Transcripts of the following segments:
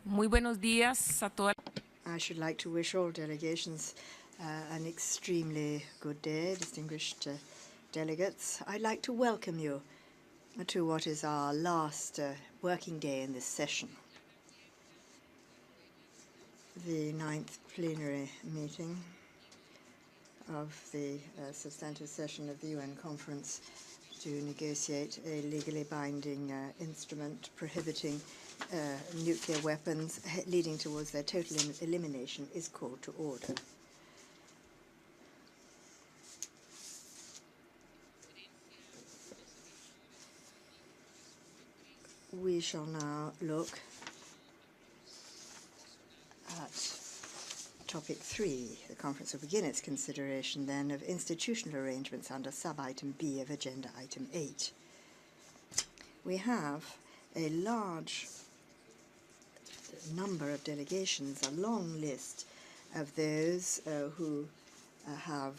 Muy buenos días a todas. I should like to wish all delegations an extremely good day, distinguished delegates. I'd like to welcome you to what is our last working day in this session, the 9th plenary meeting of the substantive session of the UN Conference to negotiate a legally binding instrument prohibiting nuclear weapons leading towards their total elimination is called to order. We shall now look at Topic 3. The conference will begin its consideration then of institutional arrangements under sub-item B of Agenda Item 8. We have a large number of delegations, a long list of those who have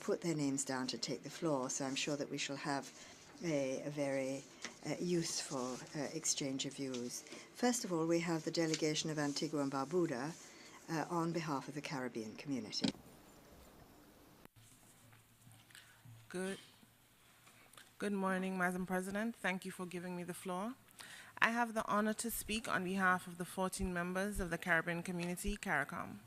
put their names down to take the floor, so I'm sure that we shall have a very useful exchange of views. First of all, we have the delegation of Antigua and Barbuda on behalf of the Caribbean community. Good morning, Madam President. Thank you for giving me the floor. I have the honor to speak on behalf of the 14 members of the Caribbean community, CARICOM.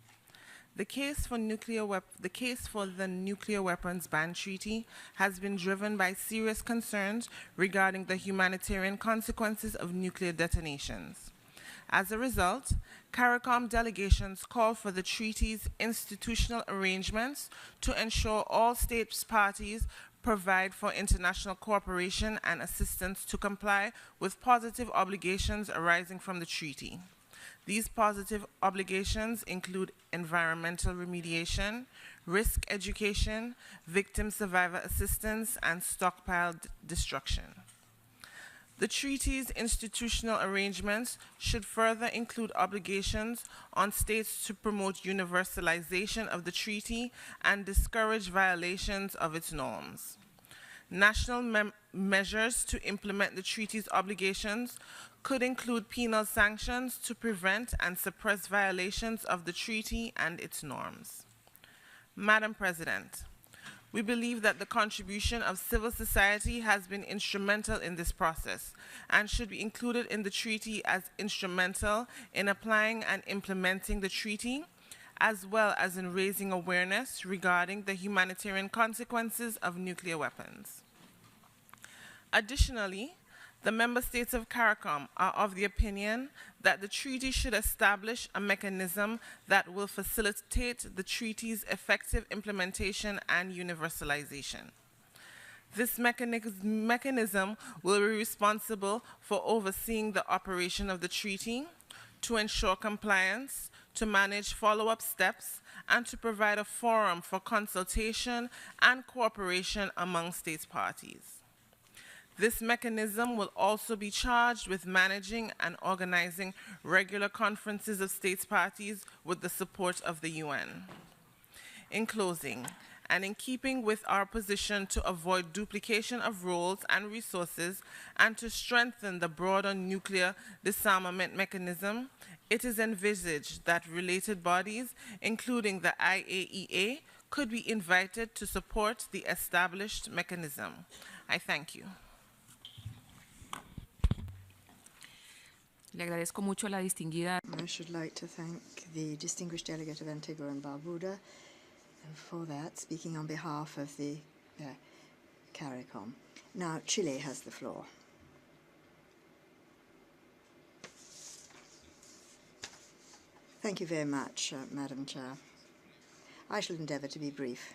The case for the Nuclear Weapons Ban Treaty has been driven by serious concerns regarding the humanitarian consequences of nuclear detonations. As a result, CARICOM delegations call for the treaty's institutional arrangements to ensure all states parties provide for international cooperation and assistance to comply with positive obligations arising from the treaty. These positive obligations include environmental remediation, risk education, victim survivor assistance, and stockpile destruction. The treaty's institutional arrangements should further include obligations on states to promote universalization of the treaty and discourage violations of its norms. National measures to implement the treaty's obligations could include penal sanctions to prevent and suppress violations of the treaty and its norms. Madam President, we believe that the contribution of civil society has been instrumental in this process and should be included in the treaty as instrumental in applying and implementing the treaty, as well as in raising awareness regarding the humanitarian consequences of nuclear weapons. Additionally, the member states of CARICOM are of the opinion that the treaty should establish a mechanism that will facilitate the treaty's effective implementation and universalization. This mechanism will be responsible for overseeing the operation of the treaty, to ensure compliance, to manage follow-up steps, and to provide a forum for consultation and cooperation among states parties. This mechanism will also be charged with managing and organizing regular conferences of states parties with the support of the UN. In closing, and in keeping with our position to avoid duplication of roles and resources and to strengthen the broader nuclear disarmament mechanism, it is envisaged that related bodies, including the IAEA, could be invited to support the established mechanism. I thank you. Le agradezco mucho a la distinguida. I should like to thank the distinguished delegate of Antigua and Barbuda for that, speaking on behalf of the CARICOM. Now, Chile has the floor. Thank you very much, Madam Chair. I shall endeavour to be brief.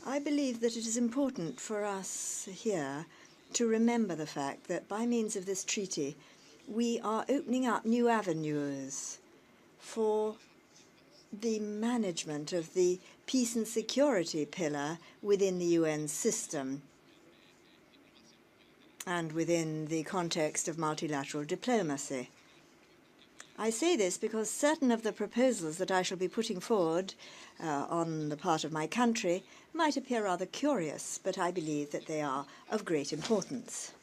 I believe that it is important for us here to remember the fact that by means of this treaty, we are opening up new avenues for the management of the peace and security pillar within the UN system and within the context of multilateral diplomacy. I say this because certain of the proposals that I shall be putting forward on the part of my country might appear rather curious, but I believe that they are of great importance.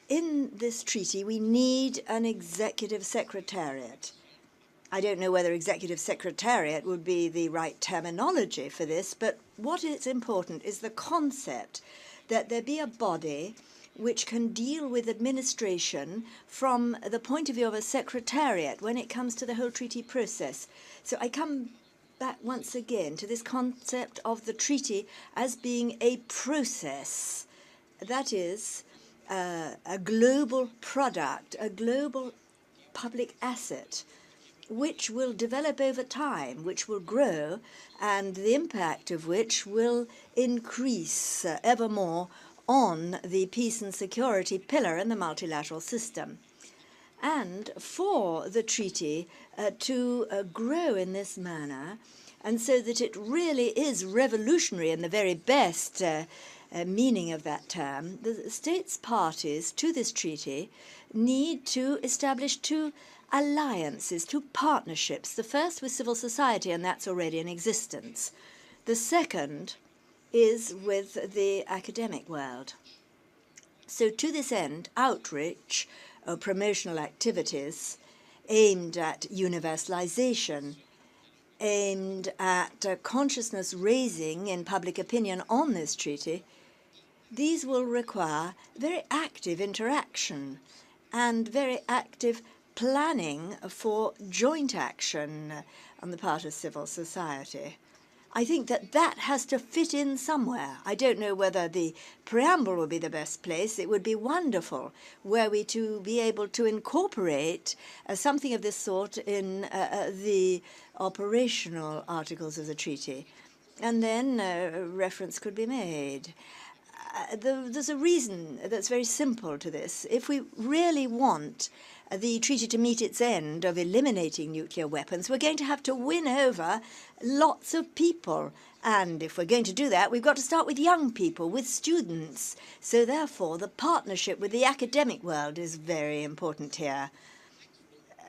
in this treaty, we need an executive secretariat. I don't know whether executive secretariat would be the right terminology for this, but what is important is the concept that there be a body which can deal with administration from the point of view of a secretariat when it comes to the whole treaty process. So I come back once again to this concept of the treaty as being a process, that is, a global product, a global public asset, which will develop over time, which will grow, and the impact of which will increase ever more on the peace and security pillar in the multilateral system. And for the treaty to grow in this manner, and so that it really is revolutionary in the very best meaning of that term, the states parties to this treaty need to establish two alliances, two partnerships. The first with civil society, and that's already in existence. The second is with the academic world. So to this end, outreach or promotional activities aimed at universalization, aimed at consciousness raising in public opinion on this treaty, these will require very active interaction and very active planning for joint action on the part of civil society. I think that that has to fit in somewhere. I don't know whether the preamble would be the best place. It would be wonderful were we to be able to incorporate something of this sort in the operational articles of the treaty. And then reference could be made. There's a reason that's very simple to this. If we really want the treaty to meet its end of eliminating nuclear weapons, we're going to have to win over lots of people. And if we're going to do that, we've got to start with young people, with students. So therefore, the partnership with the academic world is very important here.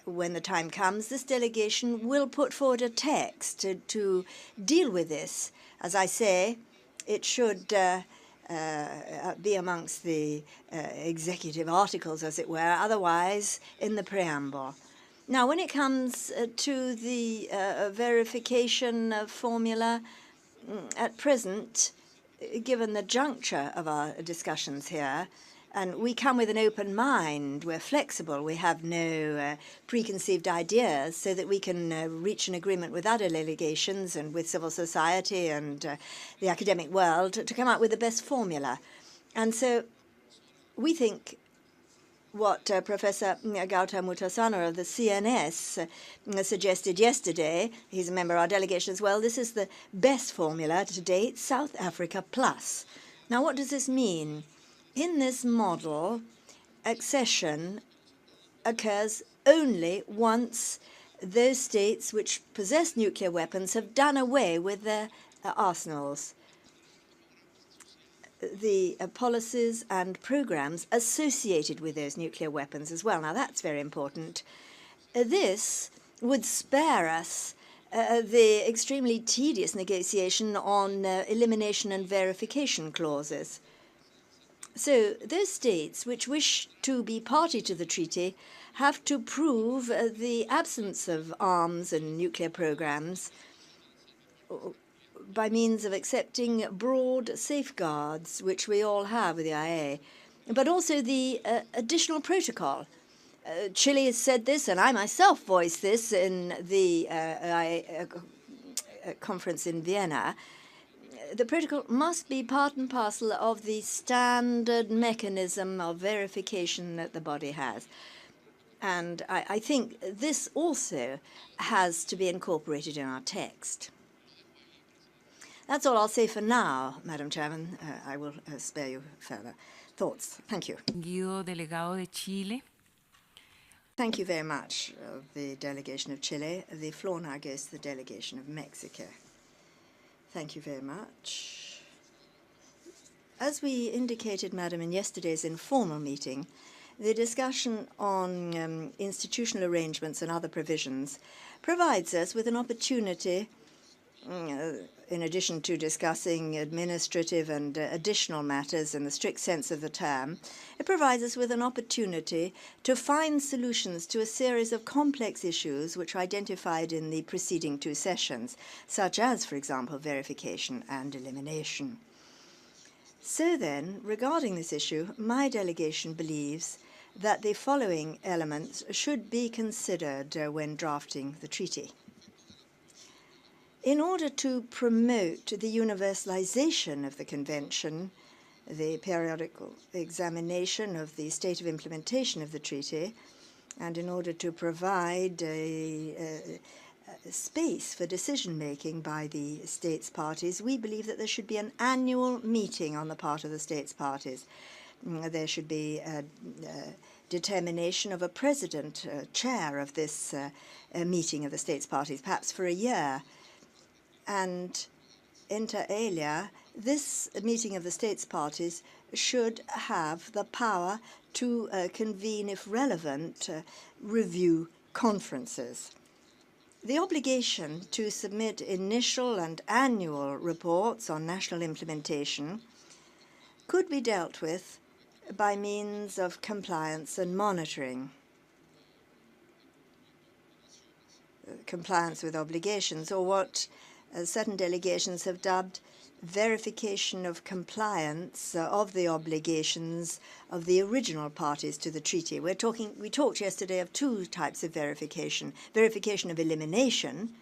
When the time comes, this delegation will put forward a text to deal with this. As I say, it should be amongst the executive articles, as it were, otherwise in the preamble. Now, when it comes to the verification formula, at present, given the juncture of our discussions here, and we come with an open mind, we're flexible, we have no preconceived ideas, so that we can reach an agreement with other delegations and with civil society and the academic world to come up with the best formula. And so we think what Professor Gautam Mutasana of the CNS suggested yesterday, he's a member of our delegation as well, this is the best formula to date, South Africa Plus. Now, what does this mean? In this model, accession occurs only once those states which possess nuclear weapons have done away with their arsenals, the policies and programs associated with those nuclear weapons as well. Now, that's very important. This would spare us the extremely tedious negotiation on elimination and verification clauses. So those states which wish to be party to the treaty have to prove the absence of arms and nuclear programs by means of accepting broad safeguards, which we all have with the IA, but also the additional protocol. Chile has said this, and I myself voiced this in the conference in Vienna. The protocol must be part and parcel of the standard mechanism of verification that the body has. And I think this also has to be incorporated in our text. That's all I'll say for now, Madam Chairman. I will spare you further thoughts. Thank you. Delegado de Chile. Thank you very much, the delegation of Chile. The floor now goes to the delegation of Mexico. Thank you very much. As we indicated, Madam, in yesterday's informal meeting, the discussion on institutional arrangements and other provisions provides us with an opportunity in addition to discussing administrative and additional matters in the strict sense of the term, it provides us with an opportunity to find solutions to a series of complex issues which are identified in the preceding two sessions, such as, for example, verification and elimination. So then, regarding this issue, my delegation believes that the following elements should be considered when drafting the treaty. In order to promote the universalization of the Convention, the periodical examination of the state of implementation of the treaty, and in order to provide a space for decision-making by the states parties, we believe that there should be an annual meeting on the part of the states parties. There should be a determination of a president, chair of this meeting of the states parties, perhaps for a year. And inter alia, this meeting of the states parties should have the power to convene, if relevant, review conferences. The obligation to submit initial and annual reports on national implementation could be dealt with by means of compliance and monitoring. Compliance with obligations, or what certain delegations have dubbed verification of compliance of the obligations of the original parties to the treaty. We talked yesterday of two types of verification. Verification of elimination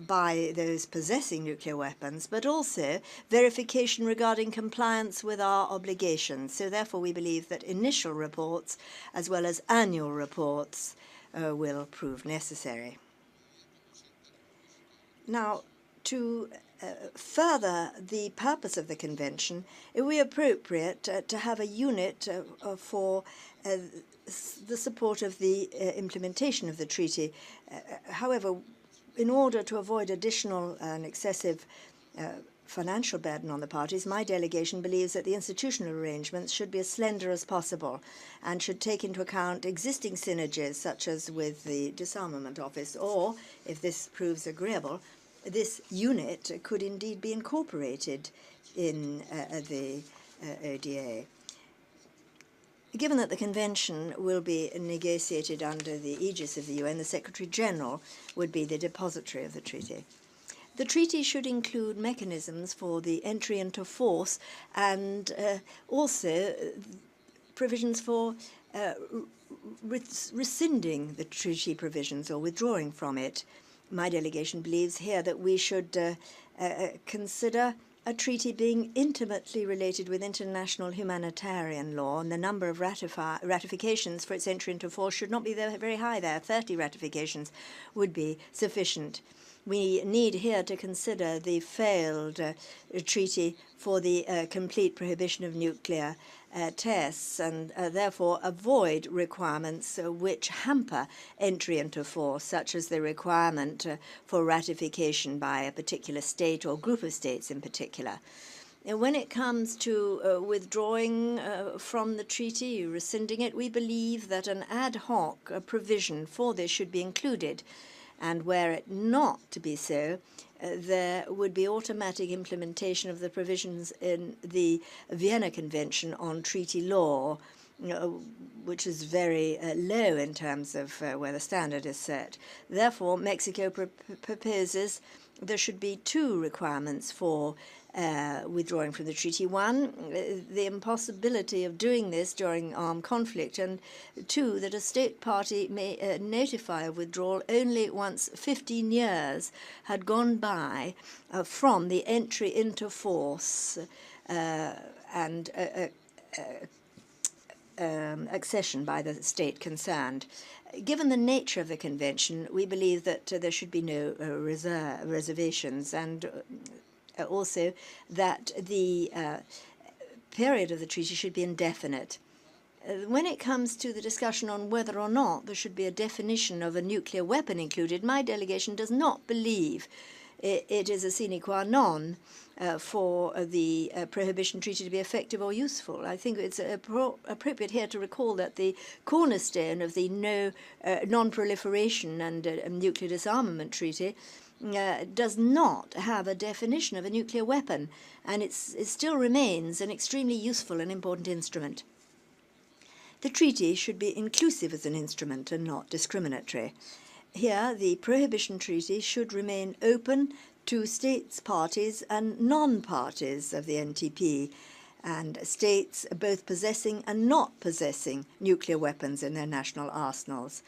by those possessing nuclear weapons, but also verification regarding compliance with our obligations. So therefore we believe that initial reports as well as annual reports will prove necessary. Now, to further the purpose of the Convention, it would be appropriate to have a unit for the support of the implementation of the treaty. However, in order to avoid additional and excessive financial burden on the parties, my delegation believes that the institutional arrangements should be as slender as possible and should take into account existing synergies, such as with the Disarmament Office, or, if this proves agreeable, this unit could indeed be incorporated in the ODA. Given that the Convention will be negotiated under the aegis of the UN, the Secretary-General would be the depository of the treaty. The treaty should include mechanisms for the entry into force and also provisions for rescinding the treaty provisions or withdrawing from it. My delegation believes here that we should consider a treaty being intimately related with international humanitarian law, and the number of ratifications for its entry into force should not be very high there. 30 ratifications would be sufficient. We need here to consider the failed treaty for the complete prohibition of nuclear tests, and therefore avoid requirements which hamper entry into force, such as the requirement for ratification by a particular state or group of states in particular. And when it comes to withdrawing from the treaty, rescinding it, we believe that an ad hoc provision for this should be included, and were it not to be so, there would be automatic implementation of the provisions in the Vienna Convention on Treaty Law, which is very low in terms of where the standard is set. Therefore, Mexico proposes there should be two requirements for withdrawing from the treaty. One, the impossibility of doing this during armed conflict, and two, that a state party may notify of withdrawal only once 15 years had gone by from the entry into force and accession by the state concerned. Given the nature of the Convention, we believe that there should be no reservations, and also that the period of the treaty should be indefinite. When it comes to the discussion on whether or not there should be a definition of a nuclear weapon included, my delegation does not believe it is a sine qua non for the Prohibition Treaty to be effective or useful. I think it's appropriate here to recall that the cornerstone of the non-proliferation and nuclear disarmament treaty does not have a definition of a nuclear weapon, and it still remains an extremely useful and important instrument. The treaty should be inclusive as an instrument and not discriminatory. Here, the Prohibition Treaty should remain open to states parties and non-parties of the NTP, and states both possessing and not possessing nuclear weapons in their national arsenals.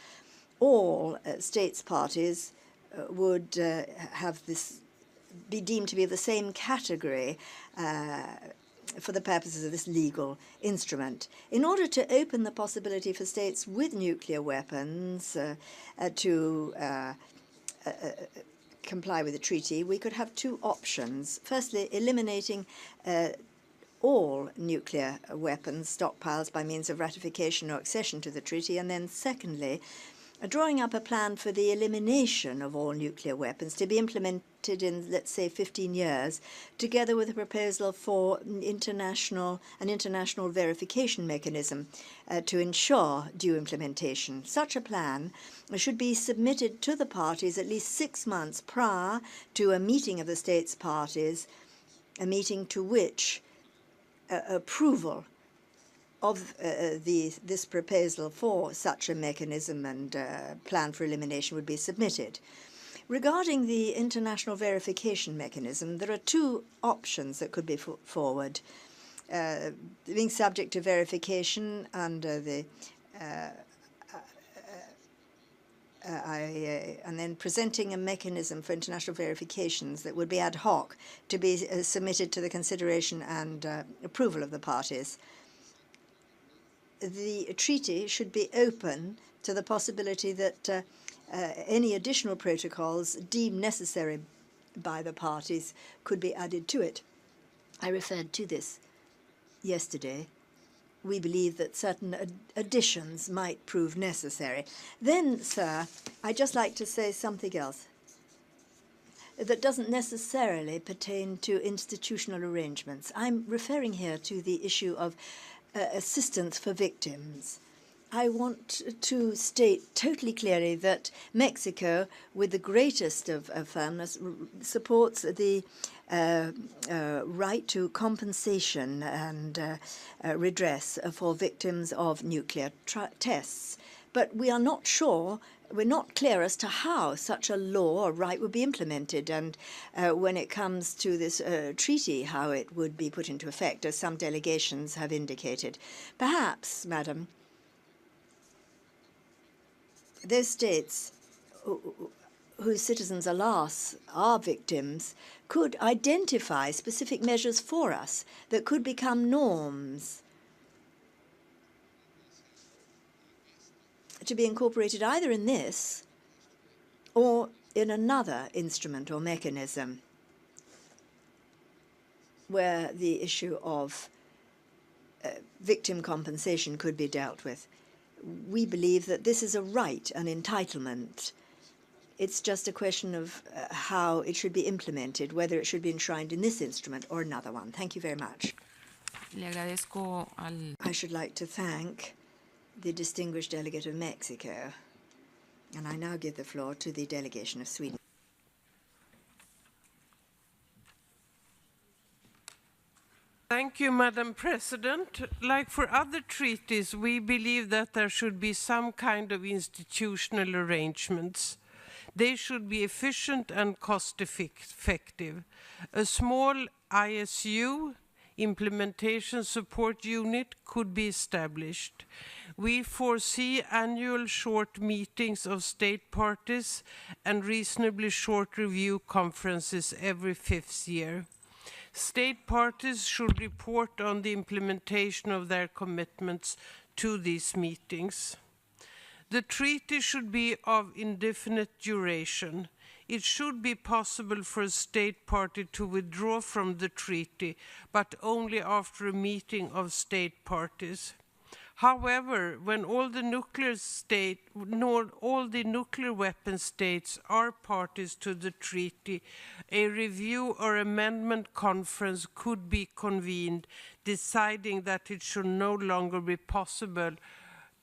All states parties would have this be deemed to be of the same category for the purposes of this legal instrument. In order to open the possibility for states with nuclear weapons to comply with the treaty, we could have two options. Firstly, eliminating all nuclear weapons stockpiles by means of ratification or accession to the treaty, and then secondly, drawing up a plan for the elimination of all nuclear weapons to be implemented in, let's say, 15 years, together with a proposal for an international verification mechanism to ensure due implementation. Such a plan should be submitted to the parties at least 6 months prior to a meeting of the states parties, a meeting to which approval of this proposal for such a mechanism and plan for elimination would be submitted. Regarding the international verification mechanism, there are two options that could be put forward. Being subject to verification under the and then presenting a mechanism for international verifications that would be ad hoc to be submitted to the consideration and approval of the parties. The treaty should be open to the possibility that any additional protocols deemed necessary by the parties could be added to it. I referred to this yesterday. We believe that certain additions might prove necessary. Then, sir, I'd just like to say something else that doesn't necessarily pertain to institutional arrangements. I'm referring here to the issue of assistance for victims. I want to state totally clearly that Mexico, with the greatest of firmness, supports the right to compensation and redress for victims of nuclear tests. But we are not sure, we're not clear as to how such a law or right would be implemented, and when it comes to this treaty, how it would be put into effect, as some delegations have indicated. Perhaps, Madam, those states whose citizens, alas, are victims, could identify specific measures for us that could become norms to be incorporated either in this or in another instrument or mechanism where the issue of victim compensation could be dealt with. We believe that this is a right, an entitlement. It's just a question of how it should be implemented, whether it should be enshrined in this instrument or another one. Thank you very much. Le agradezco al... I should like to thank the distinguished delegate of Mexico, and I now give the floor to the delegation of Sweden. Thank you, Madam President. Like for other treaties, we believe that there should be some kind of institutional arrangements. They should be efficient and cost-effective. A small ISU, implementation support unit, could be established. We foresee annual short meetings of state parties and reasonably short review conferences every 5th year. State parties should report on the implementation of their commitments to these meetings. The treaty should be of indefinite duration. It should be possible for a state party to withdraw from the treaty, but only after a meeting of state parties. However, when all the nuclear weapon states are parties to the treaty, a review or amendment conference could be convened, deciding that it should no longer be possible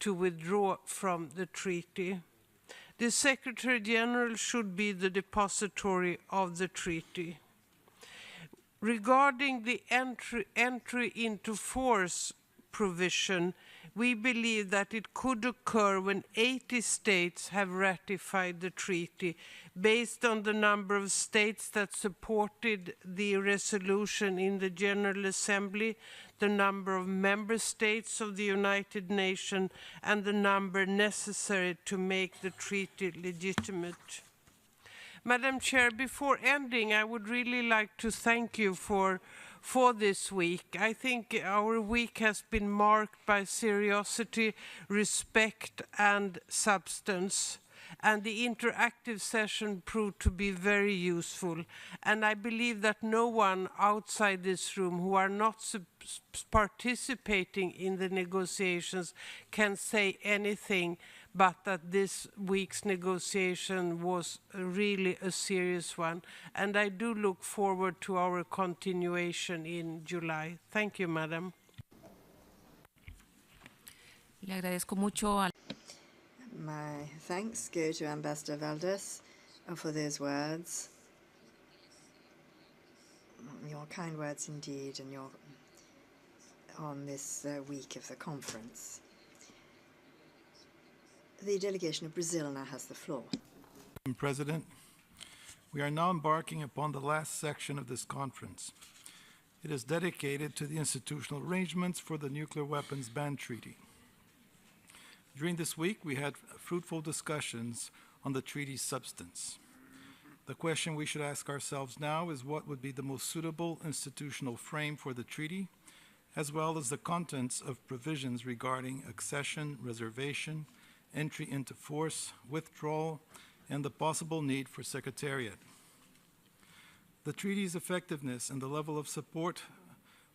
to withdraw from the treaty. The Secretary General should be the depository of the treaty. Regarding the entry into force provision, we believe that it could occur when 80 states have ratified the treaty, based on the number of states that supported the resolution in the General Assembly, the number of member states of the United Nations, and the number necessary to make the treaty legitimate. Madam Chair, before ending, I would really like to thank you for this week. I think our week has been marked by seriosity, respect, and substance. And the interactive session proved to be very useful. And I believe that no one outside this room who are not participating in the negotiations can say anything but that this week's negotiation was really a serious one. And I do look forward to our continuation in July. Thank you, Madam. Le agradezco mucho a My thanks go to Ambassador Valdez for those words. Your kind words indeed, and on this week of the conference. The delegation of Brazil now has the floor. Madam President, we are now embarking upon the last section of this conference. It is dedicated to the institutional arrangements for the Nuclear Weapons Ban Treaty. During this week, we had fruitful discussions on the treaty's substance. The question we should ask ourselves now is what would be the most suitable institutional frame for the treaty, as well as the contents of provisions regarding accession, reservation, entry into force, withdrawal, and the possible need for secretariat. The treaty's effectiveness and the level of support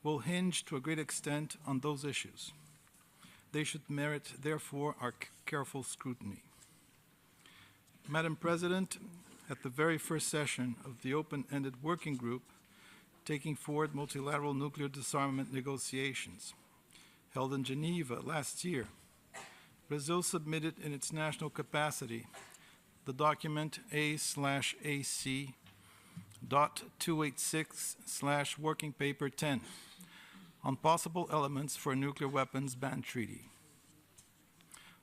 will hinge to a great extent on those issues. They should merit, therefore, our careful scrutiny. Madam President, at the very first session of the open-ended working group taking forward multilateral nuclear disarmament negotiations, held in Geneva last year, Brazil submitted in its national capacity the document A/AC.286/Working Paper 10 on possible elements for a nuclear weapons ban treaty.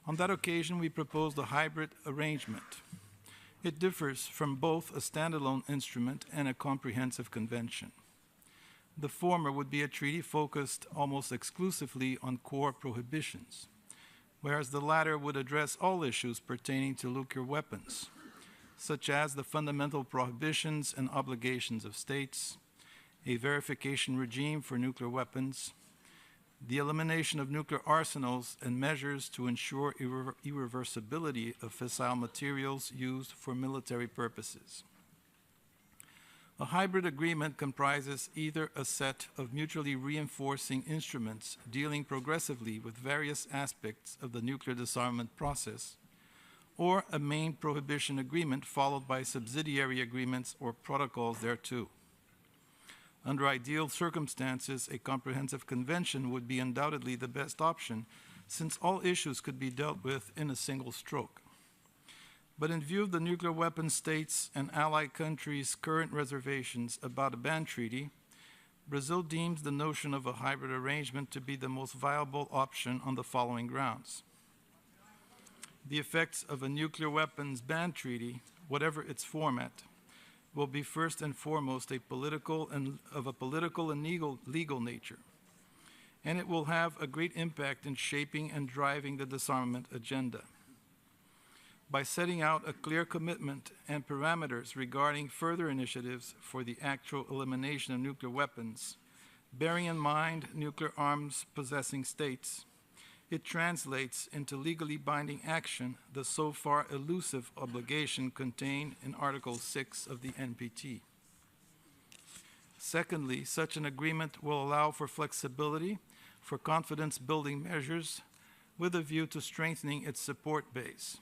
On that occasion, we proposed a hybrid arrangement. It differs from both a standalone instrument and a comprehensive convention. The former would be a treaty focused almost exclusively on core prohibitions, whereas the latter would address all issues pertaining to nuclear weapons, such as the fundamental prohibitions and obligations of states, a verification regime for nuclear weapons, the elimination of nuclear arsenals, and measures to ensure irreversibility of fissile materials used for military purposes. A hybrid agreement comprises either a set of mutually reinforcing instruments dealing progressively with various aspects of the nuclear disarmament process, or a main prohibition agreement followed by subsidiary agreements or protocols thereto. Under ideal circumstances, a comprehensive convention would be undoubtedly the best option, since all issues could be dealt with in a single stroke. But in view of the nuclear weapon states and allied countries' current reservations about a ban treaty, Brazil deems the notion of a hybrid arrangement to be the most viable option on the following grounds. The effects of a nuclear weapons ban treaty, whatever its format, will be first and foremost of a political and legal nature, and it will have a great impact in shaping and driving the disarmament agenda. By setting out a clear commitment and parameters regarding further initiatives for the actual elimination of nuclear weapons, bearing in mind nuclear arms possessing states, it translates into legally binding action the so far elusive obligation contained in Article 6 of the NPT. Secondly, such an agreement will allow for flexibility, for confidence-building measures, with a view to strengthening its support base.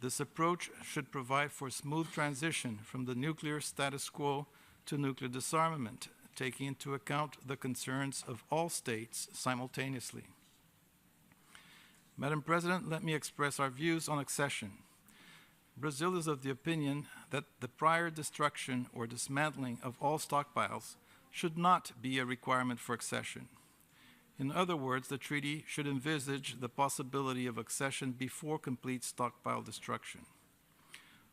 This approach should provide for smooth transition from the nuclear status quo to nuclear disarmament, taking into account the concerns of all states simultaneously. Madam President, let me express our views on accession. Brazil is of the opinion that the prior destruction or dismantling of all stockpiles should not be a requirement for accession. In other words, the treaty should envisage the possibility of accession before complete stockpile destruction.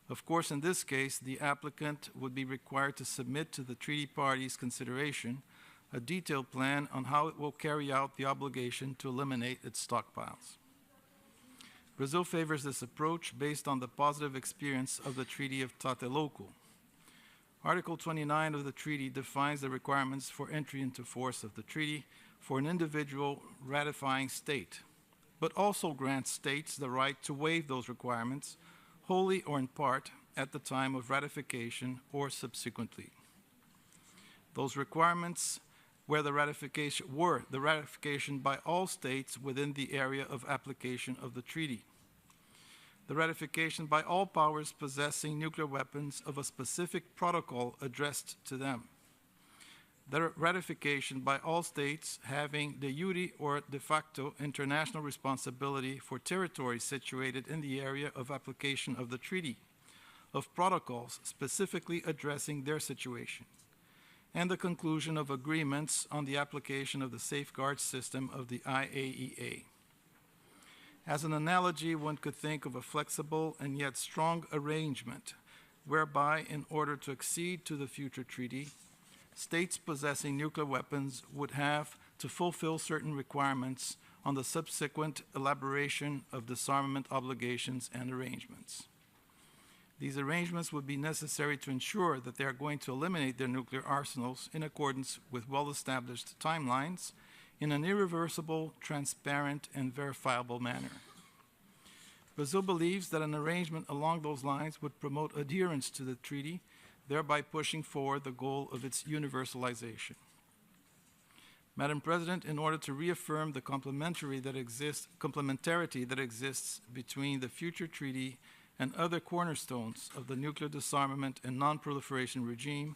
Of course, in this case, the applicant would be required to submit to the treaty parties' consideration a detailed plan on how it will carry out the obligation to eliminate its stockpiles. Brazil favors this approach based on the positive experience of the Treaty of Tlatelolco. Article 29 of the treaty defines the requirements for entry into force of the treaty for an individual ratifying state, but also grants states the right to waive those requirements, wholly or in part, at the time of ratification or subsequently. Those requirements were the ratification by all states within the area of application of the treaty, the ratification by all powers possessing nuclear weapons of a specific protocol addressed to them, the ratification by all states having de jure or de facto international responsibility for territories situated in the area of application of the treaty, of protocols specifically addressing their situation, and the conclusion of agreements on the application of the safeguard system of the IAEA. As an analogy, one could think of a flexible and yet strong arrangement whereby, in order to accede to the future treaty, states possessing nuclear weapons would have to fulfill certain requirements on the subsequent elaboration of disarmament obligations and arrangements. These arrangements would be necessary to ensure that they are going to eliminate their nuclear arsenals in accordance with well-established timelines in an irreversible, transparent, and verifiable manner. Brazil believes that an arrangement along those lines would promote adherence to the treaty, thereby pushing forward the goal of its universalization. Madam President, in order to reaffirm the complementarity that exists between the future treaty and other cornerstones of the nuclear disarmament and non-proliferation regime,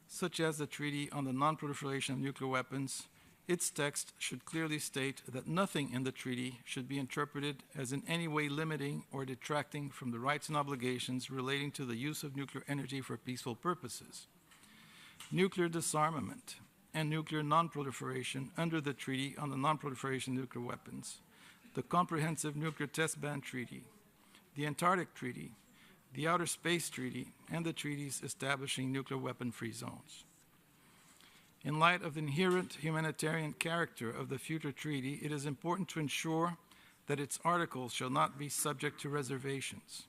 such as the Treaty on the Non-Proliferation of Nuclear Weapons, its text should clearly state that nothing in the treaty should be interpreted as in any way limiting or detracting from the rights and obligations relating to the use of nuclear energy for peaceful purposes. Nuclear disarmament and nuclear non-proliferation under the Treaty on the Non-Proliferation of Nuclear Weapons, the Comprehensive Nuclear Test Ban Treaty, the Antarctic Treaty, the Outer Space Treaty, and the treaties establishing nuclear weapon-free zones. In light of the inherent humanitarian character of the future treaty, it is important to ensure that its articles shall not be subject to reservations.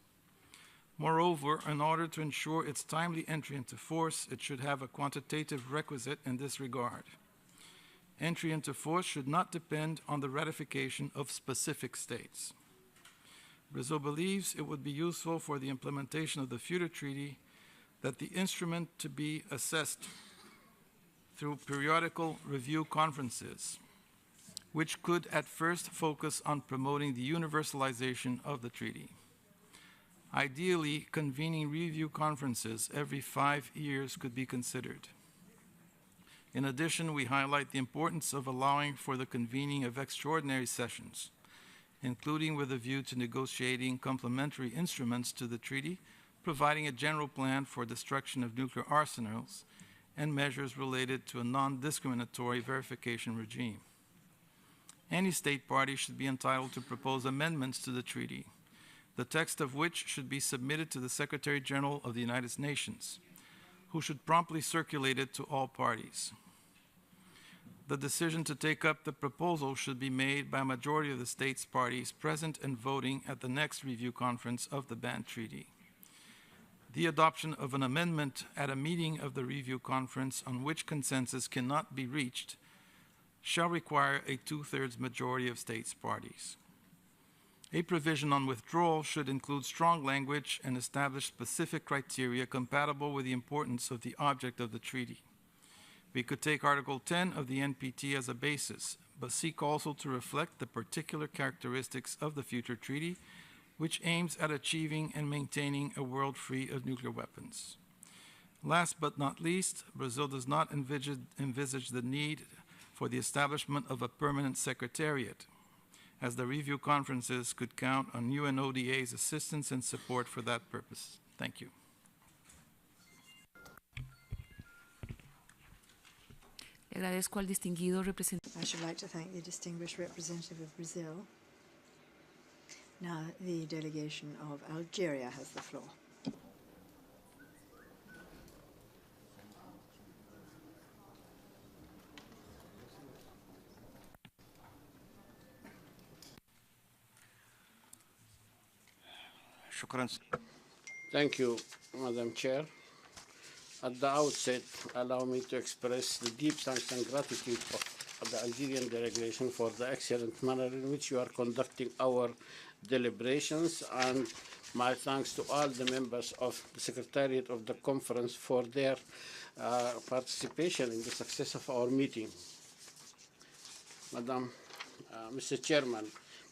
Moreover, in order to ensure its timely entry into force, it should have a quantitative requisite in this regard. Entry into force should not depend on the ratification of specific states. Brazil believes it would be useful for the implementation of the future treaty that the instrument to be assessed through periodical review conferences, which could at first focus on promoting the universalization of the treaty. Ideally, convening review conferences every 5 years could be considered. In addition, we highlight the importance of allowing for the convening of extraordinary sessions, including with a view to negotiating complementary instruments to the treaty, providing a general plan for destruction of nuclear arsenals, and measures related to a non-discriminatory verification regime. Any state party should be entitled to propose amendments to the treaty, the text of which should be submitted to the Secretary General of the United Nations, who should promptly circulate it to all parties. The decision to take up the proposal should be made by a majority of the states parties present and voting at the next review conference of the banned treaty. The adoption of an amendment at a meeting of the review conference on which consensus cannot be reached shall require a 2/3 majority of states parties. A provision on withdrawal should include strong language and establish specific criteria compatible with the importance of the object of the treaty. We could take Article 10 of the NPT as a basis, but seek also to reflect the particular characteristics of the future treaty, which aims at achieving and maintaining a world free of nuclear weapons. Last but not least, Brazil does not envisage the need for the establishment of a permanent secretariat, as the review conferences could count on UNODA's assistance and support for that purpose. Thank you. Le agradezco al distinguido representante. I should like to thank the distinguished representative of Brazil. Now the delegation of Algeria has the floor. Thank you, Madam Chair. At the outset, allow me to express the deep thanks and gratitude of the Algerian delegation for the excellent manner in which you are conducting our deliberations, and my thanks to all the members of the Secretariat of the Conference for their participation in the success of our meeting. Mr. Chairman,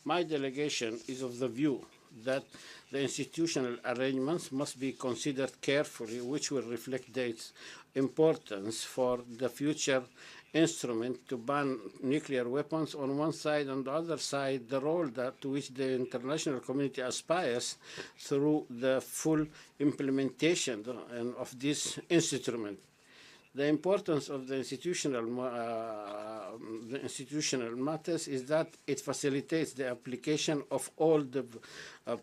my delegation is of the view that the institutional arrangements must be considered carefully, which will reflect its importance for the future instrument to ban nuclear weapons on one side, and on the other side, the role to which the international community aspires through the full implementation of this instrument. The importance of the institutional matters is that it facilitates the application of all the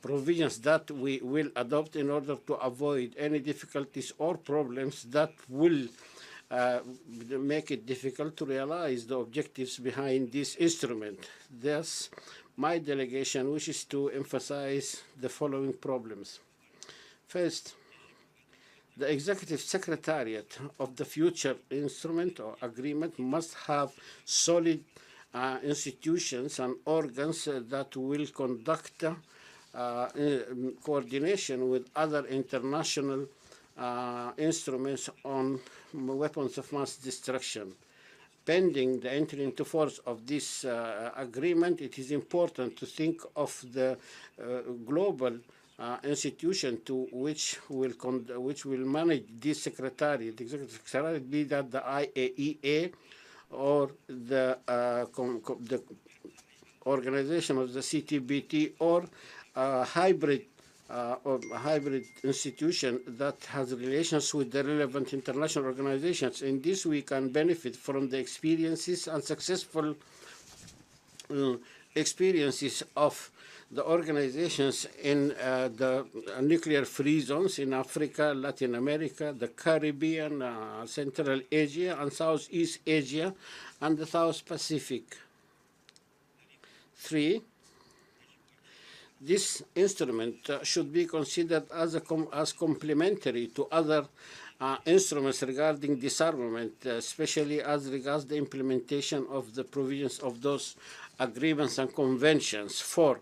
provisions that we will adopt in order to avoid any difficulties or problems that will make it difficult to realize the objectives behind this instrument. Thus, my delegation wishes to emphasize the following problems. First, the Executive Secretariat of the future instrument or agreement must have solid institutions and organs that will conduct in coordination with other international instruments on weapons of mass destruction. Pending the entry into force of this agreement, it is important to think of the global institution to which will manage this secretariat, the executive secretariat, be that the IAEA or the organization of the CTBT, or a hybrid institution that has relations with the relevant international organizations. In this, we can benefit from the experiences and successful experiences of the organizations in the nuclear-free zones in Africa, Latin America, the Caribbean, Central Asia, and Southeast Asia, and the South Pacific. 3, this instrument should be considered as complementary to other instruments regarding disarmament, especially as regards the implementation of the provisions of those agreements and conventions. 4,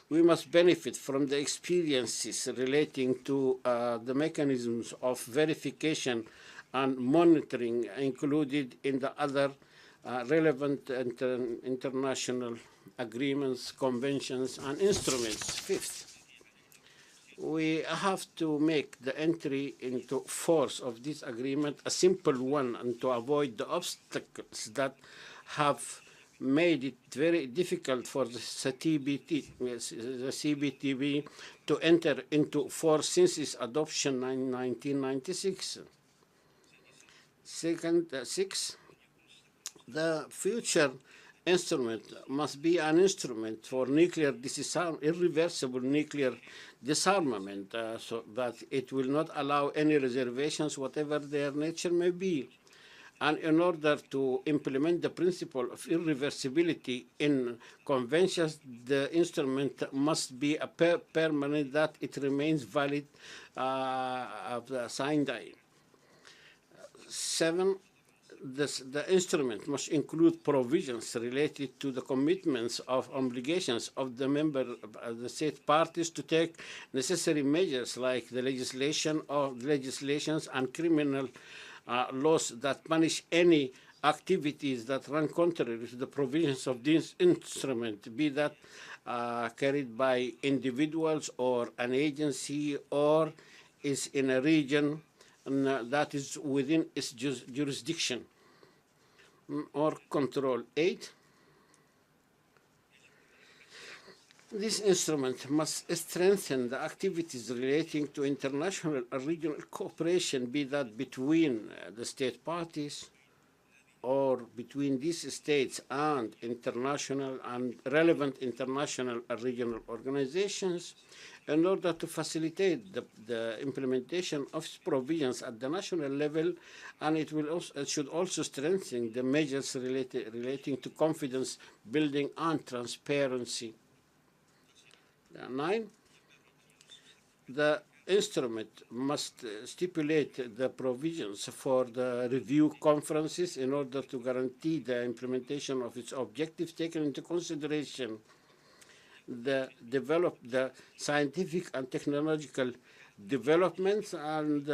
we must benefit from the experiences relating to the mechanisms of verification and monitoring included in the other relevant international agreements, conventions, and instruments. 5th, we have to make the entry into force of this agreement a simple one, and to avoid the obstacles that have made it very difficult for the CBTV to enter into force since its adoption in 1996. 6, the future instrument must be an instrument for irreversible nuclear disarmament, so that it will not allow any reservations, whatever their nature may be. And in order to implement the principle of irreversibility in conventions, the instrument must be a permanent, that it remains valid of the signed. 7, the instrument must include provisions related to the commitments of obligations of the state parties to take necessary measures, like the legislations and criminal laws that punish any activities that run contrary to the provisions of this instrument, be that carried by individuals or an agency, or is in a region that is within its jurisdiction or control. 8. This instrument must strengthen the activities relating to international and regional cooperation, be that between the state parties or between these states and international and relevant international and regional organizations, in order to facilitate the implementation of provisions at the national level, and it should also strengthen the measures relating to confidence building and transparency. 9. The instrument must stipulate the provisions for the review conferences in order to guarantee the implementation of its objectives, taking into consideration the scientific and technological developments, and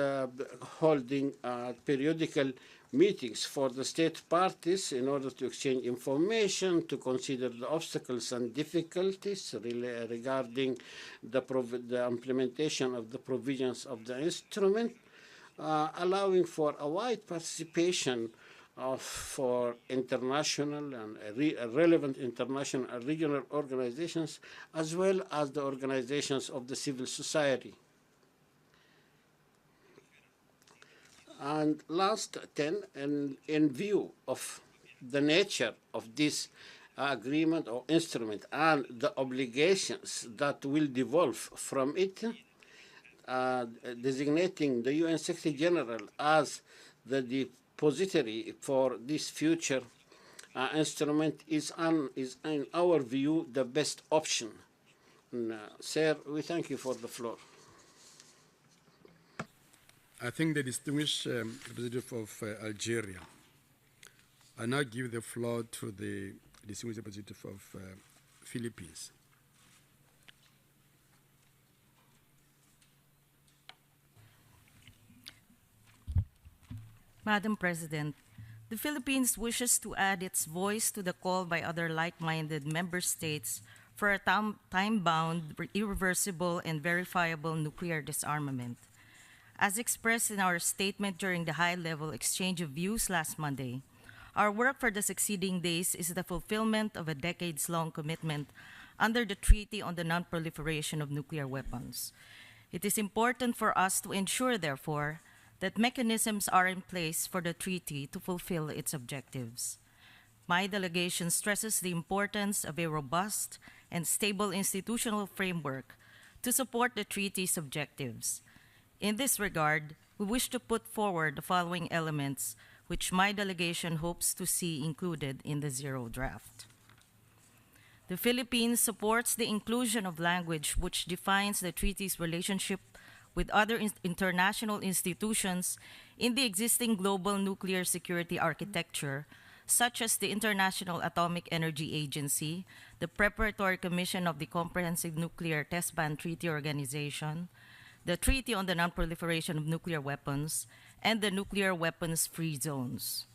holding periodical meetings for the state parties in order to exchange information, to consider the obstacles and difficulties regarding the implementation of the provisions of the instrument, allowing for a wide participation for international and relevant international and regional organizations, as well as the organizations of the civil society. And last, 10, in view of the nature of this agreement or instrument and the obligations that will devolve from it, designating the UN Secretary General as the depository for this future instrument is, in our view, the best option. Sir, we thank you for the floor. I thank the distinguished representative of Algeria. I now give the floor to the distinguished representative of Philippines. Madam President, the Philippines wishes to add its voice to the call by other like-minded member states for a time-bound, irreversible, and verifiable nuclear disarmament. As expressed in our statement during the high-level exchange of views last Monday, our work for the succeeding days is the fulfillment of a decades-long commitment under the Treaty on the Non-Proliferation of Nuclear Weapons. It is important for us to ensure, therefore, that mechanisms are in place for the treaty to fulfill its objectives. My delegation stresses the importance of a robust and stable institutional framework to support the treaty's objectives. In this regard, we wish to put forward the following elements which my delegation hopes to see included in the Zero Draft. The Philippines supports the inclusion of language which defines the treaty's relationship with other international institutions in the existing global nuclear security architecture, such as the International Atomic Energy Agency, the Preparatory Commission of the Comprehensive Nuclear Test Ban Treaty Organization, the Treaty on the Non-Proliferation of Nuclear Weapons, and the Nuclear Weapons-Free Zones.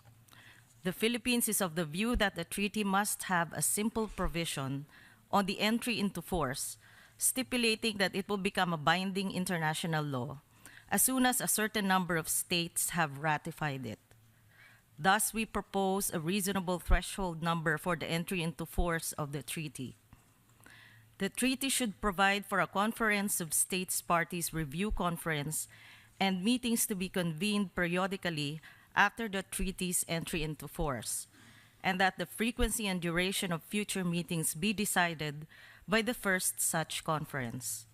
The Philippines is of the view that the treaty must have a simple provision on the entry into force, stipulating that it will become a binding international law as soon as a certain number of states have ratified it. Thus, we propose a reasonable threshold number for the entry into force of the treaty. The treaty should provide for a conference of states parties review conference and meetings to be convened periodically after the treaty's entry into force, and that the frequency and duration of future meetings be decided by the first such conference.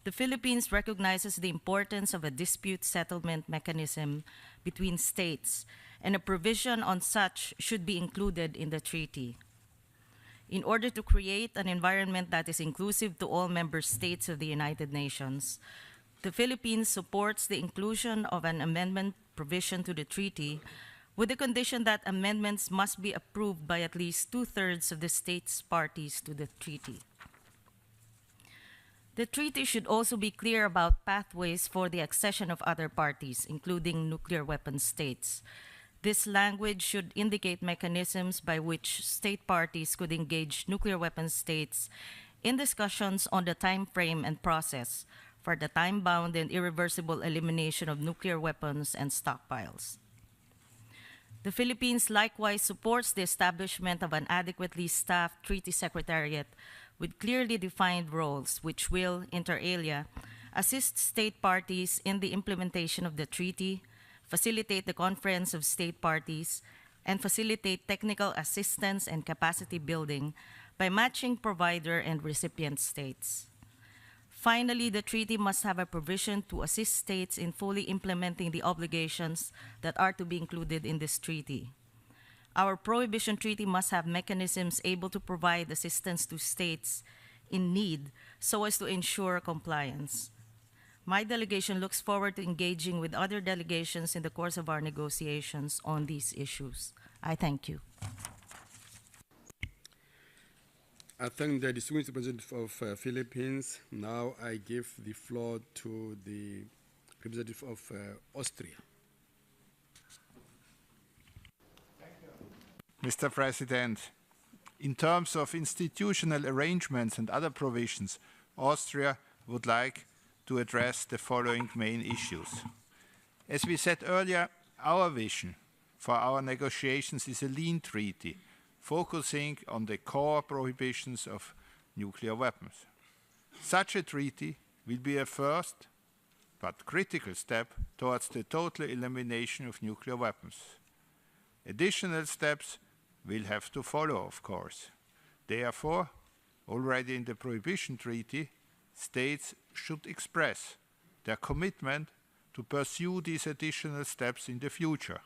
The Philippines recognizes the importance of a dispute settlement mechanism between states, and a provision on such should be included in the treaty. In order to create an environment that is inclusive to all member states of the United Nations, the Philippines supports the inclusion of an amendment provision to the treaty with the condition that amendments must be approved by at least 2/3 of the states parties to the treaty. The treaty should also be clear about pathways for the accession of other parties, including nuclear weapon states. This language should indicate mechanisms by which state parties could engage nuclear weapon states in discussions on the time frame and process for the time-bound and irreversible elimination of nuclear weapons and stockpiles. The Philippines likewise supports the establishment of an adequately staffed treaty secretariat with clearly defined roles, which will, inter alia, assist state parties in the implementation of the treaty, facilitate the conference of state parties, and facilitate technical assistance and capacity building by matching provider and recipient states. Finally, the treaty must have a provision to assist states in fully implementing the obligations that are to be included in this treaty. Our Prohibition Treaty must have mechanisms able to provide assistance to states in need so as to ensure compliance. My delegation looks forward to engaging with other delegations in the course of our negotiations on these issues. I thank you. I thank the distinguished representative of Philippines. Now I give the floor to the representative of Austria. Mr. President, in terms of institutional arrangements and other provisions, Austria would like to address the following main issues. As we said earlier, our vision for our negotiations is a lean treaty, focusing on the core prohibitions of nuclear weapons. Such a treaty will be a first but critical step towards the total elimination of nuclear weapons. Additional steps will have to follow, of course. Therefore, already in the Prohibition Treaty, states should express their commitment to pursue these additional steps in the future.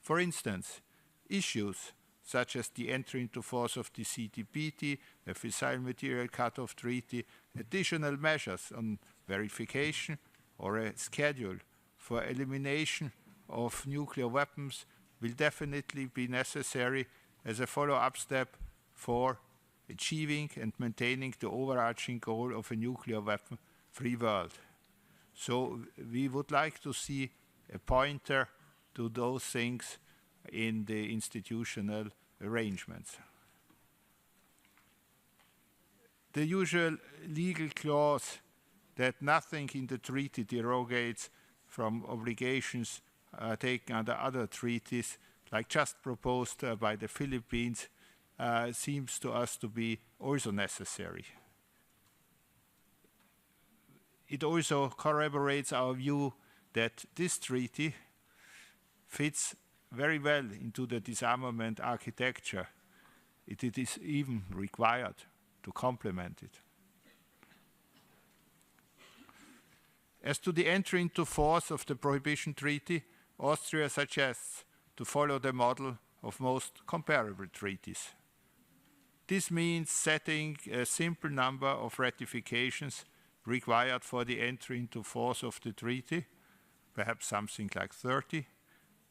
For instance, issues such as the entry into force of the CTBT, the Fissile Material Cut-off Treaty, additional measures on verification, or a schedule for elimination of nuclear weapons will definitely be necessary as a follow-up step for achieving and maintaining the overarching goal of a nuclear weapon-free world. So we would like to see a pointer to those things in the institutional arrangements. The usual legal clause that nothing in the treaty derogates from obligations taken under other treaties, like just proposed by the Philippines, seems to us to be also necessary. It also corroborates our view that this treaty fits very well into the disarmament architecture. It is even required to complement it. As to the entry into force of the Prohibition Treaty, Austria suggests to follow the model of most comparable treaties. This means setting a simple number of ratifications required for the entry into force of the treaty, perhaps something like 30,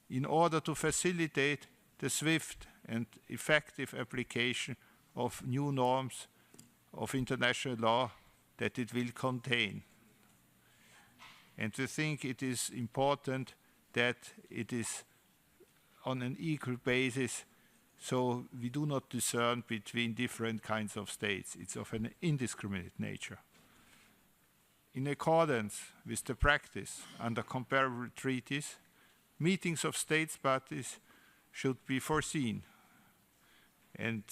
in order to facilitate the swift and effective application of new norms of international law that it will contain. And we think it is important that it is on an equal basis, so we do not discern between different kinds of states. It's of an indiscriminate nature. In accordance with the practice under comparable treaties, meetings of states parties should be foreseen, and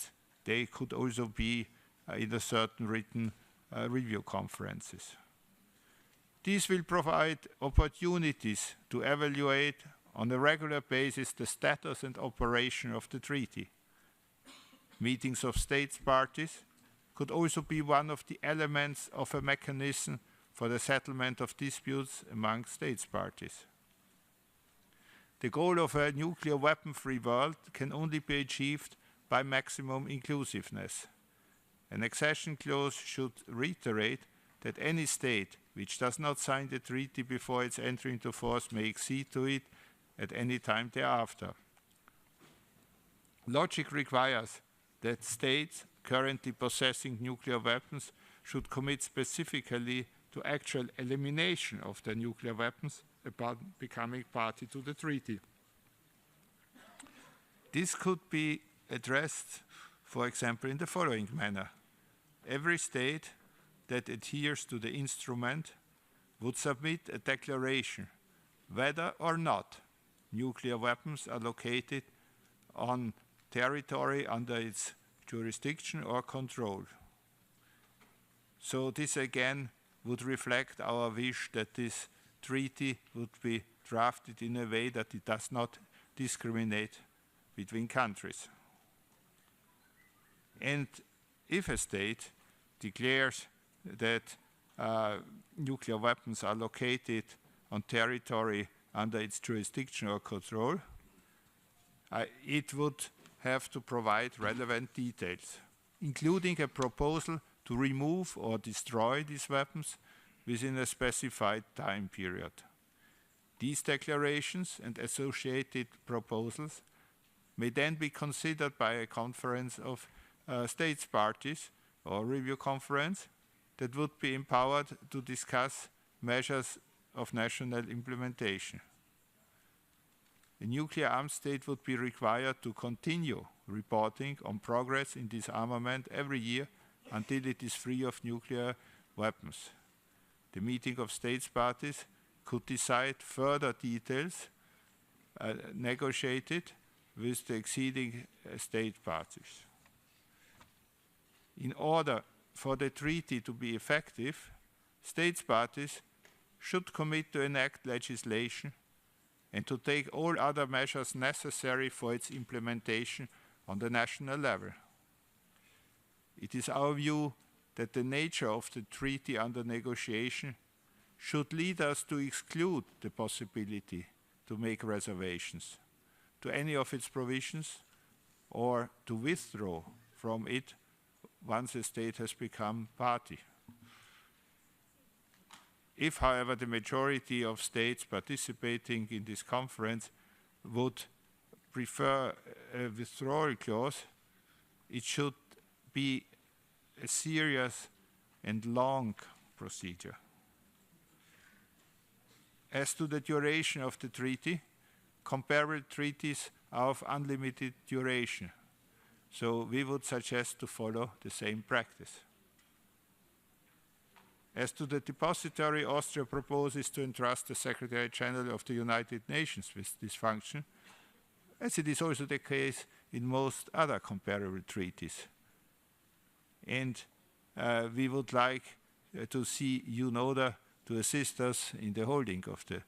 they could also be in a certain written review conferences. These will provide opportunities to evaluate on a regular basis the status and operation of the treaty. Meetings of states parties could also be one of the elements of a mechanism for the settlement of disputes among states parties. The goal of a nuclear weapon-free world can only be achieved by maximum inclusiveness. An accession clause should reiterate that any state which does not sign the treaty before its entry into force may accede to it at any time thereafter. Logic requires that states currently possessing nuclear weapons should commit specifically to actual elimination of their nuclear weapons upon becoming party to the treaty. This could be addressed, for example, in the following manner. Every state that adheres to the instrument would submit a declaration whether or not nuclear weapons are located on territory under its jurisdiction or control. So this again would reflect our wish that this treaty would be drafted in a way that it does not discriminate between countries. And if a state declares that nuclear weapons are located on territory under its jurisdiction or control, it would have to provide relevant details, including a proposal to remove or destroy these weapons within a specified time period. These declarations and associated proposals may then be considered by a conference of states parties or review conference that would be empowered to discuss measures of national implementation. A nuclear armed state would be required to continue reporting on progress in disarmament every year until it is free of nuclear weapons. The meeting of states parties could decide further details negotiated with the exceeding state parties. In order for the treaty to be effective, states parties should commit to enact legislation and to take all other measures necessary for its implementation on the national level. It is our view that the nature of the treaty under negotiation should lead us to exclude the possibility to make reservations to any of its provisions or to withdraw from it once a state has become party. If, however, the majority of states participating in this conference would prefer a withdrawal clause, it should be a serious and long procedure. As to the duration of the treaty, comparable treaties are of unlimited duration, so we would suggest to follow the same practice. As to the depository, Austria proposes to entrust the Secretary General of the United Nations with this function, as it is also the case in most other comparable treaties. And we would like to see UNODA to assist us in the holding of the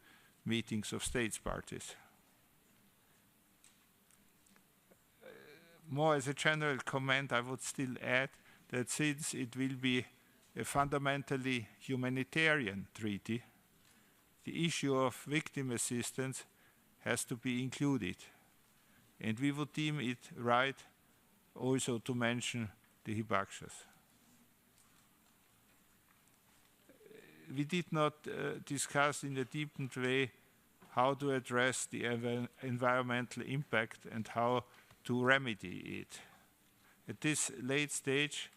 meetings of states parties. More as a general comment, I would still add that since it will be a fundamentally humanitarian treaty, the issue of victim assistance has to be included. And we would deem it right also to mention the Hibakshas. We did not discuss in a deepened way how to address the environmental impact and how to remedy it. At this late stage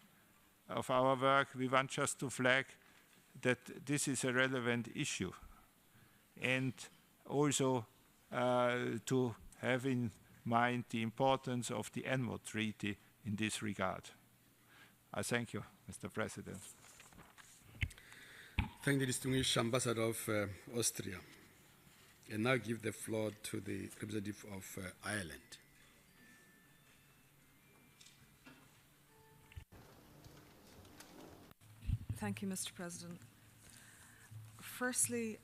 of our work, we want just to flag that this is a relevant issue, and also to have in mind the importance of the ENMO Treaty in this regard. I thank you, Mr. President. Thank the distinguished Ambassador of Austria. And now give the floor to the representative of Ireland. Thank you, Mr. President. Firstly,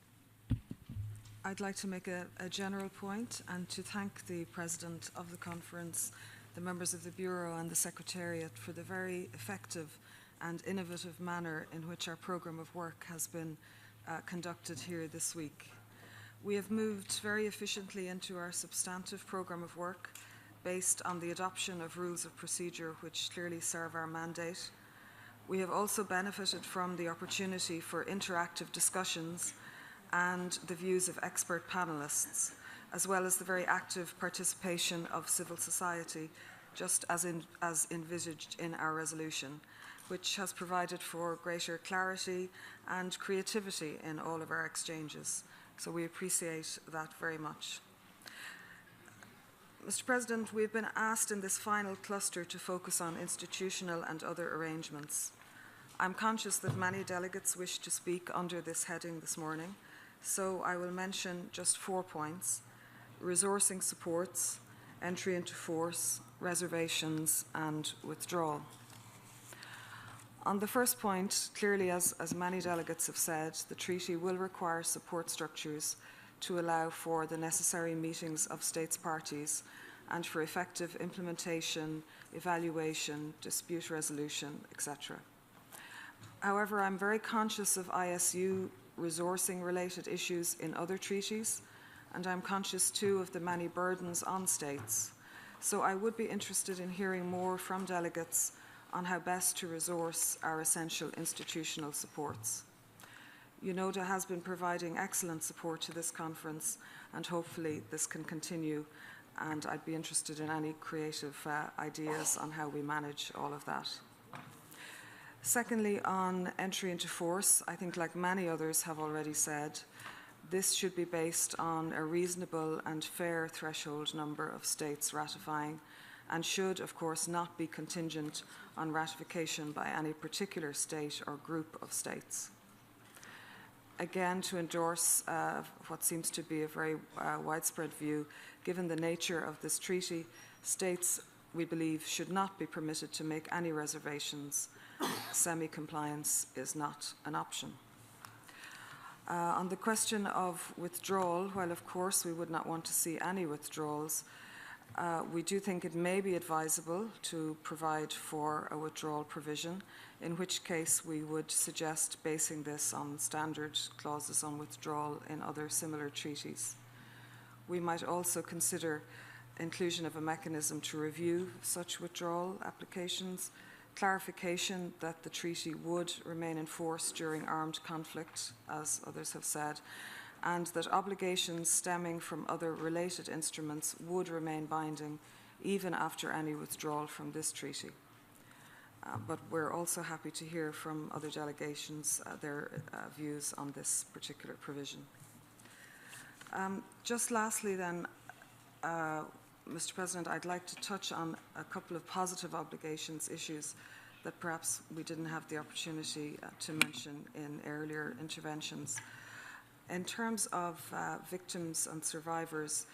I'd like to make a general point and to thank the President of the conference, the members of the Bureau and the Secretariat for the very effective and innovative manner in which our programme of work has been conducted here this week. We have moved very efficiently into our substantive programme of work based on the adoption of rules of procedure which clearly serve our mandate. We have also benefited from the opportunity for interactive discussions and the views of expert panellists, as well as the very active participation of civil society, just as envisaged in our resolution, which has provided for greater clarity and creativity in all of our exchanges. So we appreciate that very much. Mr. President, we've been asked in this final cluster to focus on institutional and other arrangements. I'm conscious that many delegates wish to speak under this heading this morning, so I will mention just 4 points: resourcing supports, entry into force, reservations, and withdrawal. On the first point, clearly, as many delegates have said, the treaty will require support structures to allow for the necessary meetings of states parties and for effective implementation, evaluation, dispute resolution, etc. However, I'm very conscious of ISU resourcing-related issues in other treaties, and I'm conscious too of the many burdens on states. So I would be interested in hearing more from delegates on how best to resource our essential institutional supports. UNODA has been providing excellent support to this conference, and hopefully this can continue, and I'd be interested in any creative ideas on how we manage all of that. Secondly, on entry into force, I think, like many others have already said, this should be based on a reasonable and fair threshold number of states ratifying, and should, of course, not be contingent on ratification by any particular state or group of states. Again, to endorse what seems to be a very widespread view, given the nature of this treaty, states, we believe, should not be permitted to make any reservations. Semi-compliance is not an option. On the question of withdrawal, while of course we would not want to see any withdrawals, we do think it may be advisable to provide for a withdrawal provision, in which case we would suggest basing this on standard clauses on withdrawal in other similar treaties. We might also consider inclusion of a mechanism to review such withdrawal applications, clarification that the treaty would remain in force during armed conflict, as others have said, and that obligations stemming from other related instruments would remain binding even after any withdrawal from this treaty. But we're also happy to hear from other delegations their views on this particular provision. Just lastly then, Mr. President, I'd like to touch on a couple of positive obligations issues that perhaps we didn't have the opportunity to mention in earlier interventions. In terms of victims and survivors,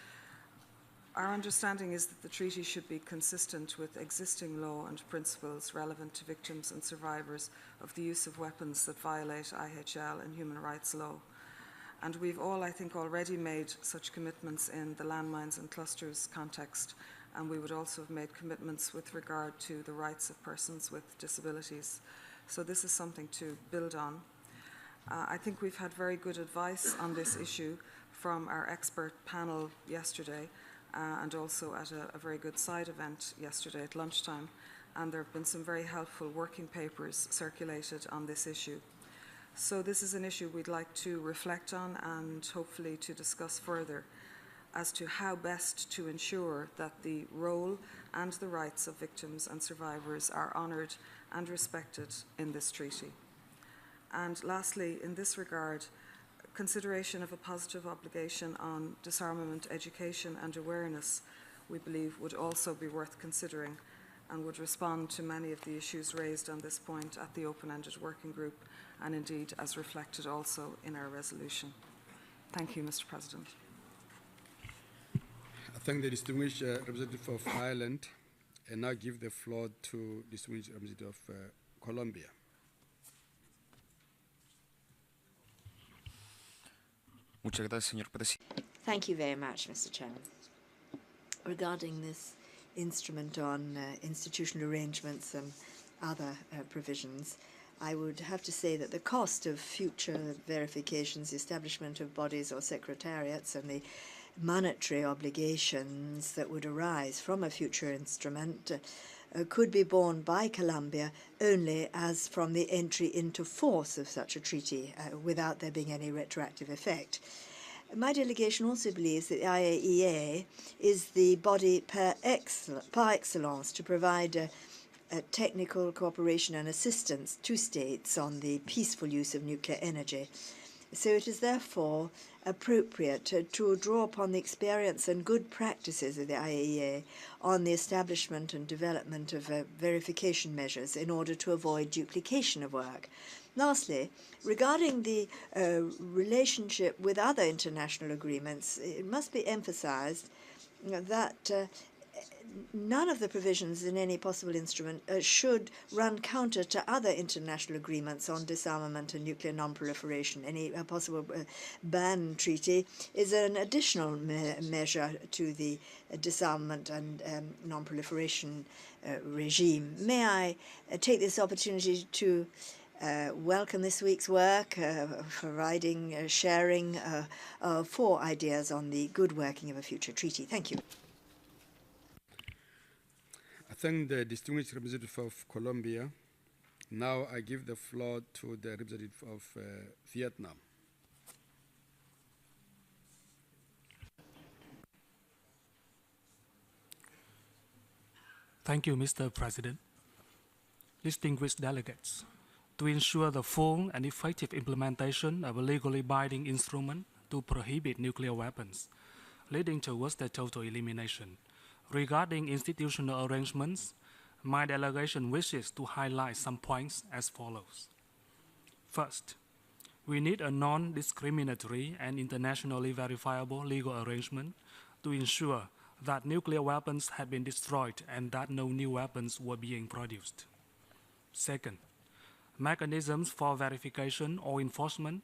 our understanding is that the treaty should be consistent with existing law and principles relevant to victims and survivors of the use of weapons that violate IHL and human rights law. And we've all, I think, already made such commitments in the landmines and clusters context, and we would also have made commitments with regard to the rights of persons with disabilities. So this is something to build on. I think we've had very good advice on this issue from our expert panel yesterday, and also at a very good side event yesterday at lunchtime, and there have been some very helpful working papers circulated on this issue. So this is an issue we'd like to reflect on and hopefully to discuss further as to how best to ensure that the role and the rights of victims and survivors are honoured and respected in this treaty. And lastly, in this regard, consideration of a positive obligation on disarmament education and awareness, we believe, would also be worth considering and would respond to many of the issues raised on this point at the open-ended working group, and indeed as reflected also in our resolution. Thank you, Mr. President. I thank the distinguished representative of Ireland, and now give the floor to the distinguished representative of Colombia. Muchas gracias, señor presidente. Thank you very much, Mr. Chairman. Regarding this instrument on institutional arrangements and other provisions, I would have to say that the cost of future verifications, the establishment of bodies or secretariats, and the monetary obligations that would arise from a future instrument could be borne by Colombia only as from the entry into force of such a treaty without there being any retroactive effect. My delegation also believes that the IAEA is the body par excellence to provide technical cooperation and assistance to states on the peaceful use of nuclear energy. So it is therefore appropriate to draw upon the experience and good practices of the IAEA on the establishment and development of verification measures in order to avoid duplication of work. Lastly, regarding the relationship with other international agreements, it must be emphasized that none of the provisions in any possible instrument should run counter to other international agreements on disarmament and nuclear non-proliferation. Any possible ban treaty is an additional measure to the disarmament and non-proliferation regime. May I take this opportunity to welcome this week's work, providing, sharing 4 ideas on the good working of a future treaty. Thank you. I thank the distinguished representative of Colombia. Now I give the floor to the representative of Vietnam. Thank you, Mr. President. Distinguished delegates, to ensure the full and effective implementation of a legally binding instrument to prohibit nuclear weapons, leading towards their total elimination, regarding institutional arrangements, my delegation wishes to highlight some points as follows. First, we need a non-discriminatory and internationally verifiable legal arrangement to ensure that nuclear weapons had been destroyed and that no new weapons were being produced. Second, mechanisms for verification or enforcement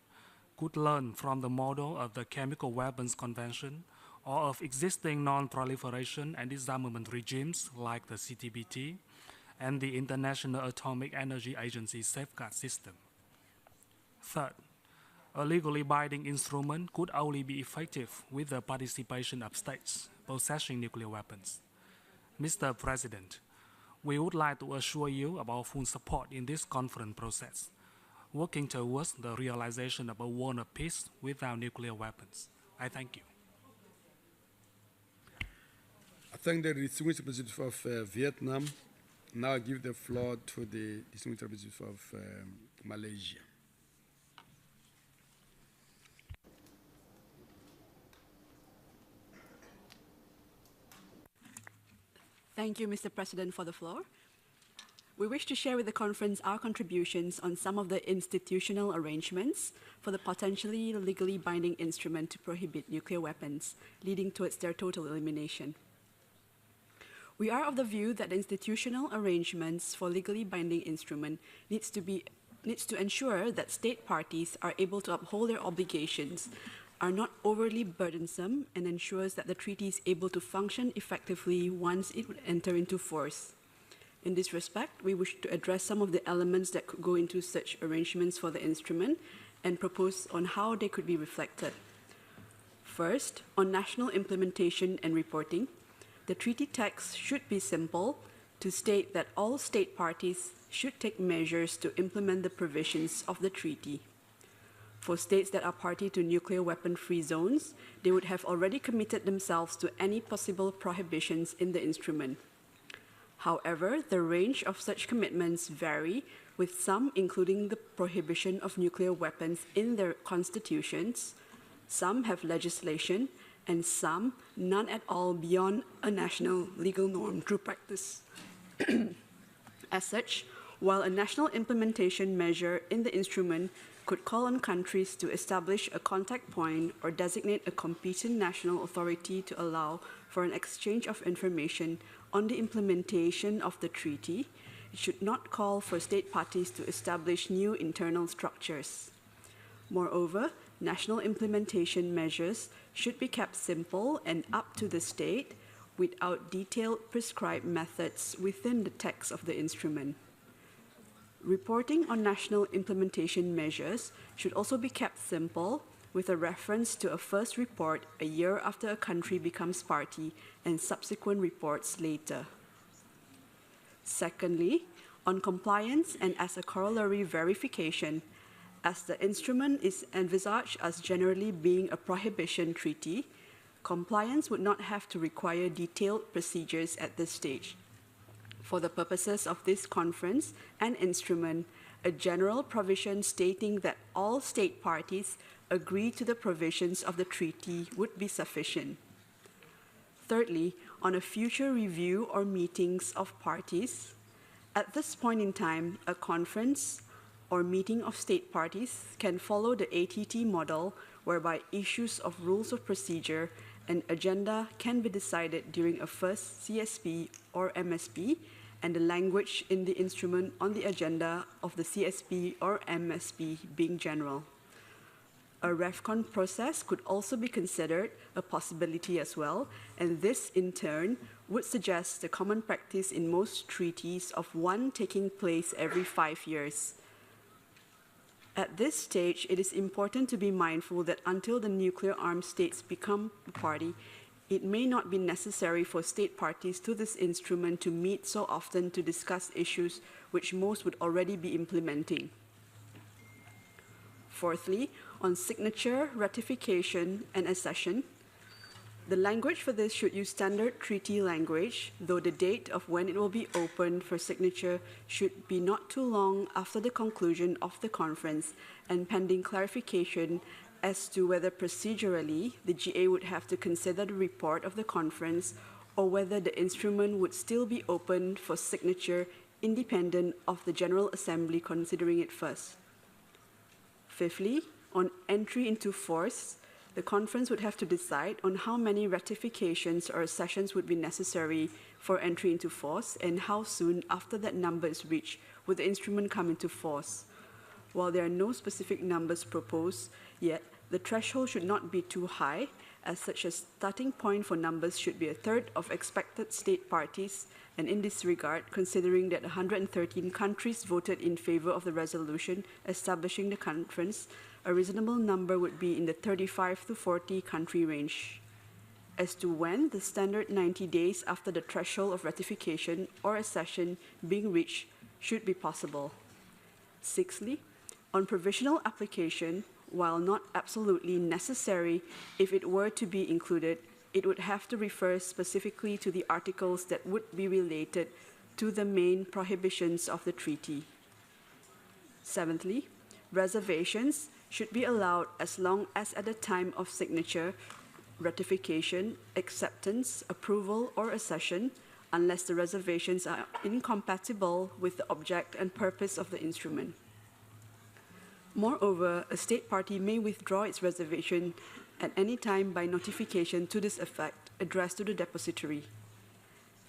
could learn from the model of the Chemical Weapons Convention or of existing non-proliferation and disarmament regimes like the CTBT and the International Atomic Energy Agency safeguard system. Third, a legally binding instrument could only be effective with the participation of states possessing nuclear weapons. Mr. President, we would like to assure you of our full support in this conference process, working towards the realization of a world of peace without nuclear weapons. I thank you. I thank the distinguished representative of Vietnam. Now I give the floor to the distinguished representative of Malaysia. Thank you, Mr. President, for the floor. We wish to share with the conference our contributions on some of the institutional arrangements for the potentially legally binding instrument to prohibit nuclear weapons, leading towards their total elimination. We are of the view that the institutional arrangements for legally binding instrument needs to ensure that state parties are able to uphold their obligations, are not overly burdensome, and ensures that the treaty is able to function effectively once it would enter into force. In this respect, we wish to address some of the elements that could go into such arrangements for the instrument and propose on how they could be reflected. First, on national implementation and reporting, the treaty text should be simple to state that all state parties should take measures to implement the provisions of the treaty. For states that are party to nuclear weapon-free zones, they would have already committed themselves to any possible prohibitions in the instrument. However, the range of such commitments vary, with some including the prohibition of nuclear weapons in their constitutions, some have legislation, and some none at all beyond a national legal norm through practice. As such, while a national implementation measure in the instrument could call on countries to establish a contact point or designate a competent national authority to allow for an exchange of information on the implementation of the treaty, it should not call for state parties to establish new internal structures. Moreover, national implementation measures should be kept simple and up to the state without detailed prescribed methods within the text of the instrument. Reporting on national implementation measures should also be kept simple, with a reference to a first report a year after a country becomes party and subsequent reports later. Secondly, on compliance and as a corollary verification, as the instrument is envisaged as generally being a prohibition treaty, compliance would not have to require detailed procedures at this stage. For the purposes of this conference and instrument, a general provision stating that all state parties agree to the provisions of the treaty would be sufficient. Thirdly, on a future review or meetings of parties, at this point in time, a conference or meeting of state parties can follow the ATT model, whereby issues of rules of procedure and agenda can be decided during a first CSP or MSP, and the language in the instrument on the agenda of the CSP or MSP being general. A REFCON process could also be considered a possibility as well, and this in turn would suggest the common practice in most treaties of one taking place every 5 years. At this stage, it is important to be mindful that until the nuclear-armed states become a party, it may not be necessary for state parties to this instrument to meet so often to discuss issues which most would already be implementing. Fourthly, on signature, ratification, and accession, the language for this should use standard treaty language, though the date of when it will be opened for signature should be not too long after the conclusion of the conference and pending clarification as to whether procedurally the GA would have to consider the report of the conference or whether the instrument would still be open for signature independent of the General Assembly considering it first. Fifthly, on entry into force, the conference would have to decide on how many ratifications or accessions would be necessary for entry into force and how soon after that number is reached would the instrument come into force. While there are no specific numbers proposed yet, the threshold should not be too high, as such a starting point for numbers should be a third of expected state parties, and in this regard, considering that 113 countries voted in favor of the resolution establishing the conference, a reasonable number would be in the 35 to 40 country range. As to when, the standard 90 days after the threshold of ratification or accession being reached should be possible. Sixthly, on provisional application, while not absolutely necessary, if it were to be included, it would have to refer specifically to the articles that would be related to the main prohibitions of the treaty. Seventhly, reservations should be allowed as long as at the time of signature, ratification, acceptance, approval, or accession, unless the reservations are incompatible with the object and purpose of the instrument. Moreover, a state party may withdraw its reservation at any time by notification to this effect addressed to the depository.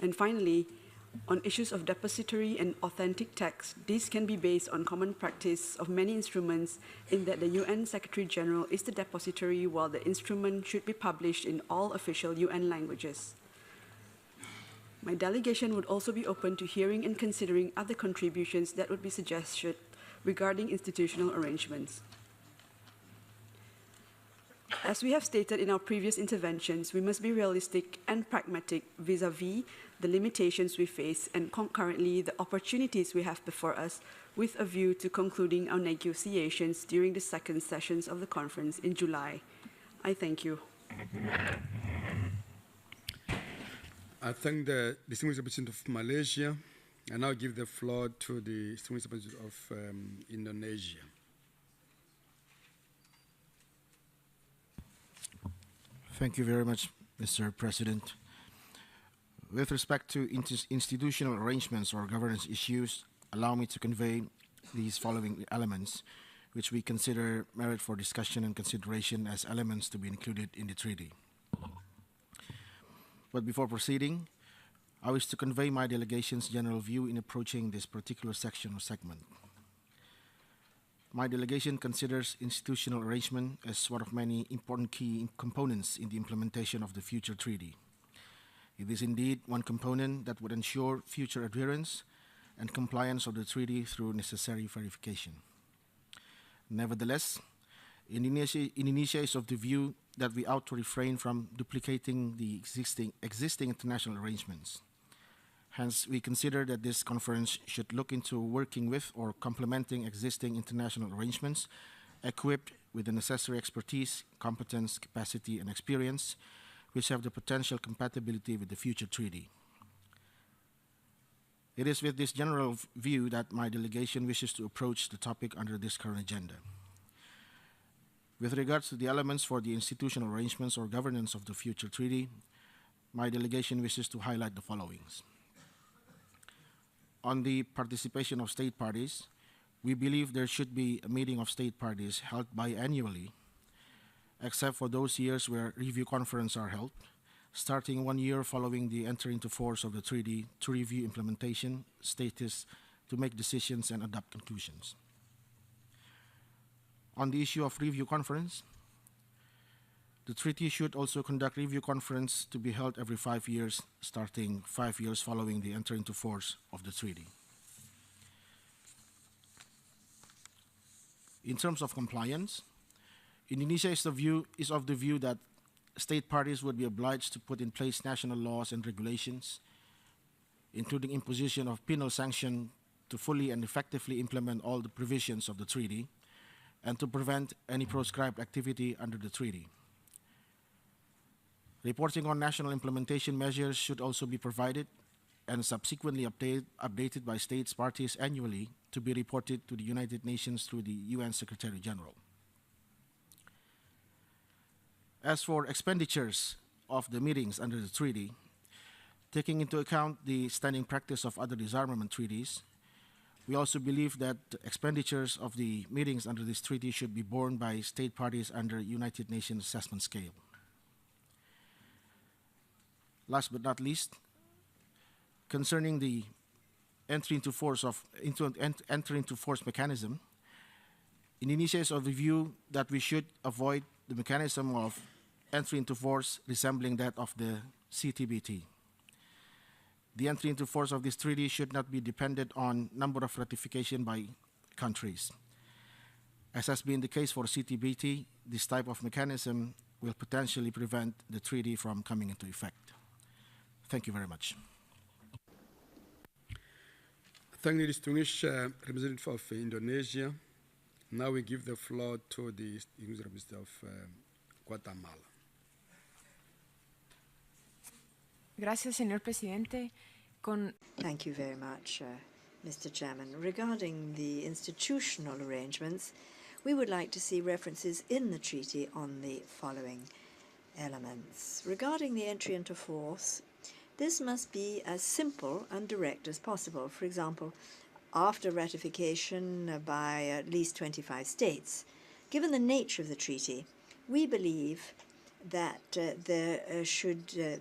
And finally, on issues of depository and authentic text, these can be based on common practice of many instruments in that the UN Secretary-General is the depository while the instrument should be published in all official UN languages. My delegation would also be open to hearing and considering other contributions that would be suggested regarding institutional arrangements. As we have stated in our previous interventions, we must be realistic and pragmatic vis-à-vis the limitations we face and concurrently the opportunities we have before us with a view to concluding our negotiations during the second sessions of the conference in July. I thank you. I thank the distinguished representative of Malaysia. I now give the floor to the distinguished representative of Indonesia. Thank you very much, Mr. President. With respect to institutional arrangements or governance issues, allow me to convey these following elements, which we consider merit for discussion and consideration as elements to be included in the treaty. But before proceeding, I wish to convey my delegation's general view in approaching this particular section or segment. My delegation considers institutional arrangement as one of many important key components in the implementation of the future treaty. It is indeed one component that would ensure future adherence and compliance of the treaty through necessary verification. Nevertheless, Indonesia is of the view that we ought to refrain from duplicating the existing international arrangements. Hence, we consider that this conference should look into working with or complementing existing international arrangements equipped with the necessary expertise, competence, capacity, and experience which have the potential compatibility with the future treaty. It is with this general view that my delegation wishes to approach the topic under this current agenda. With regards to the elements for the institutional arrangements or governance of the future treaty, my delegation wishes to highlight the followings. On the participation of state parties, we believe there should be a meeting of state parties held biannually, except for those years where review conferences are held, starting 1 year following the entry into force of the treaty to review implementation status, to make decisions and adopt conclusions. On the issue of review conference, the treaty should also conduct review conference to be held every 5 years, starting 5 years following the entry into force of the treaty. In terms of compliance, Indonesia is of the view that state parties would be obliged to put in place national laws and regulations, including imposition of penal sanction to fully and effectively implement all the provisions of the treaty and to prevent any proscribed activity under the treaty. Reporting on national implementation measures should also be provided and subsequently updated by states parties annually to be reported to the United Nations through the UN Secretary General. As for expenditures of the meetings under the treaty, taking into account the standing practice of other disarmament treaties, we also believe that expenditures of the meetings under this treaty should be borne by state parties under United Nations assessment scale. Last but not least, concerning the entry into force mechanism, Indonesia is of the view that we should avoid the mechanism of entry into force resembling that of the CTBT. The entry into force of this treaty should not be dependent on number of ratification by countries. As has been the case for CTBT, this type of mechanism will potentially prevent the treaty from coming into effect. Thank you very much. Thank the distinguished representative of Indonesia. Now we give the floor to the distinguished representative of Guatemala. Gracias, señor presidente. Thank you very much, Mr. Chairman. Regarding the institutional arrangements, we would like to see references in the treaty on the following elements. Regarding the entry into force, this must be as simple and direct as possible. For example, after ratification by at least 25 states. Given the nature of the treaty, we believe that there should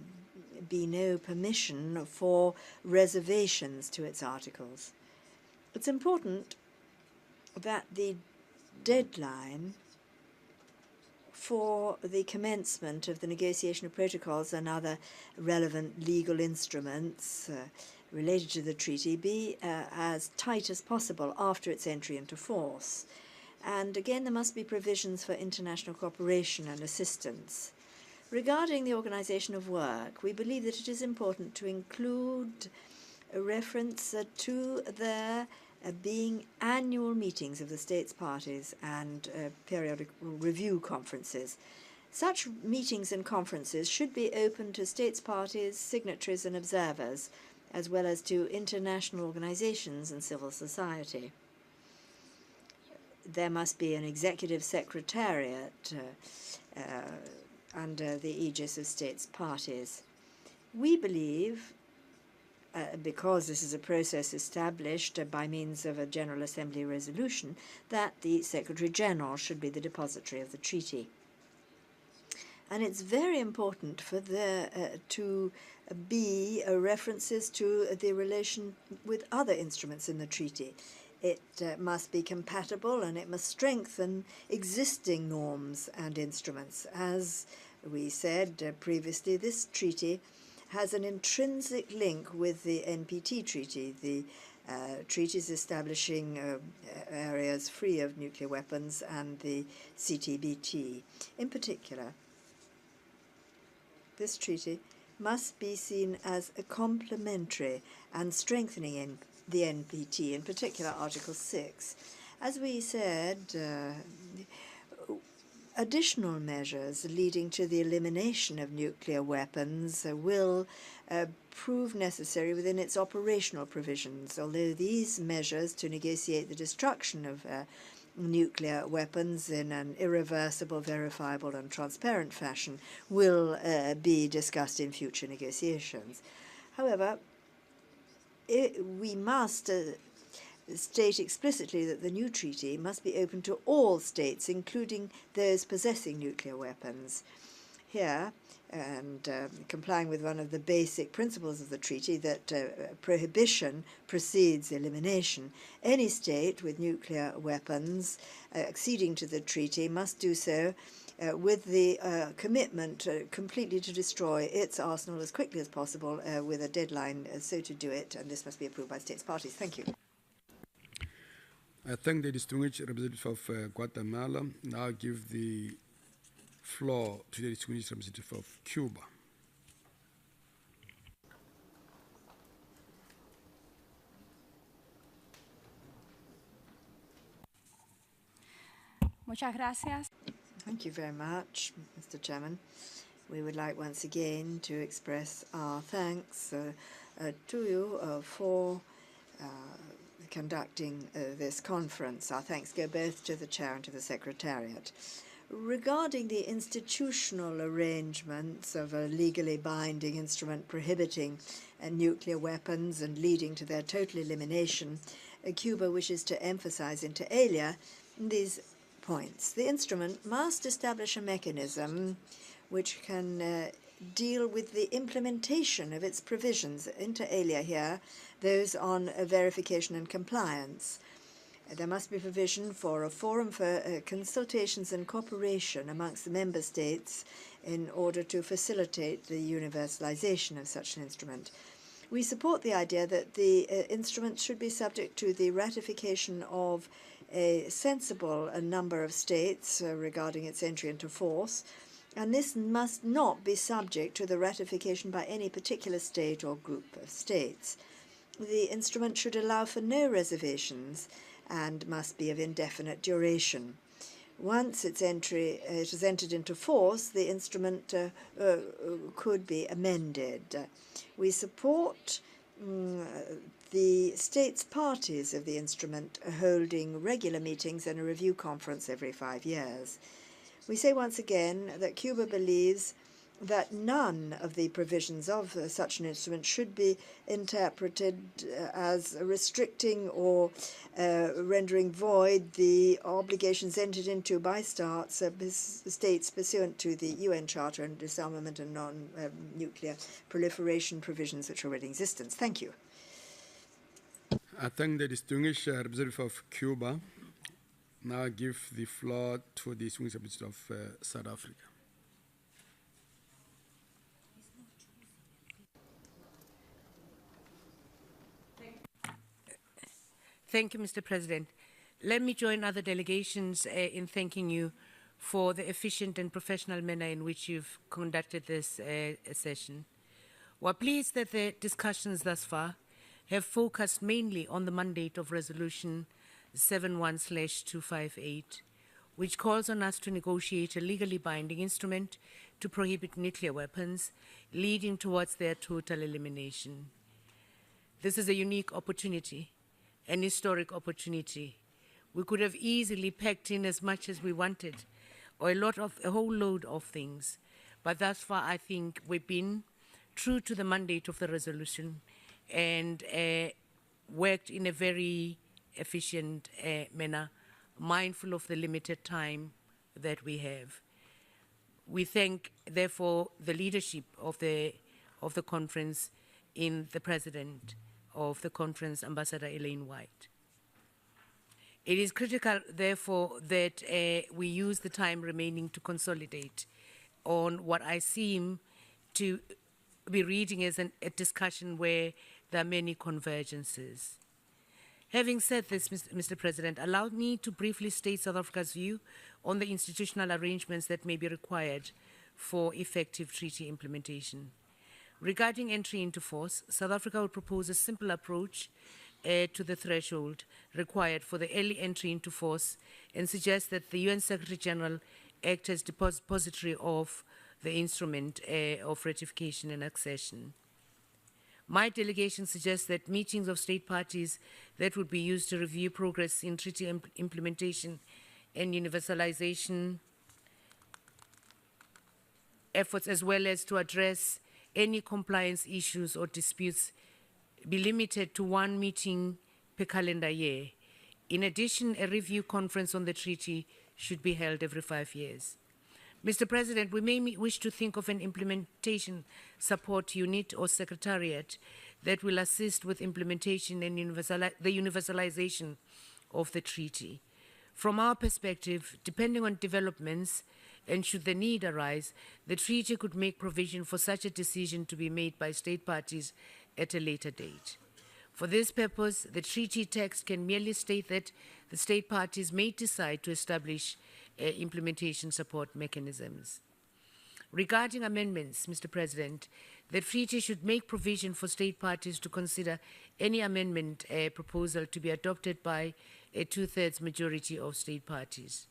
be no permission for reservations to its articles. It's important that the deadline for the commencement of the negotiation of protocols and other relevant legal instruments related to the treaty be as tight as possible after its entry into force. And again, there must be provisions for international cooperation and assistance. Regarding the organization of work, we believe that it is important to include a reference to there being annual meetings of the states parties and periodic review conferences. Such meetings and conferences should be open to states parties, signatories and observers, as well as to international organizations and civil society. There must be an executive secretariat under the aegis of states parties. We believe, because this is a process established by means of a General Assembly resolution, that the Secretary General should be the depository of the treaty. And it's very important for there to be references to the relation with other instruments in the treaty. It must be compatible and it must strengthen existing norms and instruments. As we said previously, this treaty has an intrinsic link with the NPT treaty, the treaties establishing areas free of nuclear weapons, and the CTBT. In particular, this treaty must be seen as a complementary and strengthening in the NPT, in particular Article 6. As we said, additional measures leading to the elimination of nuclear weapons will prove necessary within its operational provisions, although these measures to negotiate the destruction of nuclear weapons in an irreversible, verifiable, and transparent fashion will be discussed in future negotiations. However, we must state explicitly that the new treaty must be open to all states, including those possessing nuclear weapons. Here, and complying with one of the basic principles of the treaty, that prohibition precedes elimination, any state with nuclear weapons acceding to the treaty must do so with the commitment completely to destroy its arsenal as quickly as possible, with a deadline so to do it, and this must be approved by states parties. Thank you. I thank the distinguished representative of Guatemala. Now I give the floor to the distinguished representative of Cuba. Muchas gracias. Thank you very much, Mr. Chairman. We would like once again to express our thanks to you for conducting this conference. Our thanks go both to the Chair and to the Secretariat. Regarding the institutional arrangements of a legally binding instrument prohibiting nuclear weapons and leading to their total elimination, Cuba wishes to emphasize inter alia these points. The instrument must establish a mechanism which can deal with the implementation of its provisions, inter alia here, those on verification and compliance. There must be provision for a forum for consultations and cooperation amongst the member states in order to facilitate the universalization of such an instrument. We support the idea that the instrument should be subject to the ratification of a sensible number of states regarding its entry into force, and this must not be subject to the ratification by any particular state or group of states. The instrument should allow for no reservations and must be of indefinite duration. Once it has entered into force, the instrument could be amended. We support the states parties of the instrument holding regular meetings and a review conference every 5 years. We say once again that Cuba believes that none of the provisions of such an instrument should be interpreted as restricting or rendering void the obligations entered into by states pursuant to the UN Charter and disarmament and non-nuclear proliferation provisions which are already in existence. Thank you. I thank the distinguished representative of Cuba. Now I give the floor to the distinguished representative of South Africa. Thank you, Mr. President. Let me join other delegations in thanking you for the efficient and professional manner in which you've conducted this session. We're pleased that the discussions thus far have focused mainly on the mandate of Resolution 71/258, which calls on us to negotiate a legally binding instrument to prohibit nuclear weapons, leading towards their total elimination. This is a unique opportunity, an historic opportunity. We could have easily packed in as much as we wanted, or a whole load of things. But thus far, I think we've been true to the mandate of the resolution and worked in a very efficient manner, mindful of the limited time that we have. We thank, therefore, the leadership of the conference in the President of the conference, Ambassador Elaine White. It is critical, therefore, that we use the time remaining to consolidate on what I seem to be reading as a discussion where there are many convergences. Having said this, Mr. President, allow me to briefly state South Africa's view on the institutional arrangements that may be required for effective treaty implementation. Regarding entry into force, South Africa would propose a simple approach to the threshold required for the early entry into force and suggest that the UN Secretary General act as depository of the instrument of ratification and accession. My delegation suggests that meetings of state parties that would be used to review progress in treaty implementation and universalization efforts, as well as to address any compliance issues or disputes, be limited to one meeting per calendar year. In addition, a review conference on the treaty should be held every 5 years. Mr. President, we may wish to think of an implementation support unit or secretariat that will assist with implementation and the universalization of the treaty. From our perspective, depending on developments, and should the need arise, the treaty could make provision for such a decision to be made by state parties at a later date. For this purpose, the treaty text can merely state that the state parties may decide to establish implementation support mechanisms. Regarding amendments, Mr. President, the treaty should make provision for state parties to consider any amendment proposal to be adopted by a 2/3 majority of state parties.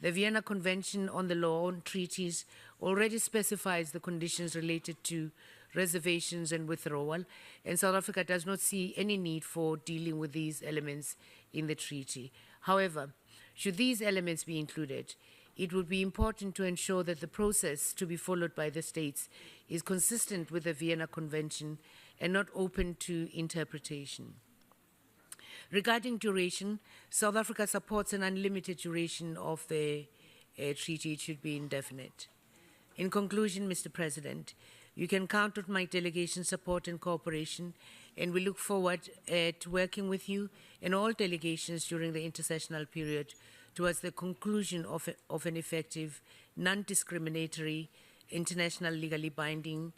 The Vienna Convention on the Law on Treaties already specifies the conditions related to reservations and withdrawal, and South Africa does not see any need for dealing with these elements in the treaty. However, should these elements be included, it would be important to ensure that the process to be followed by the states is consistent with the Vienna Convention and not open to interpretation. Regarding duration, South Africa supports an unlimited duration of the treaty. It should be indefinite. In conclusion, Mr. President, you can count on my delegation's support and cooperation, and we look forward to working with you and all delegations during the intersessional period towards the conclusion of an effective, non-discriminatory, international legally binding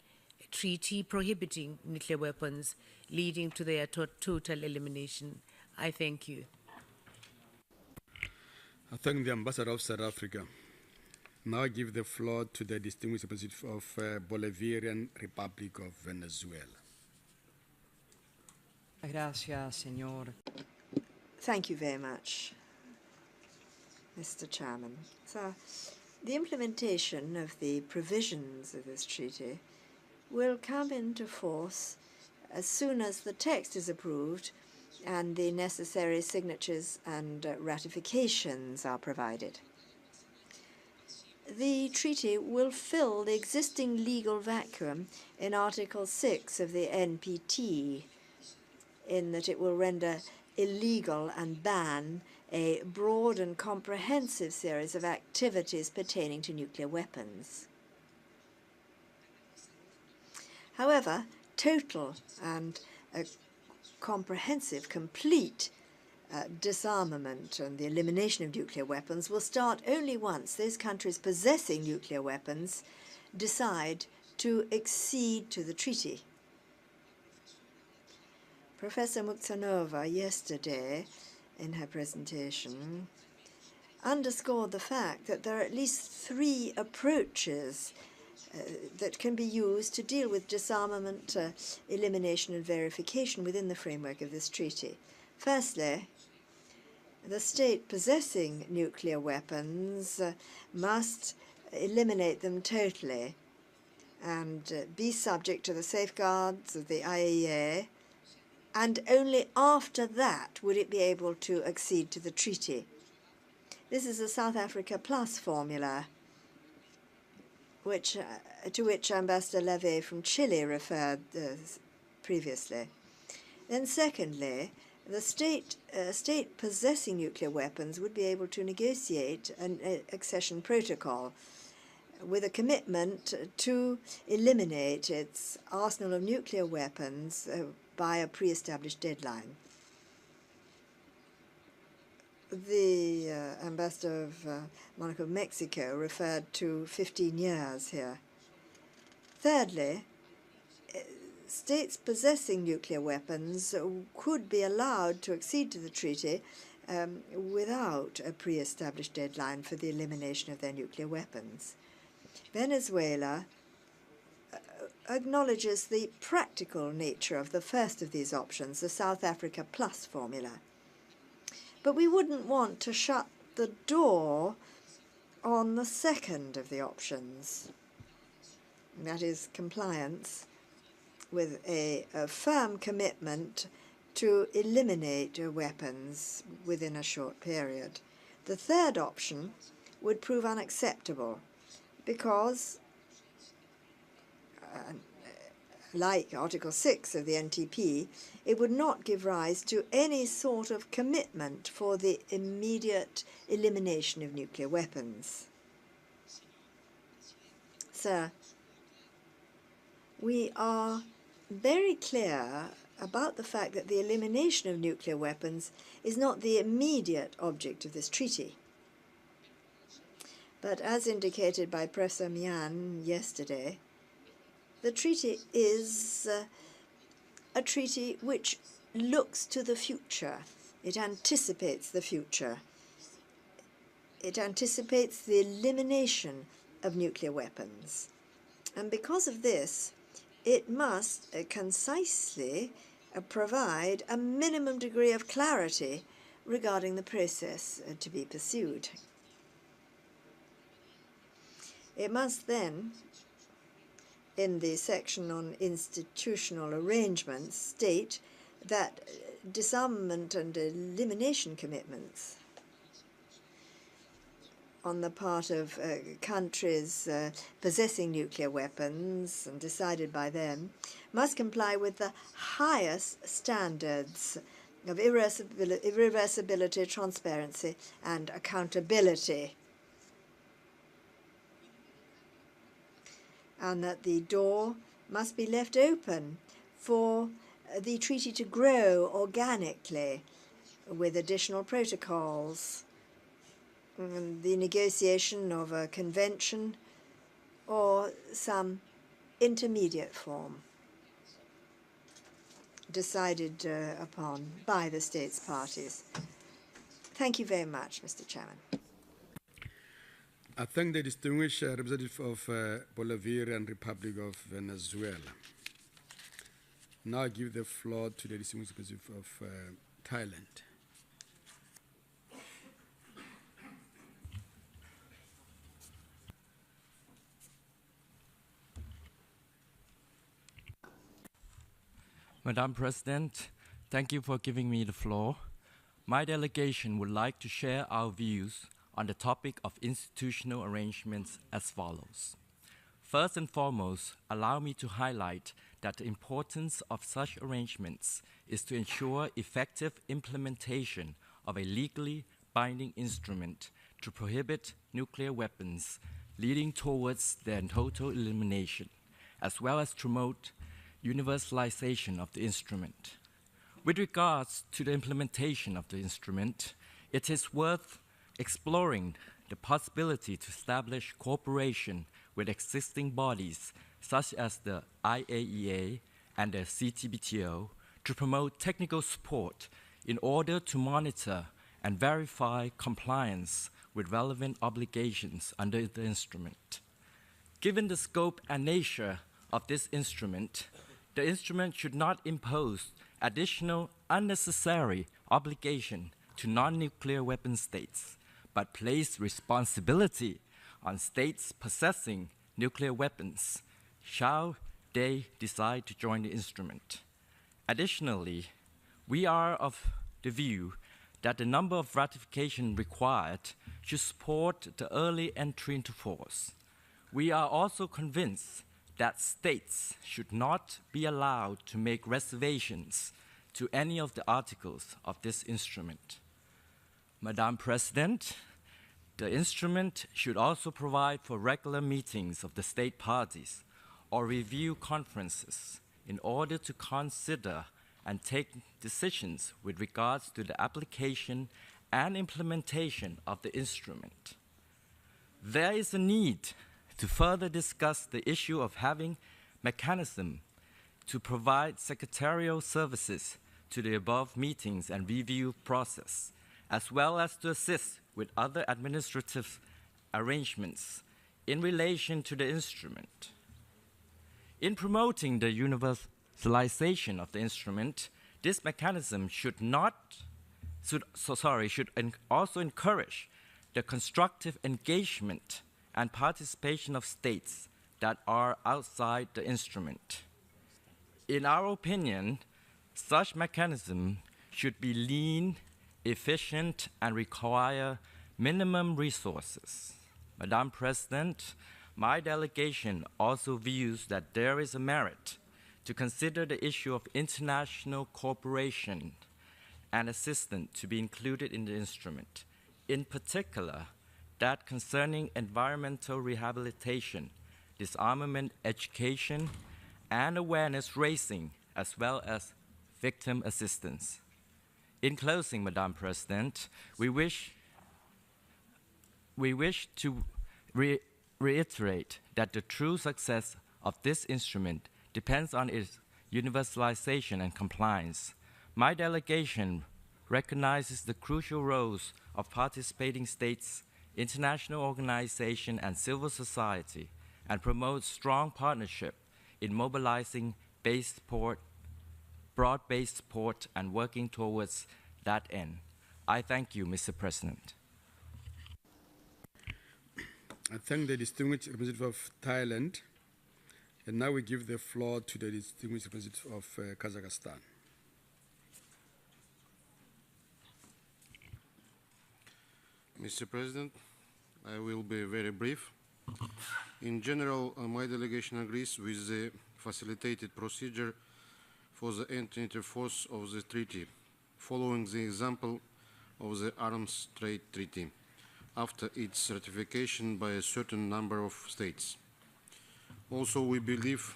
treaty prohibiting nuclear weapons, leading to their total elimination. I thank you. I thank the Ambassador of South Africa. Now I give the floor to the distinguished representative of Bolivarian Republic of Venezuela. Gracias, señor. Thank you very much, Mr. Chairman. So, the implementation of the provisions of this treaty will come into force as soon as the text is approved and the necessary signatures and ratifications are provided. The treaty will fill the existing legal vacuum in Article 6 of the NPT, in that it will render illegal and ban a broad and comprehensive series of activities pertaining to nuclear weapons. However, total and comprehensive, complete disarmament and the elimination of nuclear weapons will start only once those countries possessing nuclear weapons decide to accede to the treaty. Professor Mukhtanova yesterday, in her presentation, underscored the fact that there are at least 3 approaches that can be used to deal with disarmament, elimination and verification within the framework of this treaty. Firstly, the state possessing nuclear weapons must eliminate them totally and be subject to the safeguards of the IAEA, and only after that would it be able to accede to the treaty. This is a South Africa Plus formula, to which Ambassador Levy from Chile referred previously. Then secondly, the state possessing nuclear weapons would be able to negotiate an accession protocol with a commitment to eliminate its arsenal of nuclear weapons by a pre-established deadline. The ambassador of Monaco, Mexico, referred to 15 years here. Thirdly, states possessing nuclear weapons could be allowed to accede to the treaty without a pre-established deadline for the elimination of their nuclear weapons. Venezuela acknowledges the practical nature of the first of these options, the South Africa Plus formula. But we wouldn't want to shut the door on the second of the options, that is compliance with a firm commitment to eliminate weapons within a short period. The third option would prove unacceptable because, like Article 6 of the NTP, it would not give rise to any sort of commitment for the immediate elimination of nuclear weapons. Sir, we are very clear about the fact that the elimination of nuclear weapons is not the immediate object of this treaty. But as indicated by Professor Mian yesterday, the treaty is a treaty which looks to the future. It anticipates the future. It anticipates the elimination of nuclear weapons. And because of this, it must concisely provide a minimum degree of clarity regarding the process to be pursued. It must then, in the section on institutional arrangements, state that disarmament and elimination commitments on the part of countries possessing nuclear weapons and decided by them must comply with the highest standards of irreversibility, transparency, and accountability. And that the door must be left open for the treaty to grow organically with additional protocols, the negotiation of a convention or some intermediate form decided upon by the states parties. Thank you very much, Mr. Chairman. I thank the distinguished representative of Bolivarian Republic of Venezuela. Now I give the floor to the distinguished representative of Thailand. Madam President, thank you for giving me the floor. My delegation would like to share our views on the topic of institutional arrangements as follows. First and foremost, allow me to highlight that the importance of such arrangements is to ensure effective implementation of a legally binding instrument to prohibit nuclear weapons, leading towards their total elimination, as well as promote universalization of the instrument. With regards to the implementation of the instrument, it is worth exploring the possibility to establish cooperation with existing bodies such as the IAEA and the CTBTO to promote technical support in order to monitor and verify compliance with relevant obligations under the instrument. Given the scope and nature of this instrument, the instrument should not impose additional unnecessary obligation to non-nuclear weapon states, but place responsibility on states possessing nuclear weapons, shall they decide to join the instrument. Additionally, we are of the view that the number of ratifications required should support the early entry into force. We are also convinced that states should not be allowed to make reservations to any of the articles of this instrument. Madam President, the instrument should also provide for regular meetings of the state parties or review conferences in order to consider and take decisions with regards to the application and implementation of the instrument. There is a need to further discuss the issue of having mechanism to provide secretarial services to the above meetings and review process, as well as to assist with other administrative arrangements in relation to the instrument. In promoting the universalization of the instrument, this mechanism should also encourage the constructive engagement and participation of states that are outside the instrument. In our opinion, such mechanism should be lean, efficient, and require minimum resources. Madam President, my delegation also views that there is a merit to consider the issue of international cooperation and assistance to be included in the instrument, in particular, that concerning environmental rehabilitation, disarmament education, and awareness raising, as well as victim assistance. In closing, Madam President, we wish to reiterate that the true success of this instrument depends on its universalization and compliance. My delegation recognizes the crucial roles of participating states, international organizations, and civil society, and promotes strong partnership in mobilizing broad-based support and working towards that end. I thank you, Mr. President. I thank the distinguished representative of Thailand. And now we give the floor to the distinguished representative of Kazakhstan. Mr. President, I will be very brief. In general, my delegation agrees with the facilitated procedure for the entry into force of the treaty, following the example of the Arms Trade Treaty, after its ratification by a certain number of states. Also, we believe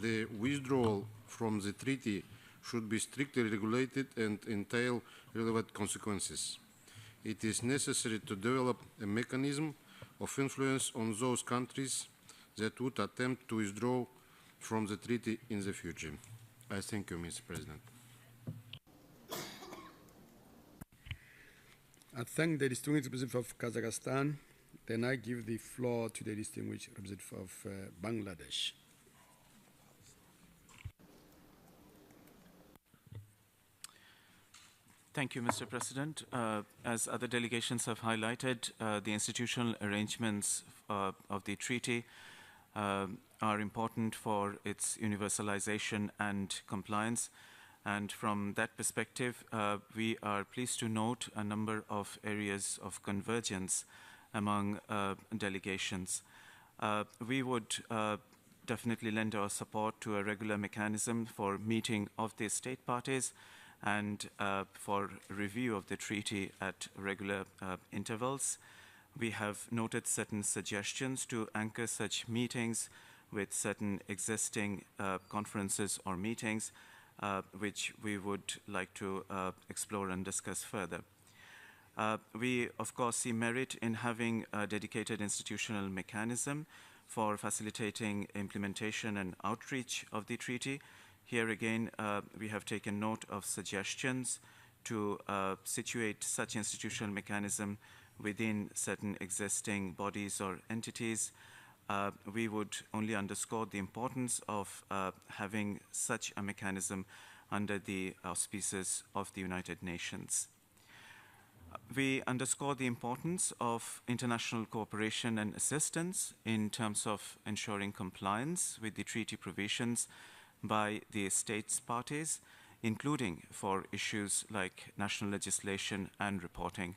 the withdrawal from the treaty should be strictly regulated and entail relevant consequences. It is necessary to develop a mechanism of influence on those countries that would attempt to withdraw from the treaty in the future. I thank you, Mr. President. I thank the distinguished representative of Kazakhstan. Then I give the floor to the distinguished representative of Bangladesh. Thank you, Mr. President. As other delegations have highlighted, the institutional arrangements of the treaty are important for its universalization and compliance. And from that perspective, we are pleased to note a number of areas of convergence among delegations. We would definitely lend our support to a regular mechanism for meeting of the state parties and for review of the treaty at regular intervals. We have noted certain suggestions to anchor such meetings with certain existing conferences or meetings, which we would like to explore and discuss further. We, of course, see merit in having a dedicated institutional mechanism for facilitating implementation and outreach of the treaty. Here again, we have taken note of suggestions to situate such institutional mechanism within certain existing bodies or entities. We would only underscore the importance of having such a mechanism under the auspices of the United Nations. We underscore the importance of international cooperation and assistance in terms of ensuring compliance with the treaty provisions by the states parties, including for issues like national legislation and reporting.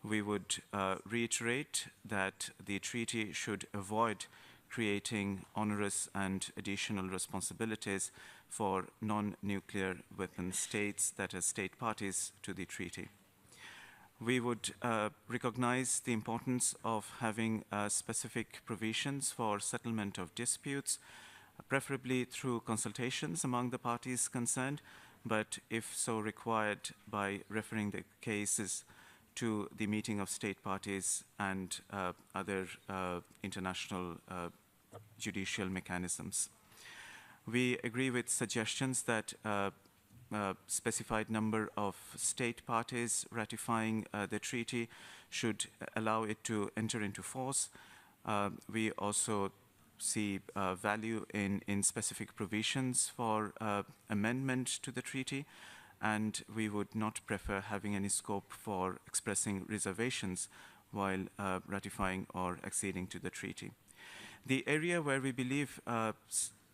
We would reiterate that the treaty should avoid creating onerous and additional responsibilities for non-nuclear weapon states that are state parties to the treaty. We would recognize the importance of having specific provisions for settlement of disputes, preferably through consultations among the parties concerned, but if so required, by referring the cases to the meeting of state parties and other international judicial mechanisms. We agree with suggestions that specified number of state parties ratifying the treaty should allow it to enter into force. We also see value in specific provisions for amendment to the treaty, and we would not prefer having any scope for expressing reservations while ratifying or acceding to the treaty. The area where we believe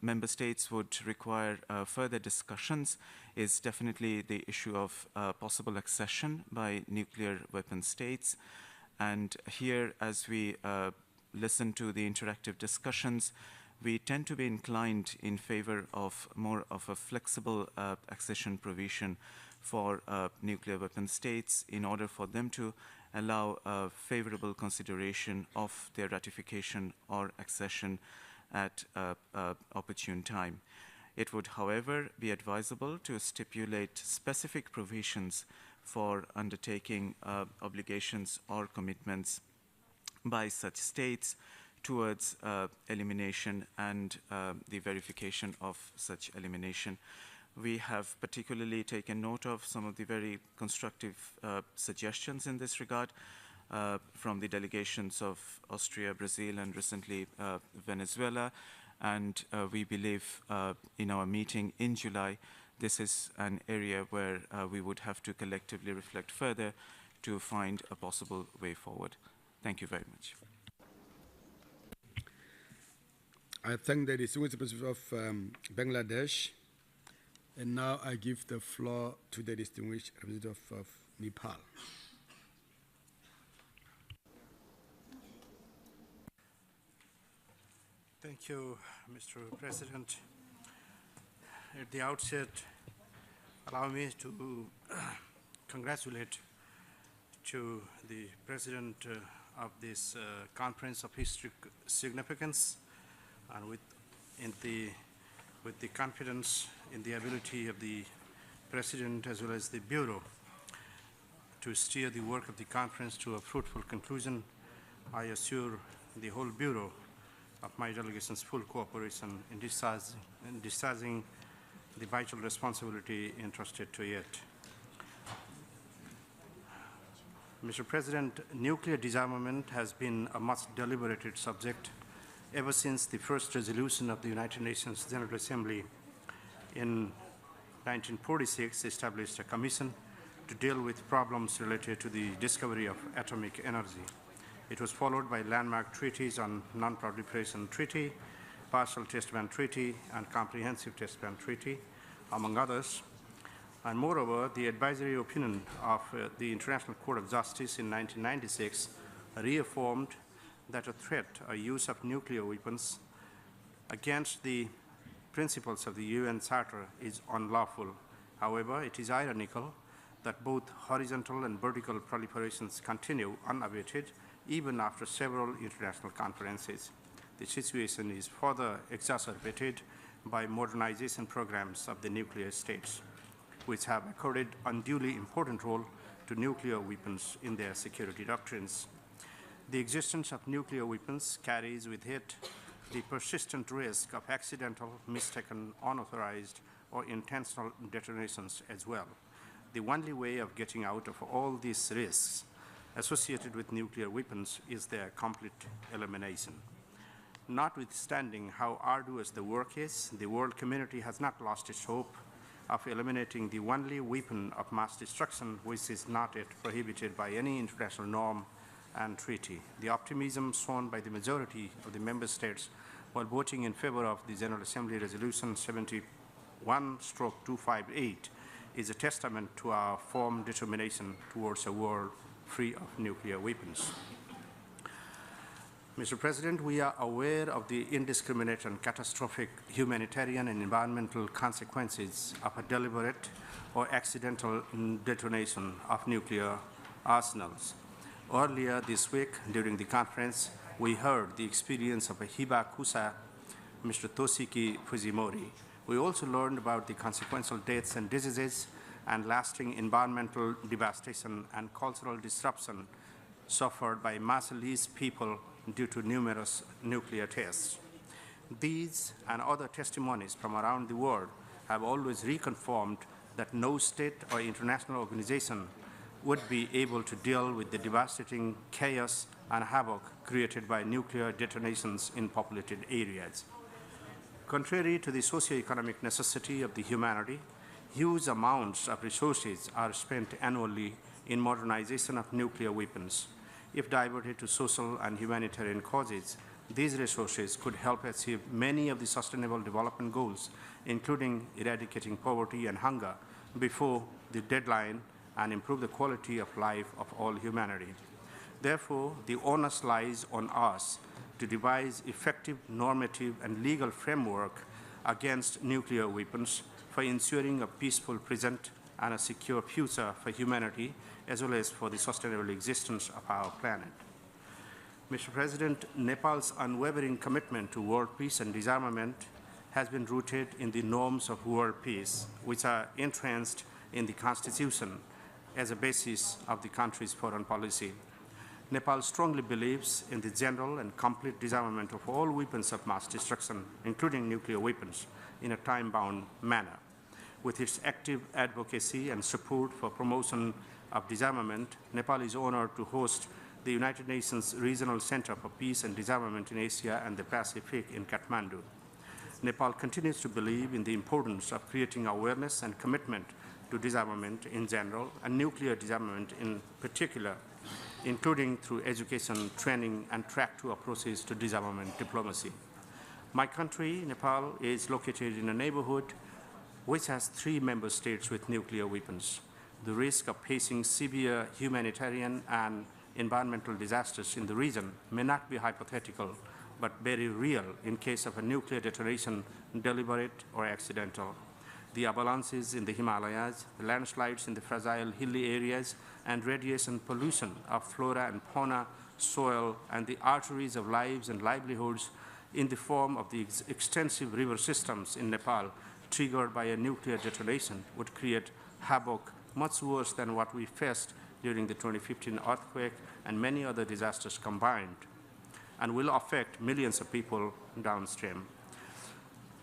member states would require further discussions is definitely the issue of possible accession by nuclear weapon states. And here, as we listen to the interactive discussions, we tend to be inclined in favor of more of a flexible accession provision for nuclear weapon states in order for them to allow favorable consideration of their ratification or accession at opportune time. It would, however, be advisable to stipulate specific provisions for undertaking obligations or commitments by such states towards elimination and the verification of such elimination. We have particularly taken note of some of the very constructive suggestions in this regard from the delegations of Austria, Brazil, and recently Venezuela. And we believe in our meeting in July, this is an area where we would have to collectively reflect further to find a possible way forward. Thank you very much. I thank the distinguished representative of Bangladesh. And now I give the floor to the distinguished representative of Nepal. Thank you, Mr. President. At the outset, allow me to congratulate to the President of this conference of historic significance, and with the confidence in the ability of the President as well as the Bureau to steer the work of the conference to a fruitful conclusion. I assure the whole Bureau of my delegation's full cooperation in discharging the vital responsibility entrusted to it. Mr. President, nuclear disarmament has been a much deliberated subject ever since the first resolution of the United Nations General Assembly in 1946 established a commission to deal with problems related to the discovery of atomic energy. It was followed by landmark treaties on Non-Proliferation Treaty, Partial Test Ban Treaty, and Comprehensive Test Ban Treaty, among others. And moreover, the advisory opinion of the International Court of Justice in 1996 reaffirmed that a threat or use of nuclear weapons against the principles of the UN Charter is unlawful. However, it is ironical that both horizontal and vertical proliferations continue unabated even after several international conferences. The situation is further exacerbated by modernization programs of the nuclear states, which have accorded unduly important role to nuclear weapons in their security doctrines. The existence of nuclear weapons carries with it the persistent risk of accidental, mistaken, unauthorized, or intentional detonations as well. The only way of getting out of all these risks associated with nuclear weapons is their complete elimination. Notwithstanding how arduous the work is, the world community has not lost its hope of eliminating the only weapon of mass destruction which is not yet prohibited by any international norm and treaty. The optimism shown by the majority of the member states while voting in favor of the General Assembly Resolution 71/258 is a testament to our firm determination towards a world free of nuclear weapons. Mr. President, we are aware of the indiscriminate and catastrophic humanitarian and environmental consequences of a deliberate or accidental detonation of nuclear arsenals. Earlier this week, during the conference, we heard the experience of a Hibakusa, Mr. Toshiki Fujimori. We also learned about the consequential deaths and diseases and lasting environmental devastation and cultural disruption suffered by Masalese people due to numerous nuclear tests. These and other testimonies from around the world have always reconfirmed that no state or international organization would be able to deal with the devastating chaos and havoc created by nuclear detonations in populated areas. Contrary to the socio-economic necessity of the humanity, huge amounts of resources are spent annually in modernization of nuclear weapons. If diverted to social and humanitarian causes, these resources could help achieve many of the Sustainable Development Goals, including eradicating poverty and hunger before the deadline and improve the quality of life of all humanity. Therefore, the onus lies on us to devise effective normative and legal framework against nuclear weapons for ensuring a peaceful present and a secure future for humanity, as well as for the sustainable existence of our planet. Mr. President, Nepal's unwavering commitment to world peace and disarmament has been rooted in the norms of world peace, which are entrenched in the Constitution as a basis of the country's foreign policy. Nepal strongly believes in the general and complete disarmament of all weapons of mass destruction, including nuclear weapons, in a time-bound manner. With its active advocacy and support for promotion of disarmament, Nepal is honored to host the United Nations Regional Center for Peace and Disarmament in Asia and the Pacific in Kathmandu. Nepal continues to believe in the importance of creating awareness and commitment to disarmament in general and nuclear disarmament in particular, including through education, training, and track-to approaches to disarmament diplomacy. My country, Nepal, is located in a neighborhood which has 3 member states with nuclear weapons. The risk of facing severe humanitarian and environmental disasters in the region may not be hypothetical, but very real in case of a nuclear detonation, deliberate or accidental. The avalanches in the Himalayas, the landslides in the fragile hilly areas, and radiation pollution of flora and fauna, soil, and the arteries of lives and livelihoods in the form of the extensive river systems in Nepal triggered by a nuclear detonation would create havoc much worse than what we faced during the 2015 earthquake and many other disasters combined, and will affect millions of people downstream.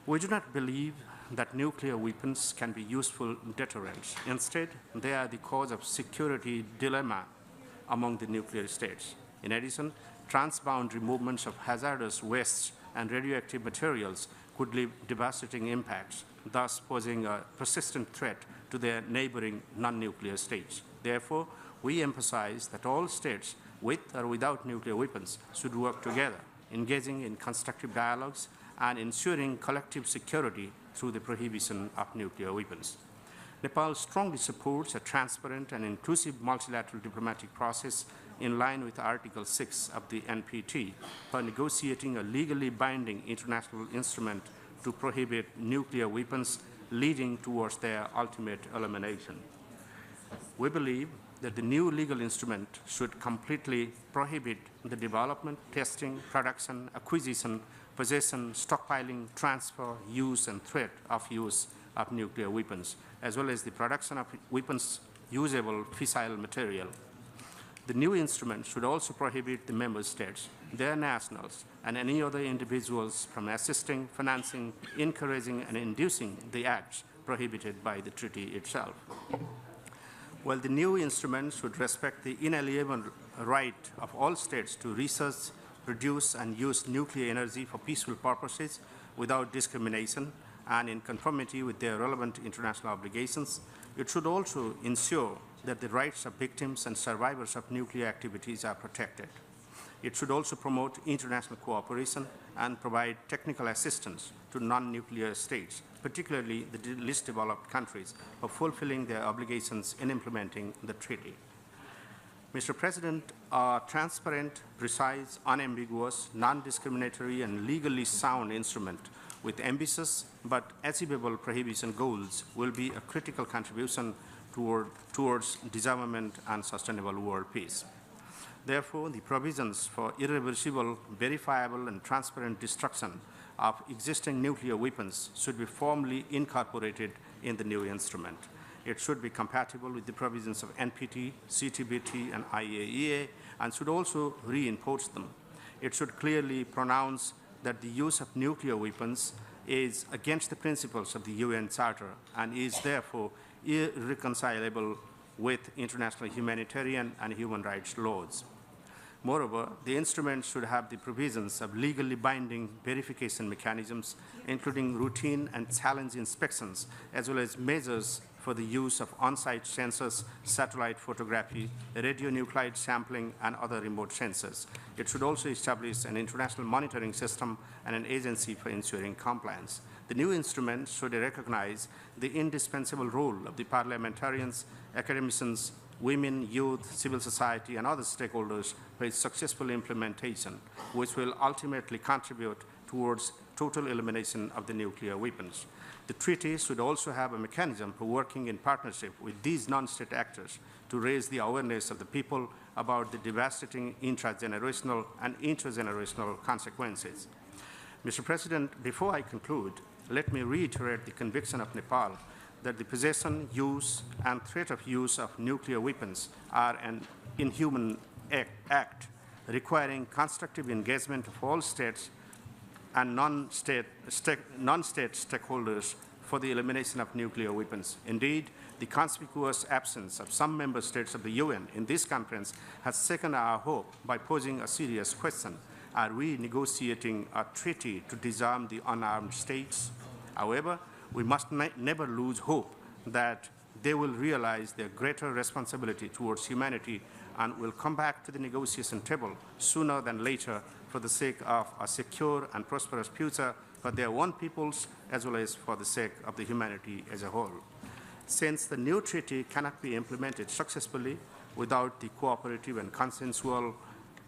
We do not believe that nuclear weapons can be useful deterrents. Instead, they are the cause of security dilemma among the nuclear states. In addition, transboundary movements of hazardous wastes and radioactive materials could leave devastating impacts, thus posing a persistent threat to their neighboring non-nuclear states. Therefore, we emphasize that all states with or without nuclear weapons should work together, engaging in constructive dialogues and ensuring collective security through the prohibition of nuclear weapons. Nepal strongly supports a transparent and inclusive multilateral diplomatic process in line with Article 6 of the NPT for negotiating a legally binding international instrument to prohibit nuclear weapons, leading towards their ultimate elimination. We believe that the new legal instrument should completely prohibit the development, testing, production, acquisition, possession, stockpiling, transfer, use, and threat of use of nuclear weapons, as well as the production of weapons usable fissile material. The new instrument should also prohibit the member states, their nationals, and any other individuals from assisting, financing, encouraging, and inducing the acts prohibited by the treaty itself. While the new instrument should respect the inalienable right of all states to research, produce, and use nuclear energy for peaceful purposes without discrimination and in conformity with their relevant international obligations, it should also ensure that the rights of victims and survivors of nuclear activities are protected. It should also promote international cooperation and provide technical assistance to non-nuclear states, particularly the least developed countries, for fulfilling their obligations in implementing the treaty. Mr. President, a transparent, precise, unambiguous, non-discriminatory, and legally sound instrument with ambitious but achievable prohibition goals will be a critical contribution towards disarmament and sustainable world peace. Therefore, the provisions for irreversible, verifiable, and transparent destruction of existing nuclear weapons should be formally incorporated in the new instrument. It should be compatible with the provisions of NPT, CTBT, and IAEA, and should also reinforce them. It should clearly pronounce that the use of nuclear weapons is against the principles of the UN Charter and is therefore irreconcilable with international humanitarian and human rights laws. Moreover, the instrument should have the provisions of legally binding verification mechanisms, including routine and challenge inspections, as well as measures for the use of on-site sensors, satellite photography, radionuclide sampling, and other remote sensors. It should also establish an international monitoring system and an agency for ensuring compliance. The new instrument should recognize the indispensable role of the parliamentarians, academicians, women, youth, civil society, and other stakeholders for its successful implementation, which will ultimately contribute towards total elimination of the nuclear weapons. The treaty should also have a mechanism for working in partnership with these non-state actors to raise the awareness of the people about the devastating intragenerational and intergenerational consequences. Mr. President, before I conclude, let me reiterate the conviction of Nepal that the possession, use, and threat of use of nuclear weapons are an inhuman act requiring constructive engagement of all states and non-state stakeholders for the elimination of nuclear weapons. Indeed, the conspicuous absence of some member states of the UN in this conference has seconded our hope by posing a serious question. Are we negotiating a treaty to disarm the unarmed states? However, we must never lose hope that they will realize their greater responsibility towards humanity and will come back to the negotiation table sooner than later for the sake of a secure and prosperous future for their own peoples as well as for the sake of the humanity as a whole. Since the new treaty cannot be implemented successfully without the cooperative and consensual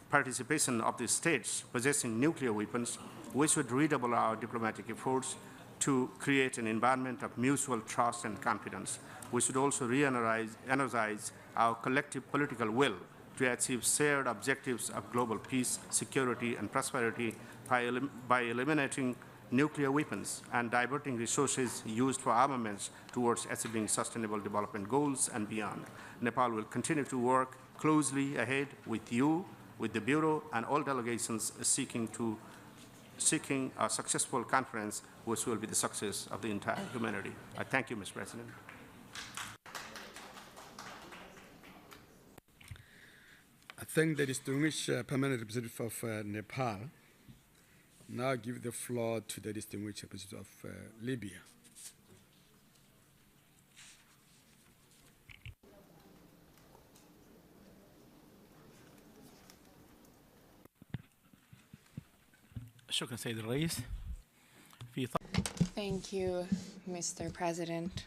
participation of the states possessing nuclear weapons, we should redouble our diplomatic efforts to create an environment of mutual trust and confidence. We should also re-energize our collective political will to achieve shared objectives of global peace, security, and prosperity by eliminating nuclear weapons and diverting resources used for armaments towards achieving sustainable development goals and beyond. Nepal will continue to work closely ahead with you, with the Bureau, and all delegations seeking a successful conference which will be the success of the entire humanity. I thank you, Mr. President. I thank the distinguished permanent representative of Nepal. Now I give the floor to the distinguished representative of Libya. Thank you, Mr. President.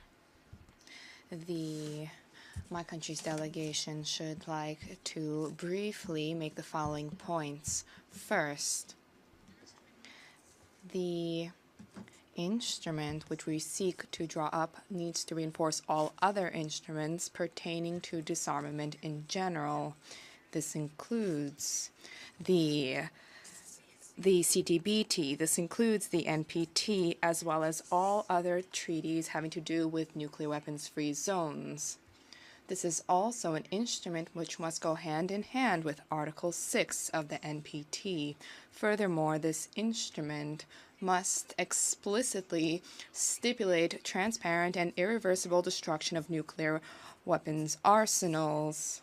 My country's delegation should like to briefly make the following points. First, the instrument which we seek to draw up needs to reinforce all other instruments pertaining to disarmament in general. This includes the CTBT, this includes the NPT, as well as all other treaties having to do with nuclear weapons-free zones. This is also an instrument which must go hand in hand with Article 6 of the NPT. Furthermore, this instrument must explicitly stipulate transparent and irreversible destruction of nuclear weapons arsenals.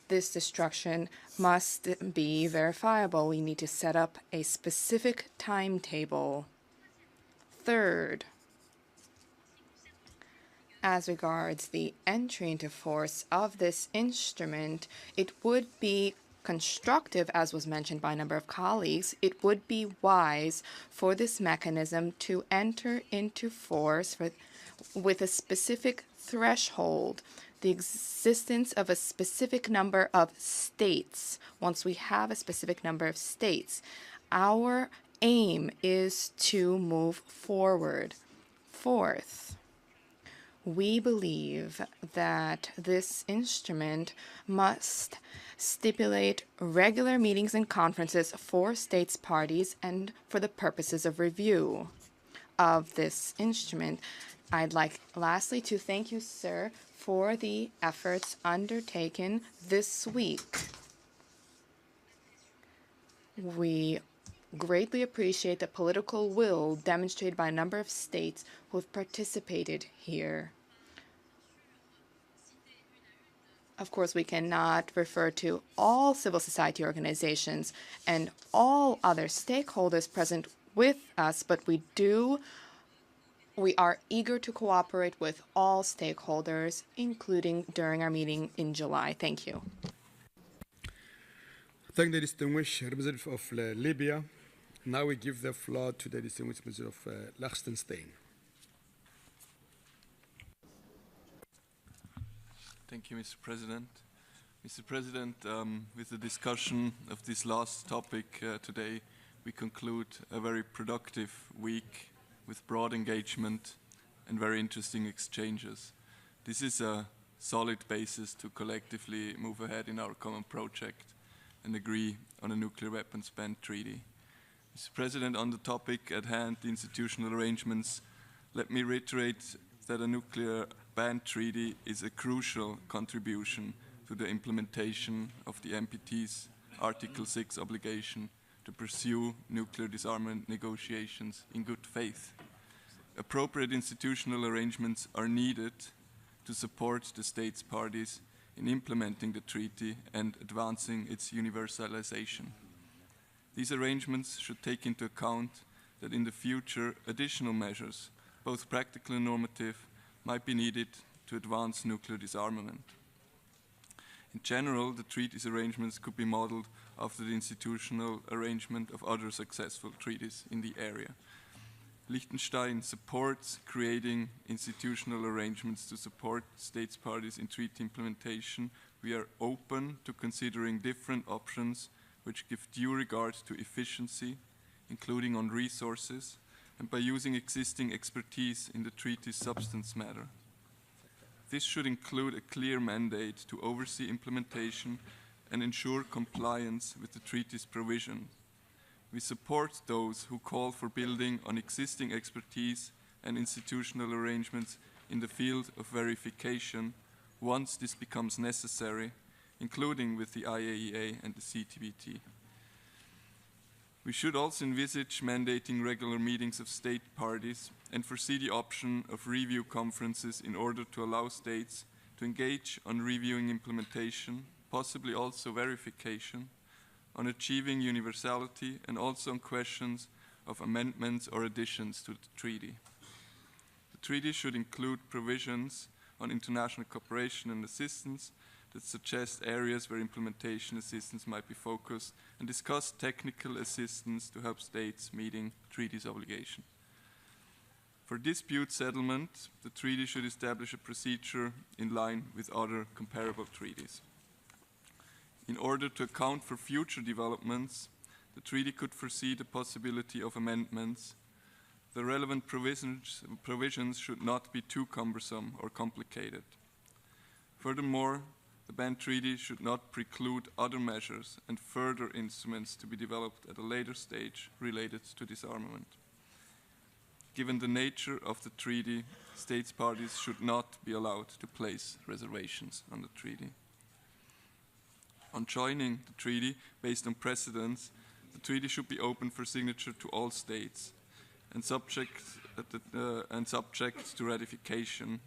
This destruction must be verifiable. We need to set up a specific timetable. Third, as regards the entry into force of this instrument, it would be constructive, as was mentioned by a number of colleagues, it would be wise for this mechanism to enter into force with a specific threshold, the existence of a specific number of states. Once we have a specific number of states, our aim is to move forward. Fourth, we believe that this instrument must stipulate regular meetings and conferences for states parties and for the purposes of review of this instrument. I'd like lastly to thank you, sir, for the efforts undertaken this week. We greatly appreciate the political will demonstrated by a number of states who have participated here. Of course, we cannot refer to all civil society organizations and all other stakeholders present with us, but we do We are eager to cooperate with all stakeholders, including during our meeting in July. Thank you. Thank the distinguished representative of Libya. Now we give the floor to the distinguished representative of Liechtenstein. Thank you, Mr. President. Mr. President, with the discussion of this last topic today, we conclude a very productive week with broad engagement and very interesting exchanges. This is a solid basis to collectively move ahead in our common project and agree on a nuclear weapons ban treaty. Mr. President, on the topic at hand, the institutional arrangements, let me reiterate that a nuclear ban treaty is a crucial contribution to the implementation of the NPT's Article 6 obligation to pursue nuclear disarmament negotiations in good faith. Appropriate institutional arrangements are needed to support the states parties in implementing the treaty and advancing its universalization. These arrangements should take into account that in the future additional measures, both practical and normative, might be needed to advance nuclear disarmament. In general, the treaty's arrangements could be modeled after the institutional arrangement of other successful treaties in the area. Liechtenstein supports creating institutional arrangements to support states parties in treaty implementation. We are open to considering different options which give due regard to efficiency, including on resources, and by using existing expertise in the treaty's substance matter. This should include a clear mandate to oversee implementation and ensure compliance with the treaty's provision. We support those who call for building on existing expertise and institutional arrangements in the field of verification once this becomes necessary, including with the IAEA and the CTBT. We should also envisage mandating regular meetings of state parties and foresee the option of review conferences in order to allow states to engage on reviewing implementation, possibly also verification, on achieving universality, and also on questions of amendments or additions to the treaty. The treaty should include provisions on international cooperation and assistance that suggest areas where implementation assistance might be focused and discuss technical assistance to help states meeting treaty's obligation. For dispute settlement, the treaty should establish a procedure in line with other comparable treaties. In order to account for future developments, the treaty could foresee the possibility of amendments. The relevant provisions should not be too cumbersome or complicated. Furthermore, the ban treaty should not preclude other measures and further instruments to be developed at a later stage related to disarmament. Given the nature of the treaty, states parties should not be allowed to place reservations on the treaty. On joining the treaty based on precedents, the treaty should be open for signature to all states and subject to ratification,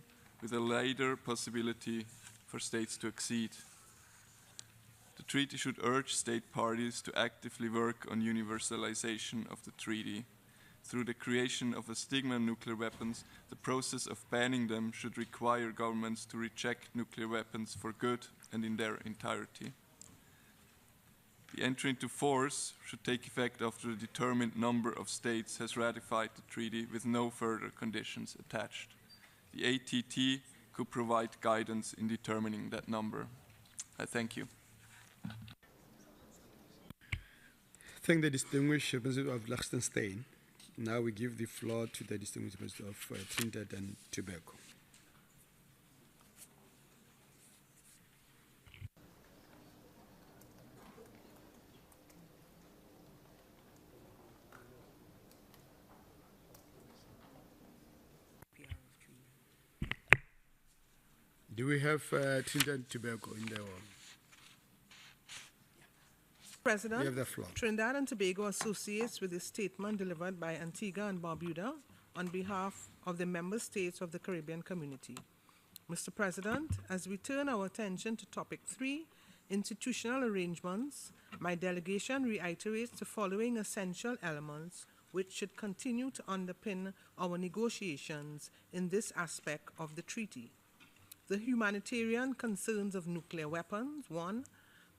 with a later possibility for states to accede. The treaty should urge state parties to actively work on universalization of the treaty. Through the creation of a stigma on nuclear weapons, the process of banning them should require governments to reject nuclear weapons for good and in their entirety. The entry into force should take effect after a determined number of states has ratified the treaty with no further conditions attached. The ATT could provide guidance in determining that number. I thank you. Thank the distinguished representative of Liechtenstein. Now we give the floor to the distinguished representative of Trinidad and Tobago. Do we have Trinidad and Tobago in the President, you have the floor. Trinidad and Tobago associates with the statement delivered by Antigua and Barbuda on behalf of the member states of the Caribbean community. Mr. President, as we turn our attention to topic 3, institutional arrangements, my delegation reiterates the following essential elements which should continue to underpin our negotiations in this aspect of the treaty. The humanitarian concerns of nuclear weapons, 1.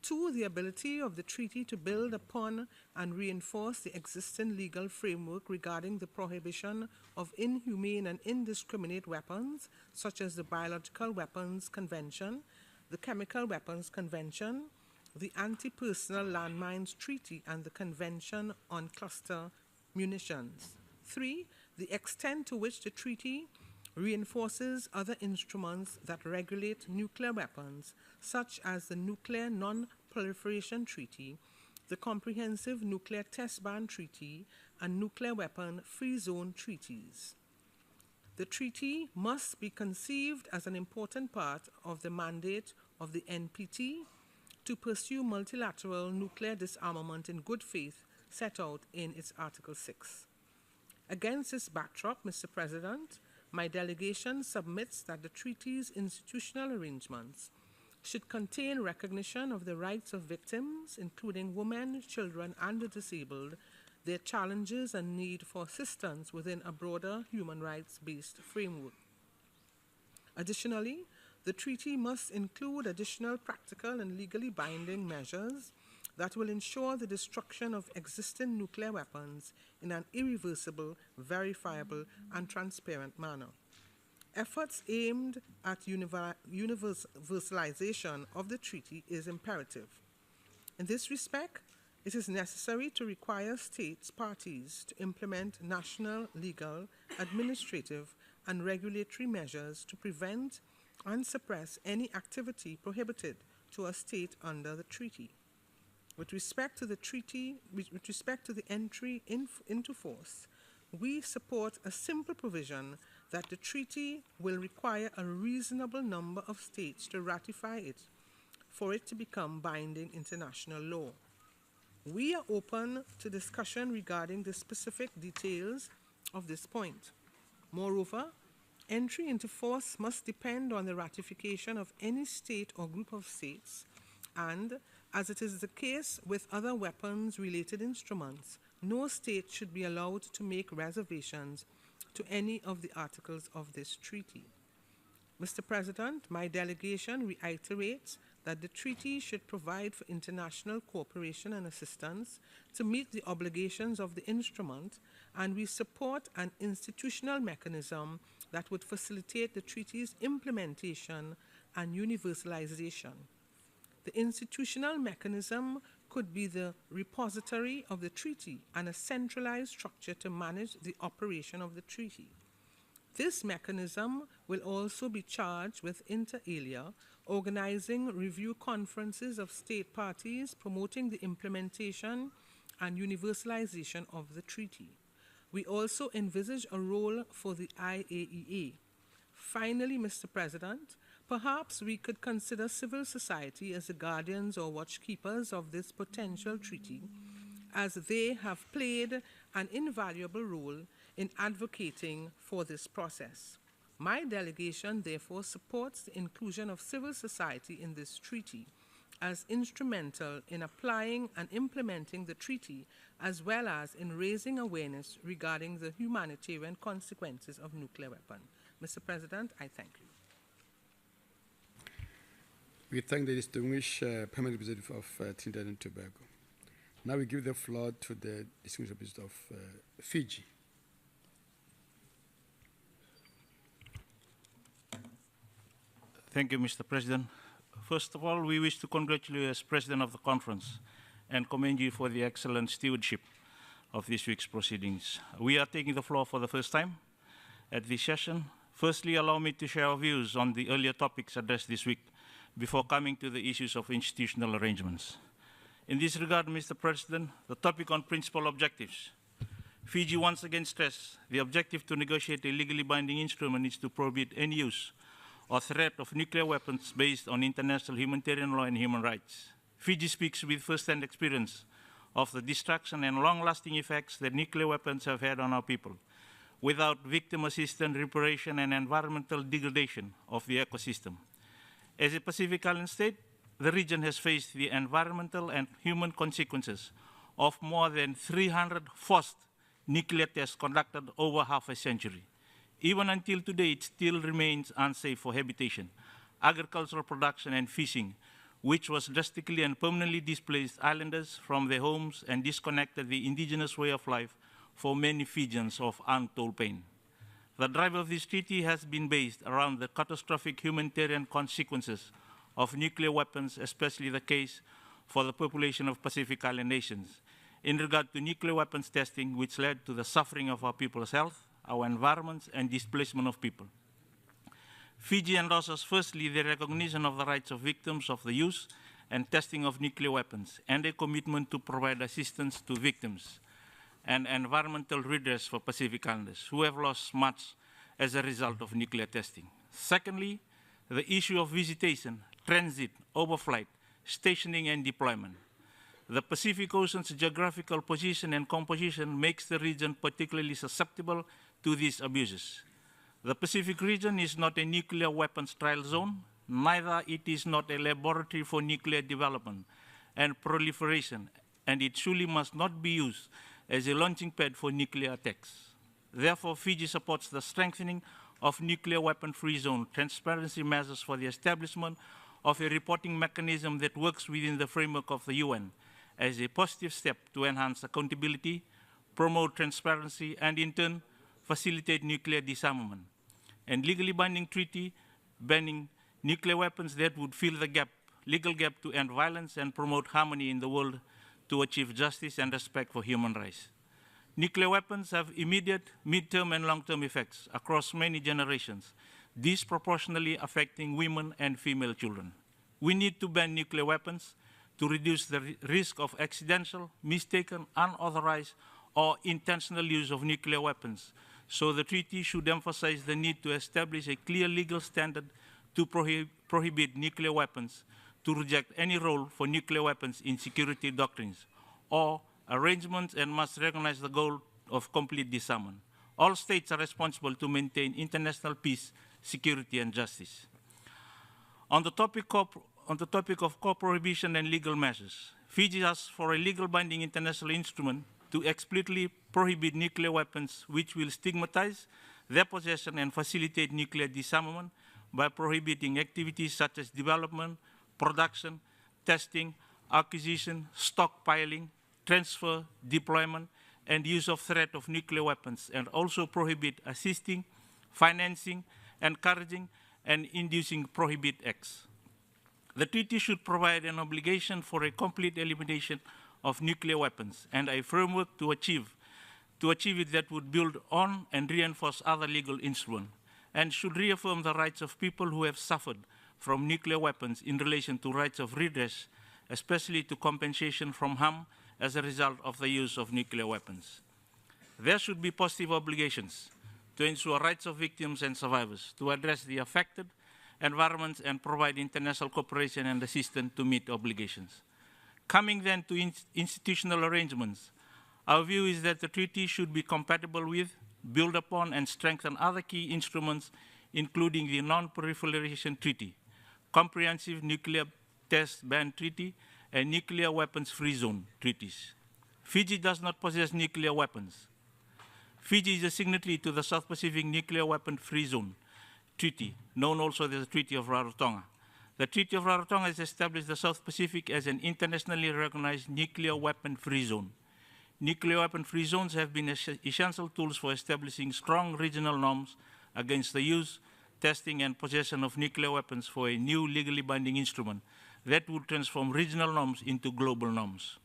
2, the ability of the treaty to build upon and reinforce the existing legal framework regarding the prohibition of inhumane and indiscriminate weapons, such as the Biological Weapons Convention, the Chemical Weapons Convention, the Anti-Personnel Landmines Treaty, and the Convention on Cluster Munitions. 3, the extent to which the treaty reinforces other instruments that regulate nuclear weapons, such as the Nuclear Non-Proliferation Treaty, the Comprehensive Nuclear Test Ban Treaty, and Nuclear Weapon Free Zone Treaties. The treaty must be conceived as an important part of the mandate of the NPT to pursue multilateral nuclear disarmament in good faith set out in its Article 6. Against this backdrop, Mr. President, my delegation submits that the treaty's institutional arrangements should contain recognition of the rights of victims, including women, children, and the disabled, their challenges and need for assistance within a broader human rights-based framework. Additionally, the treaty must include additional practical and legally binding measures that will ensure the destruction of existing nuclear weapons in an irreversible, verifiable, and transparent manner. Efforts aimed at universalization of the treaty is imperative. In this respect, it is necessary to require states parties to implement national, legal, administrative, and regulatory measures to prevent and suppress any activity prohibited to a state under the treaty. With respect to the entry into force, we support a simple provision that the treaty will require a reasonable number of states to ratify it for it to become binding international law. We are open to discussion regarding the specific details of this point. Moreover, entry into force must depend on the ratification of any state or group of states, and, as it is the case with other weapons-related instruments, no state should be allowed to make reservations to any of the articles of this treaty. Mr. President, my delegation reiterates that the treaty should provide for international cooperation and assistance to meet the obligations of the instrument, and we support an institutional mechanism that would facilitate the treaty's implementation and universalization. The institutional mechanism could be the repository of the treaty and a centralized structure to manage the operation of the treaty. This mechanism will also be charged with, inter alia, organizing review conferences of state parties promoting the implementation and universalization of the treaty. We also envisage a role for the IAEA. Finally, Mr. President, perhaps we could consider civil society as the guardians or watchkeepers of this potential treaty, as they have played an invaluable role in advocating for this process. My delegation therefore supports the inclusion of civil society in this treaty as instrumental in applying and implementing the treaty, as well as in raising awareness regarding the humanitarian consequences of nuclear weapons. Mr. President, I thank you. We thank the distinguished Permanent Representative of Trinidad and Tobago. Now we give the floor to the distinguished representative of Fiji. Thank you, Mr. President. First of all, we wish to congratulate you as President of the Conference and commend you for the excellent stewardship of this week's proceedings. We are taking the floor for the first time at this session. Firstly, allow me to share our views on the earlier topics addressed this week before coming to the issues of institutional arrangements. In this regard, Mr. President, the topic on principal objectives. Fiji once again stressed the objective to negotiate a legally binding instrument is to prohibit any use or threat of nuclear weapons based on international humanitarian law and human rights. Fiji speaks with first-hand experience of the destruction and long-lasting effects that nuclear weapons have had on our people, without victim assistance, reparation, and environmental degradation of the ecosystem. As a Pacific Island state, the region has faced the environmental and human consequences of more than 300 forced nuclear tests conducted over half a century. Even until today, it still remains unsafe for habitation, agricultural production, and fishing, which was drastically and permanently displaced islanders from their homes and disconnected the indigenous way of life for many Fijians of untold pain. The drive of this treaty has been based around the catastrophic humanitarian consequences of nuclear weapons, especially the case for the population of Pacific Island nations, in regard to nuclear weapons testing, which led to the suffering of our people's health, our environments, and displacement of people. Fiji endorses firstly the recognition of the rights of victims of the use and testing of nuclear weapons, and a commitment to provide assistance to victims and environmental redress for Pacific Islanders who have lost much as a result of nuclear testing. Secondly, the issue of visitation, transit, overflight, stationing, and deployment. The Pacific Ocean's geographical position and composition makes the region particularly susceptible to these abuses. The Pacific region is not a nuclear weapons trial zone, neither it is not a laboratory for nuclear development and proliferation, and it surely must not be used as a launching pad for nuclear attacks. Therefore, Fiji supports the strengthening of nuclear weapon-free zone transparency measures for the establishment of a reporting mechanism that works within the framework of the UN as a positive step to enhance accountability, promote transparency, and in turn, facilitate nuclear disarmament, and legally binding treaty banning nuclear weapons that would fill the gap, legal gap to end violence and promote harmony in the world to achieve justice and respect for human rights. Nuclear weapons have immediate, mid-term, and long-term effects across many generations, disproportionately affecting women and female children. We need to ban nuclear weapons to reduce the risk of accidental, mistaken, unauthorized, or intentional use of nuclear weapons. So the treaty should emphasize the need to establish a clear legal standard to prohibit nuclear weapons, to reject any role for nuclear weapons in security doctrines or arrangements, and must recognize the goal of complete disarmament. All states are responsible to maintain international peace, security, and justice. On the topic of co-prohibition and legal measures, Fiji asks for a legal binding international instrument to explicitly prohibit nuclear weapons, which will stigmatize their possession and facilitate nuclear disarmament by prohibiting activities such as development, production, testing, acquisition, stockpiling, transfer, deployment, and use of threat of nuclear weapons, and also prohibit assisting, financing, encouraging, and inducing prohibit acts. The treaty should provide an obligation for a complete elimination of nuclear weapons and a framework to achieve it that would build on and reinforce other legal instruments, and should reaffirm the rights of people who have suffered from nuclear weapons in relation to rights of redress, especially to compensation from harm as a result of the use of nuclear weapons. There should be positive obligations to ensure rights of victims and survivors, to address the affected environments and provide international cooperation and assistance to meet obligations. Coming then to institutional arrangements, our view is that the treaty should be compatible with, build upon, and strengthen other key instruments, including the Non-Proliferation Treaty, Comprehensive Nuclear Test Ban Treaty, and Nuclear Weapons-Free Zone treaties. Fiji does not possess nuclear weapons. Fiji is a signatory to the South Pacific Nuclear Weapon-Free Zone Treaty, known also as the Treaty of Rarotonga. The Treaty of Rarotonga has established the South Pacific as an internationally recognized nuclear weapon-free zone. Nuclear weapon-free zones have been essential tools for establishing strong regional norms against the use, testing, and possession of nuclear weapons for a new legally binding instrument that would transform regional norms into global norms.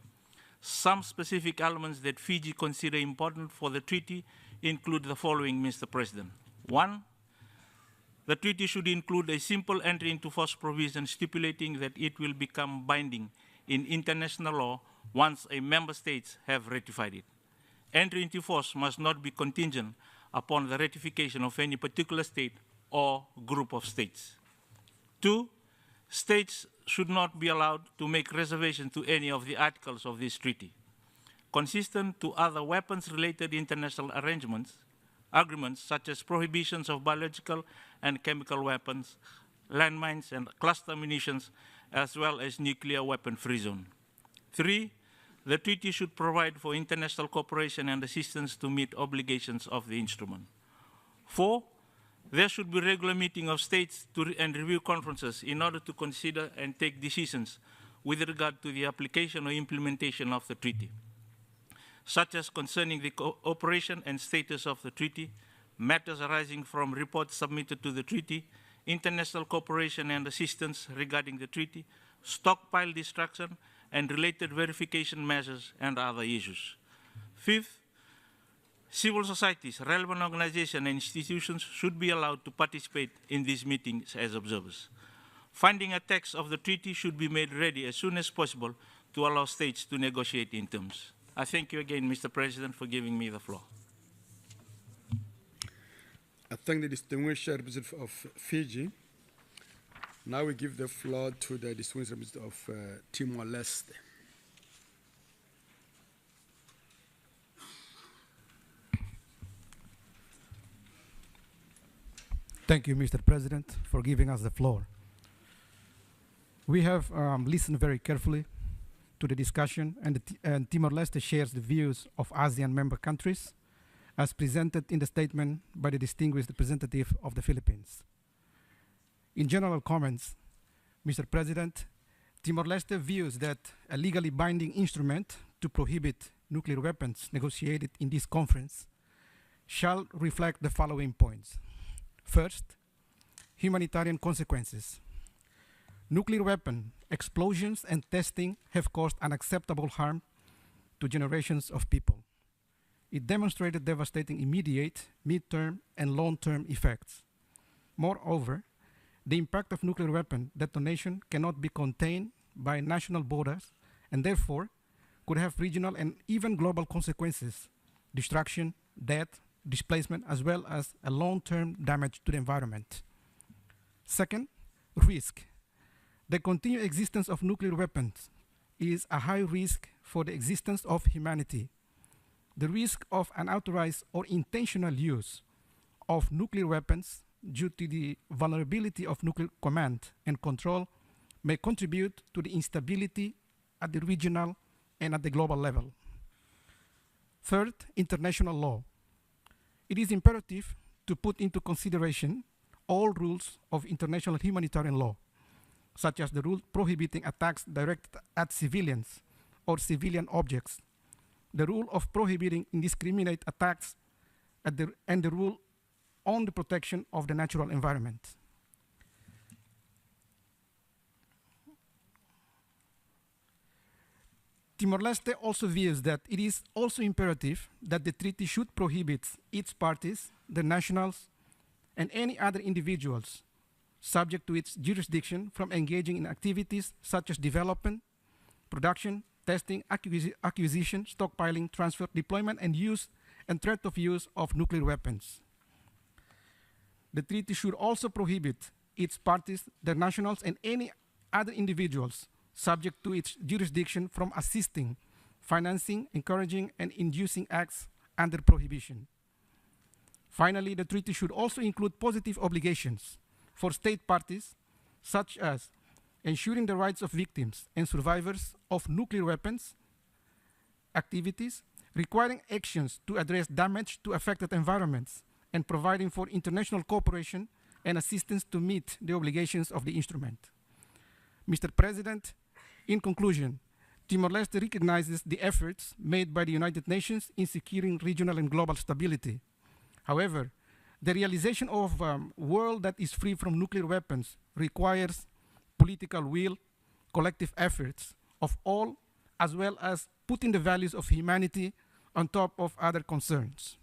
Some specific elements that Fiji consider important for the treaty include the following, Mr. President. 1, the treaty should include a simple entry into force provision stipulating that it will become binding in international law once a member states have ratified it. Entry into force must not be contingent upon the ratification of any particular state or group of states. 2, states should not be allowed to make reservations to any of the articles of this treaty. Consistent to other weapons-related international agreements such as prohibitions of biological and chemical weapons, landmines, and cluster munitions, as well as nuclear weapon-free zone. 3, The treaty should provide for international cooperation and assistance to meet obligations of the instrument. 4, there should be regular meeting of states and review conferences in order to consider and take decisions with regard to the application or implementation of the treaty, such as concerning the operation and status of the treaty, matters arising from reports submitted to the treaty, international cooperation and assistance regarding the treaty, stockpile destruction, and related verification measures and other issues. 5th, civil societies, relevant organizations and institutions should be allowed to participate in these meetings as observers. Finding a text of the treaty should be made ready as soon as possible to allow states to negotiate in terms. I thank you again, Mr. President, for giving me the floor. I thank the distinguished representative of Fiji. Now we give the floor to the distinguished representative of Timor-Leste. Thank you, Mr. President, for giving us the floor. We have listened very carefully to the discussion, and Timor-Leste shares the views of ASEAN member countries as presented in the statement by the distinguished representative of the Philippines. In general comments, Mr. President, Timor-Leste views that a legally binding instrument to prohibit nuclear weapons negotiated in this conference shall reflect the following points. First, humanitarian consequences. Nuclear weapon explosions and testing have caused unacceptable harm to generations of people. It demonstrated devastating immediate, mid-term, and long-term effects. Moreover, the impact of nuclear weapon detonation cannot be contained by national borders and therefore could have regional and even global consequences, destruction, death, displacement, as well as a long-term damage to the environment. Second, risk. The continued existence of nuclear weapons is a high risk for the existence of humanity. The risk of unauthorized or intentional use of nuclear weapons due to the vulnerability of nuclear command and control may contribute to the instability at the regional and at the global level. Third, international law. It is imperative to put into consideration all rules of international humanitarian law, such as the rule prohibiting attacks directed at civilians or civilian objects, the rule of prohibiting indiscriminate attacks, and the rule on the protection of the natural environment. Timor-Leste also views that it is also imperative that the treaty should prohibit its parties, the nationals, and any other individuals subject to its jurisdiction from engaging in activities such as development, production, testing, acquisition, stockpiling, transfer, deployment, and use and threat of use of nuclear weapons. The treaty should also prohibit its parties, their nationals, and any other individuals subject to its jurisdiction from assisting, financing, encouraging, and inducing acts under prohibition. Finally, the treaty should also include positive obligations for state parties, such as ensuring the rights of victims and survivors of nuclear weapons activities, requiring actions to address damage to affected environments, and providing for international cooperation and assistance to meet the obligations of the instrument. Mr. President, in conclusion, Timor-Leste recognizes the efforts made by the United Nations in securing regional and global stability. However, the realization of a world that is free from nuclear weapons requires political will, collective efforts of all, as well as putting the values of humanity on top of other concerns.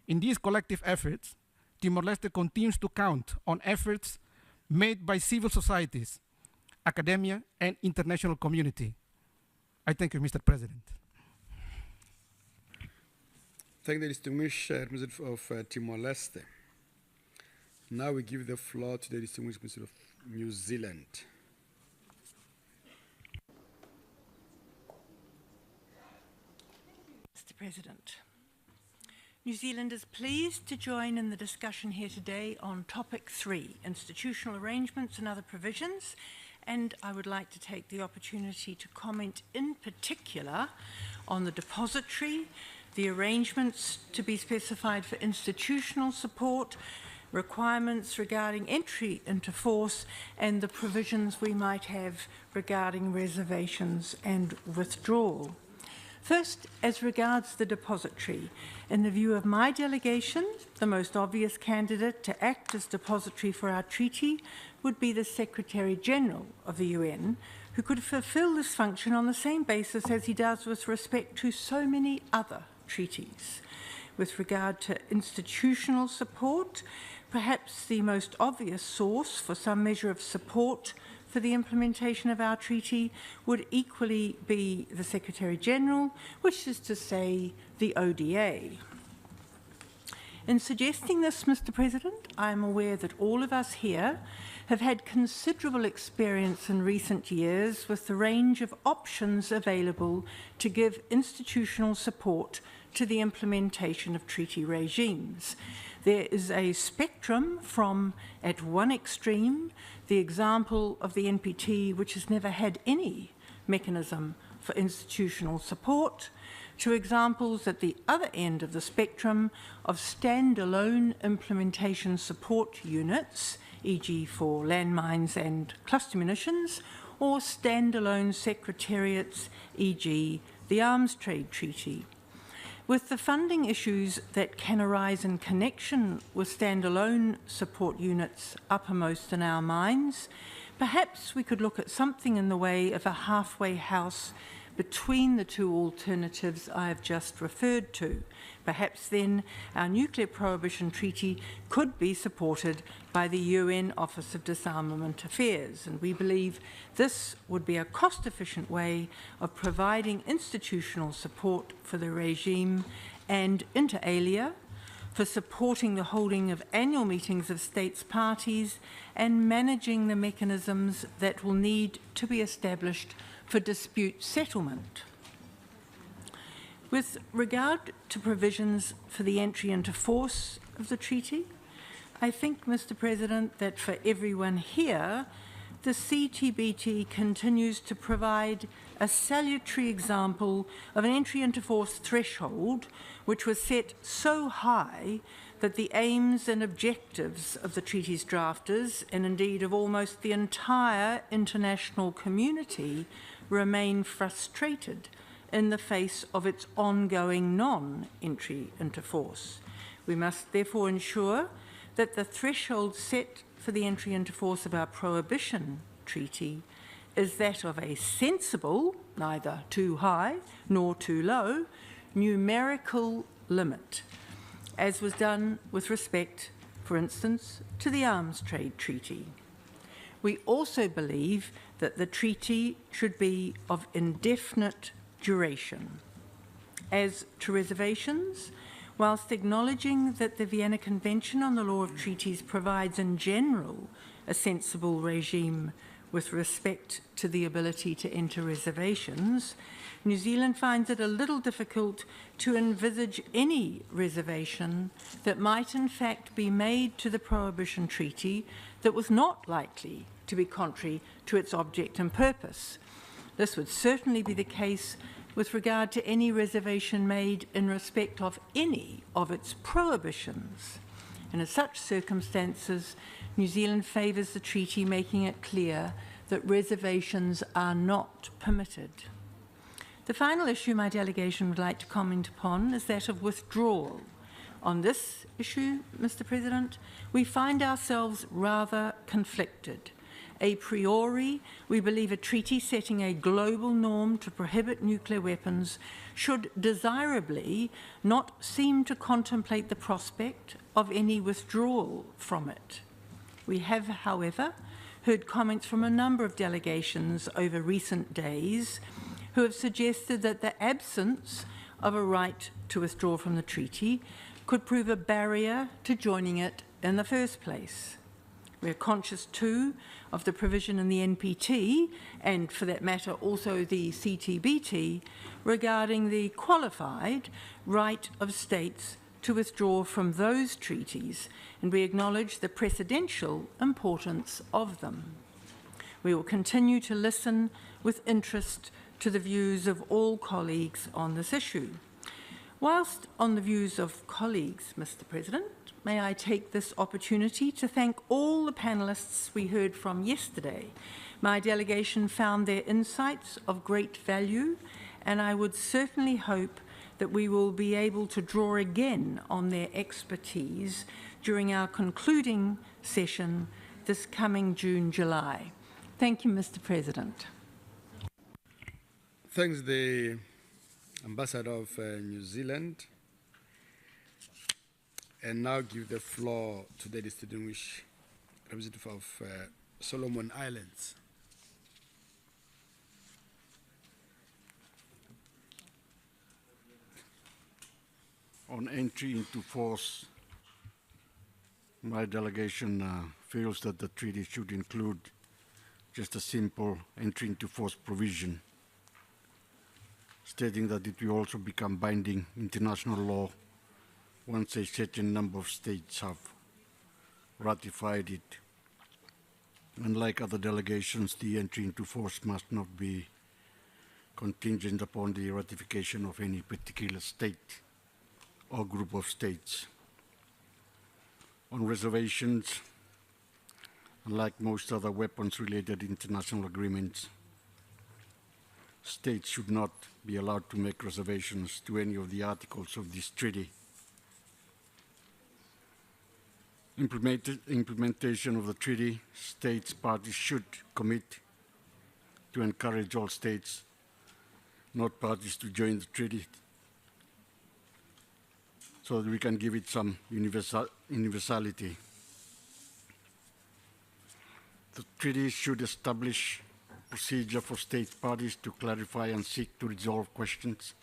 In these collective efforts, Timor-Leste continues to count on efforts made by civil societies, academia, and international community. I thank you, Mr. President. Thank the distinguished representative of Timor-Leste. Now we give the floor to the distinguished representative of New Zealand. Mr. President, New Zealand is pleased to join in the discussion here today on Topic 3, Institutional Arrangements and Other Provisions, and I would like to take the opportunity to comment in particular on the depository, the arrangements to be specified for institutional support, requirements regarding entry into force, and the provisions we might have regarding reservations and withdrawal. First, as regards the depository, in the view of my delegation, the most obvious candidate to act as depository for our treaty would be the Secretary-General of the UN, who could fulfil this function on the same basis as he does with respect to so many other treaties. With regard to institutional support, perhaps the most obvious source for some measure of support for the implementation of our treaty would equally be the Secretary-General, which is to say the ODA. In suggesting this, Mr. President, I am aware that all of us here have had considerable experience in recent years with the range of options available to give institutional support to the implementation of treaty regimes. There is a spectrum from, at one extreme, the example of the NPT, which has never had any mechanism for institutional support, to examples at the other end of the spectrum of standalone implementation support units, e.g. for landmines and cluster munitions, or standalone secretariats, e.g. the Arms Trade Treaty. With the funding issues that can arise in connection with standalone support units uppermost in our minds, perhaps we could look at something in the way of a halfway house between the two alternatives I have just referred to. Perhaps then our nuclear prohibition treaty could be supported by the UN Office of Disarmament Affairs, and we believe this would be a cost-efficient way of providing institutional support for the regime and, inter alia, for supporting the holding of annual meetings of states parties and managing the mechanisms that will need to be established for dispute settlement. With regard to provisions for the entry into force of the treaty, I think, Mr. President, that for everyone here, the CTBT continues to provide a salutary example of an entry into force threshold which was set so high that the aims and objectives of the treaty's drafters, and indeed of almost the entire international community, remain frustrated in the face of its ongoing non-entry into force. We must therefore ensure that the threshold set for the entry into force of our prohibition treaty is that of a sensible, neither too high nor too low, numerical limit, as was done with respect, for instance, to the Arms Trade Treaty. We also believe that the treaty should be of indefinite duration. As to reservations, whilst acknowledging that the Vienna Convention on the Law of Treaties provides in general a sensible regime with respect to the ability to enter reservations, New Zealand finds it a little difficult to envisage any reservation that might in fact be made to the Prohibition Treaty that was not likely to be contrary to its object and purpose. This would certainly be the case with regard to any reservation made in respect of any of its prohibitions. And in such circumstances, New Zealand favours the treaty, making it clear that reservations are not permitted. The final issue my delegation would like to comment upon is that of withdrawal. On this issue, Mr. President, we find ourselves rather conflicted. A priori, we believe a treaty setting a global norm to prohibit nuclear weapons should desirably not seem to contemplate the prospect of any withdrawal from it. We have, however, heard comments from a number of delegations over recent days who have suggested that the absence of a right to withdraw from the treaty could prove a barrier to joining it in the first place. We are conscious too of the provision in the NPT, and for that matter also the CTBT, regarding the qualified right of states to withdraw from those treaties, and we acknowledge the precedential importance of them. We will continue to listen with interest to the views of all colleagues on this issue. Whilst on the views of colleagues, Mr. President, may I take this opportunity to thank all the panellists we heard from yesterday. My delegation found their insights of great value, and I would certainly hope that we will be able to draw again on their expertise during our concluding session this coming June-July. Thank you, Mr. President. Thanks the Ambassador of New Zealand. And now give the floor to the distinguished representative of Solomon Islands. On entry into force, my delegation feels that the treaty should include just a simple entry into force provision, stating that it will also become binding international law once a certain number of states have ratified it. Unlike other delegations, the entry into force must not be contingent upon the ratification of any particular state or group of states. On reservations, unlike most other weapons-related international agreements, states should not be allowed to make reservations to any of the articles of this treaty. Implementation of the treaty, states parties should commit to encourage all states not parties to join the treaty, so that we can give it some universality. The treaty should establish procedure for state parties to clarify and seek to resolve questions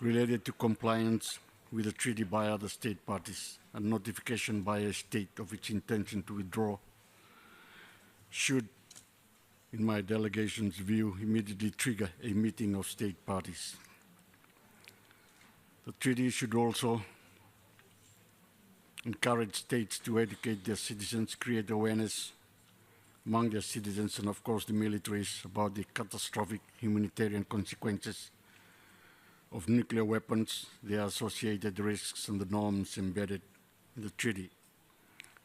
related to compliance with the treaty by other state parties, and notification by a state of its intention to withdraw should, in my delegation's view, immediately trigger a meeting of state parties. The treaty should also encourage states to educate their citizens, create awareness among their citizens, and of course the militaries, about the catastrophic humanitarian consequences of nuclear weapons, their associated risks, and the norms embedded in the treaty.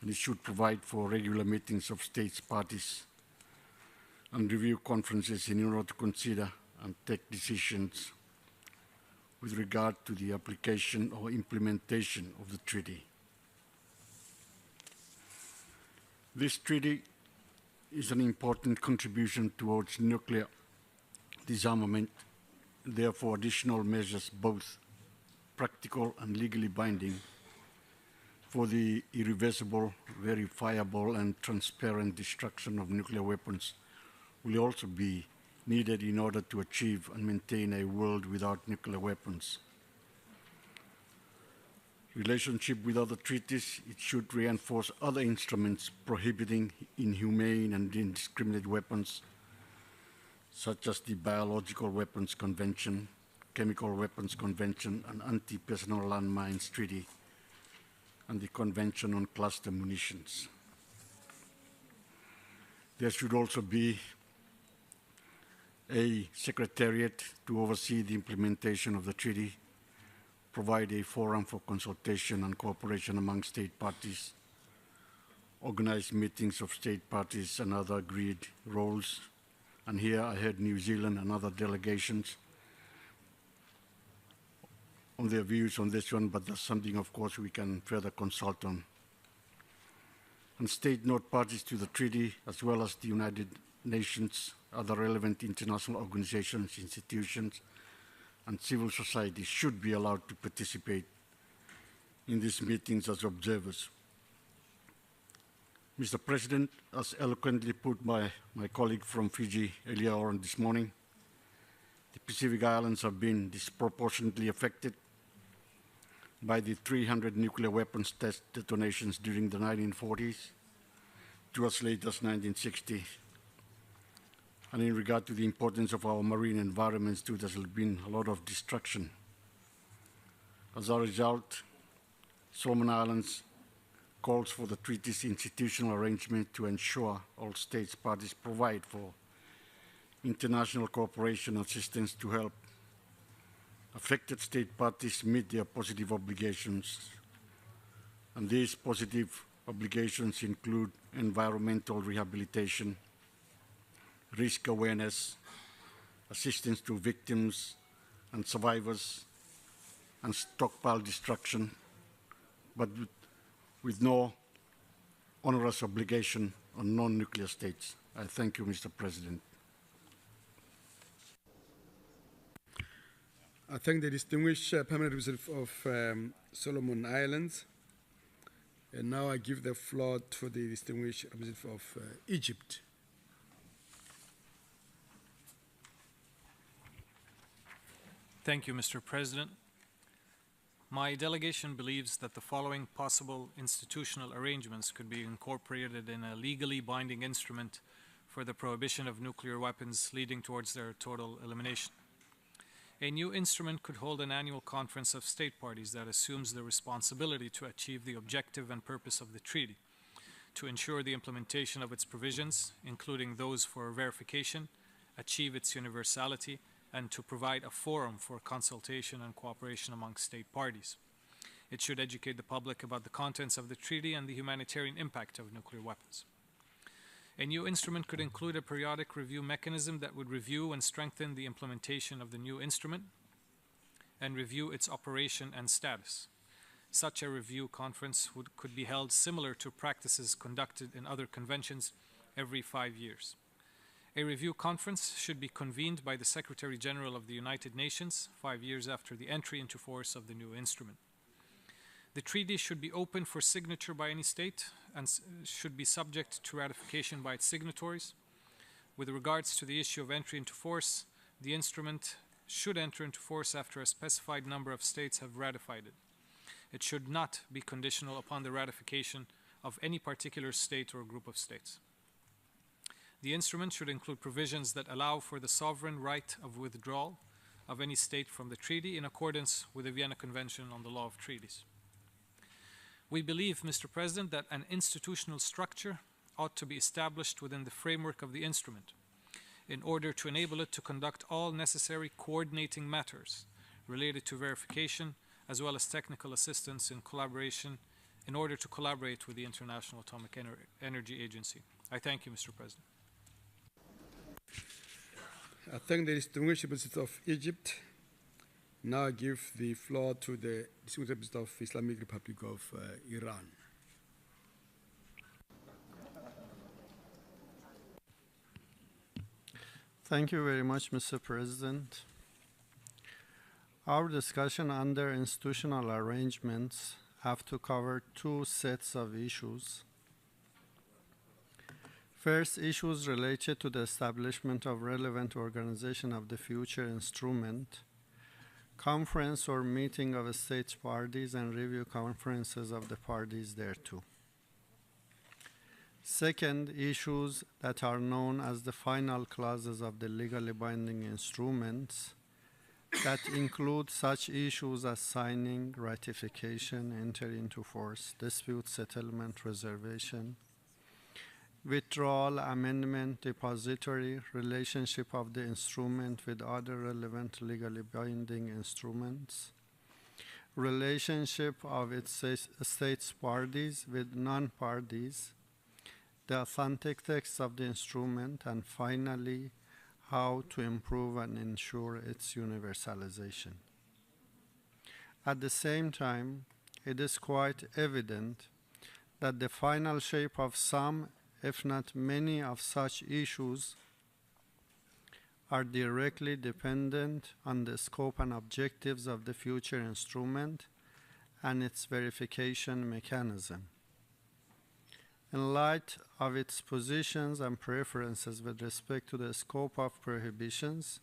And it should provide for regular meetings of states parties and review conferences in order to consider and take decisions with regard to the application or implementation of the treaty. This treaty is an important contribution towards nuclear disarmament. Therefore, additional measures, both practical and legally binding, for the irreversible, verifiable, and transparent destruction of nuclear weapons will also be needed in order to achieve and maintain a world without nuclear weapons. Relationship with other treaties, it should reinforce other instruments prohibiting inhumane and indiscriminate weapons, such as the Biological Weapons Convention, Chemical Weapons Convention, and Anti-Personnel Landmines Treaty, and the Convention on Cluster Munitions. There should also be a secretariat to oversee the implementation of the treaty, provide a forum for consultation and cooperation among state parties, organize meetings of state parties and other agreed roles. And here I heard New Zealand and other delegations on their views on this one, but that's something, of course, we can further consult on. And state not parties to the treaty, as well as the United Nations, other relevant international organizations, institutions, and civil society should be allowed to participate in these meetings as observers. Mr. President, as eloquently put by my colleague from Fiji earlier on this morning, the Pacific Islands have been disproportionately affected by the 300 nuclear weapons test detonations during the 1940s to as late as 1960. And in regard to the importance of our marine environments too, there's been a lot of destruction. As a result, Solomon Islands calls for the treaty's institutional arrangement to ensure all states parties provide for international cooperation and assistance to help affected state parties meet their positive obligations. And these positive obligations include environmental rehabilitation, risk awareness, assistance to victims and survivors, and stockpile destruction, but with no onerous obligation on non-nuclear states. I thank you, Mr. President. I thank the distinguished permanent representative of Solomon Islands. And now I give the floor to the distinguished representative of Egypt. Thank you, Mr. President. My delegation believes that the following possible institutional arrangements could be incorporated in a legally binding instrument for the prohibition of nuclear weapons leading towards their total elimination. A new instrument could hold an annual conference of state parties that assumes the responsibility to achieve the objective and purpose of the treaty, to ensure the implementation of its provisions, including those for verification, achieve its universality, and to provide a forum for consultation and cooperation among state parties. It should educate the public about the contents of the treaty and the humanitarian impact of nuclear weapons. A new instrument could include a periodic review mechanism that would review and strengthen the implementation of the new instrument and review its operation and status. Such a review conference could be held similar to practices conducted in other conventions every 5 years. A review conference should be convened by the Secretary General of the United Nations 5 years after the entry into force of the new instrument. The treaty should be open for signature by any state and should be subject to ratification by its signatories. With regards to the issue of entry into force, the instrument should enter into force after a specified number of states have ratified it. It should not be conditional upon the ratification of any particular state or group of states. The instrument should include provisions that allow for the sovereign right of withdrawal of any state from the treaty in accordance with the Vienna Convention on the Law of Treaties. We believe, Mr. President, that an institutional structure ought to be established within the framework of the instrument in order to enable it to conduct all necessary coordinating matters related to verification as well as technical assistance in collaboration in order to collaborate with the International Atomic Energy Agency. I thank you, Mr. President. I thank the distinguished representative of Egypt. Now I give the floor to the distinguished representative of Islamic Republic of Iran. Thank you very much, Mr. President. Our discussion under institutional arrangements have to cover two sets of issues. First, issues related to the establishment of relevant organization of the future instrument, conference or meeting of state parties, and review conferences of the parties thereto. Second, issues that are known as the final clauses of the legally binding instruments that include such issues as signing, ratification, entry into force, dispute settlement, reservation, withdrawal, amendment, depository, relationship of the instrument with other relevant legally binding instruments, relationship of its states parties with non-parties, the authentic text of the instrument, and finally, how to improve and ensure its universalization. At the same time, it is quite evident that the final shape of some, if not many, of such issues are directly dependent on the scope and objectives of the future instrument and its verification mechanism. In light of its positions and preferences with respect to the scope of prohibitions,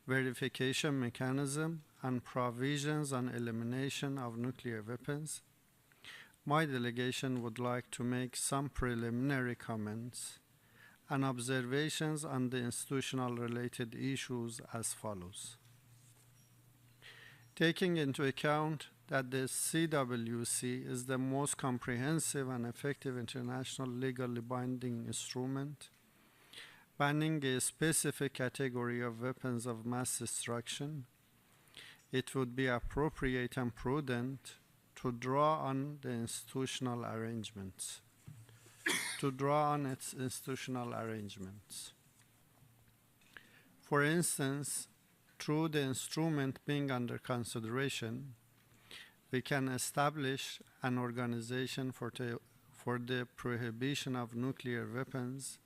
verification mechanism, and provisions on elimination of nuclear weapons, my delegation would like to make some preliminary comments and observations on the institutional related issues as follows. Taking into account that the CWC is the most comprehensive and effective international legally binding instrument banning a specific category of weapons of mass destruction, it would be appropriate and prudent to draw on the institutional arrangements. Its institutional arrangements. For instance, through the instrument being under consideration, we can establish an organization for the prohibition of nuclear weapons,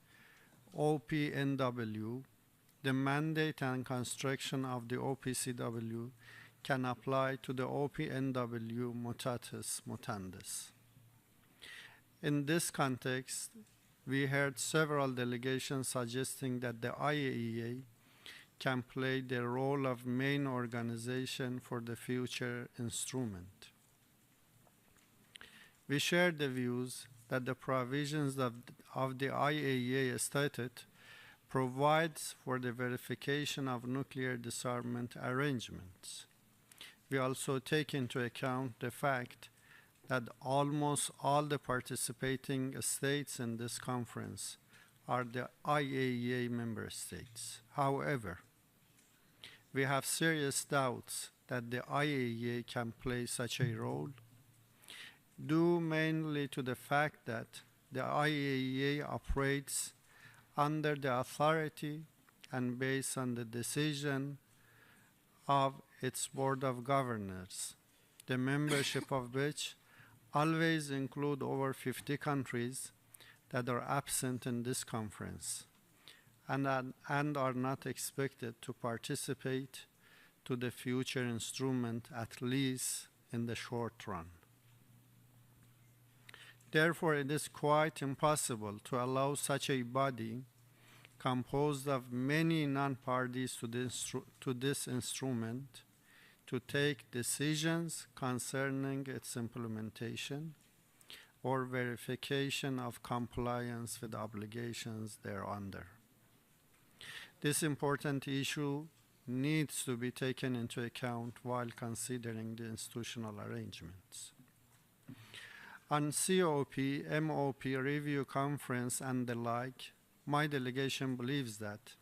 OPNW. The mandate and construction of the OPCW can apply to the OPNW mutatis mutandis. In this context, we heard several delegations suggesting that the IAEA can play the role of main organization for the future instrument. We share the views that the provisions of the IAEA stated provides for the verification of nuclear disarmament arrangements. We also take into account the fact that almost all the participating states in this conference are the IAEA member states. However, we have serious doubts that the IAEA can play such a role, due mainly to the fact that the IAEA operates under the authority and based on the decision of its Board of Governors, the membership of which always include over 50 countries that are absent in this conference and are not expected to participate to the future instrument, at least in the short run. Therefore, it is quite impossible to allow such a body composed of many non-parties to this instrument to take decisions concerning its implementation or verification of compliance with obligations thereunder. This important issue needs to be taken into account while considering the institutional arrangements. On COP, MOP review conference and the like, my delegation believes that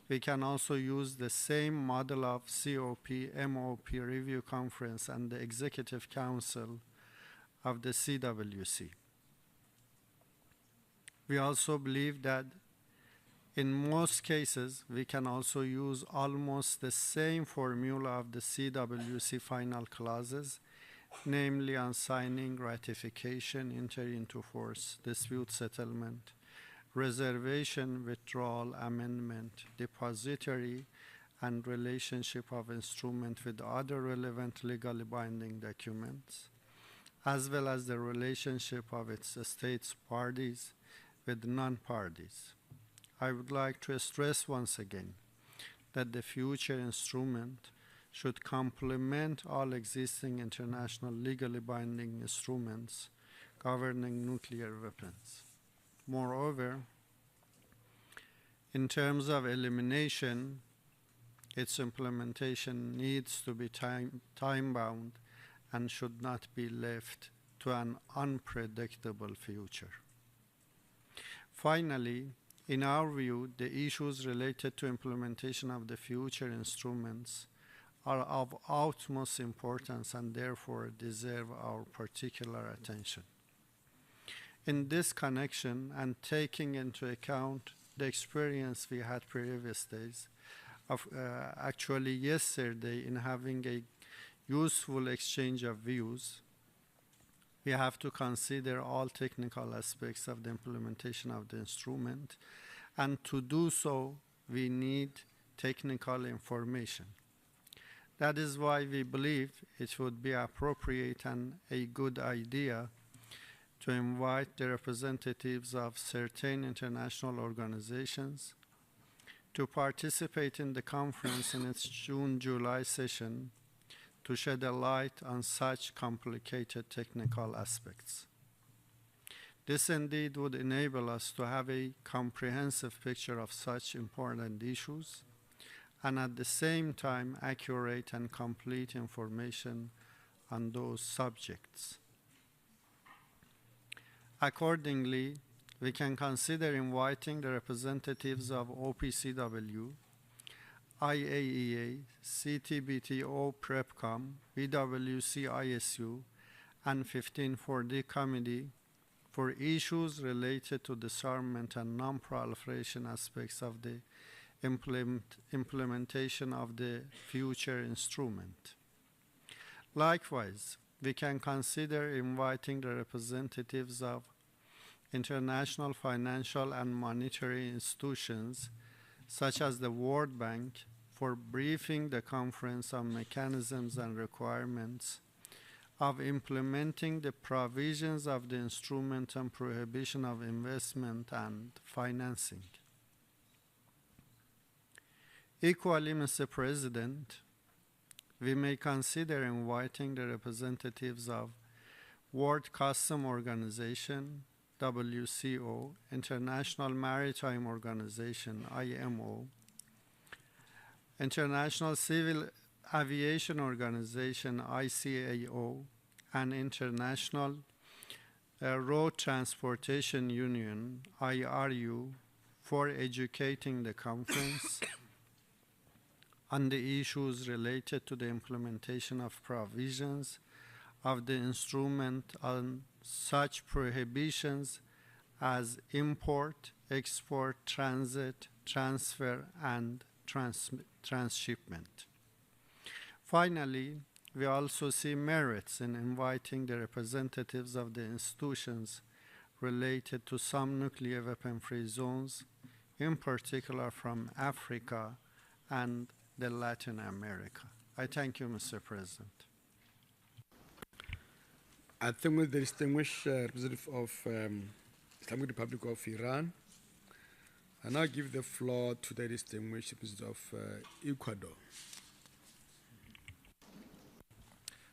we can also use the same model of COP, MOP review conference and the Executive Council of the CWC. We also believe that in most cases, we can also use almost the same formula of the CWC final clauses, namely on signing, ratification, entry into force, dispute settlement, reservation, withdrawal, amendment, depository, and relationship of instrument with other relevant legally binding documents, as well as the relationship of its states parties with non-parties. I would like to stress once again that the future instrument should complement all existing international legally binding instruments governing nuclear weapons. Moreover, in terms of elimination, its implementation needs to be time-bound and should not be left to an unpredictable future. Finally, in our view, the issues related to implementation of the future instruments are of utmost importance and therefore deserve our particular attention. In this connection, and taking into account the experience we had previous days, of actually yesterday in having a useful exchange of views, we have to consider all technical aspects of the implementation of the instrument, and to do so, we need technical information. That is why we believe it would be appropriate and a good idea to invite the representatives of certain international organizations to participate in the conference in its June-July session to shed a light on such complicated technical aspects. This indeed would enable us to have a comprehensive picture of such important issues and at the same time accurate and complete information on those subjects. Accordingly, we can consider inviting the representatives of OPCW, IAEA, CTBTO PrepCom, BWC-ISU, and 1540 Committee for issues related to disarmament and non-proliferation aspects of the implementation of the future instrument. Likewise, we can consider inviting the representatives of international financial and monetary institutions such as the World Bank for briefing the conference on mechanisms and requirements of implementing the provisions of the instrument on prohibition of investment and financing. Equally, Mr. President, we may consider inviting the representatives of World Customs Organization, WCO, International Maritime Organization, IMO, International Civil Aviation Organization, ICAO, and International Road Transportation Union, IRU, for educating the conference on the issues related to the implementation of provisions of the instrument on such prohibitions as import, export, transit, transfer, and transshipment. Finally, we also see merits in inviting the representatives of the institutions related to some nuclear weapon-free zones, in particular from Africa and the Latin America. I thank you, Mr. President. I thank the distinguished representative of Islamic Republic of Iran. I now give the floor to the distinguished representative of Ecuador.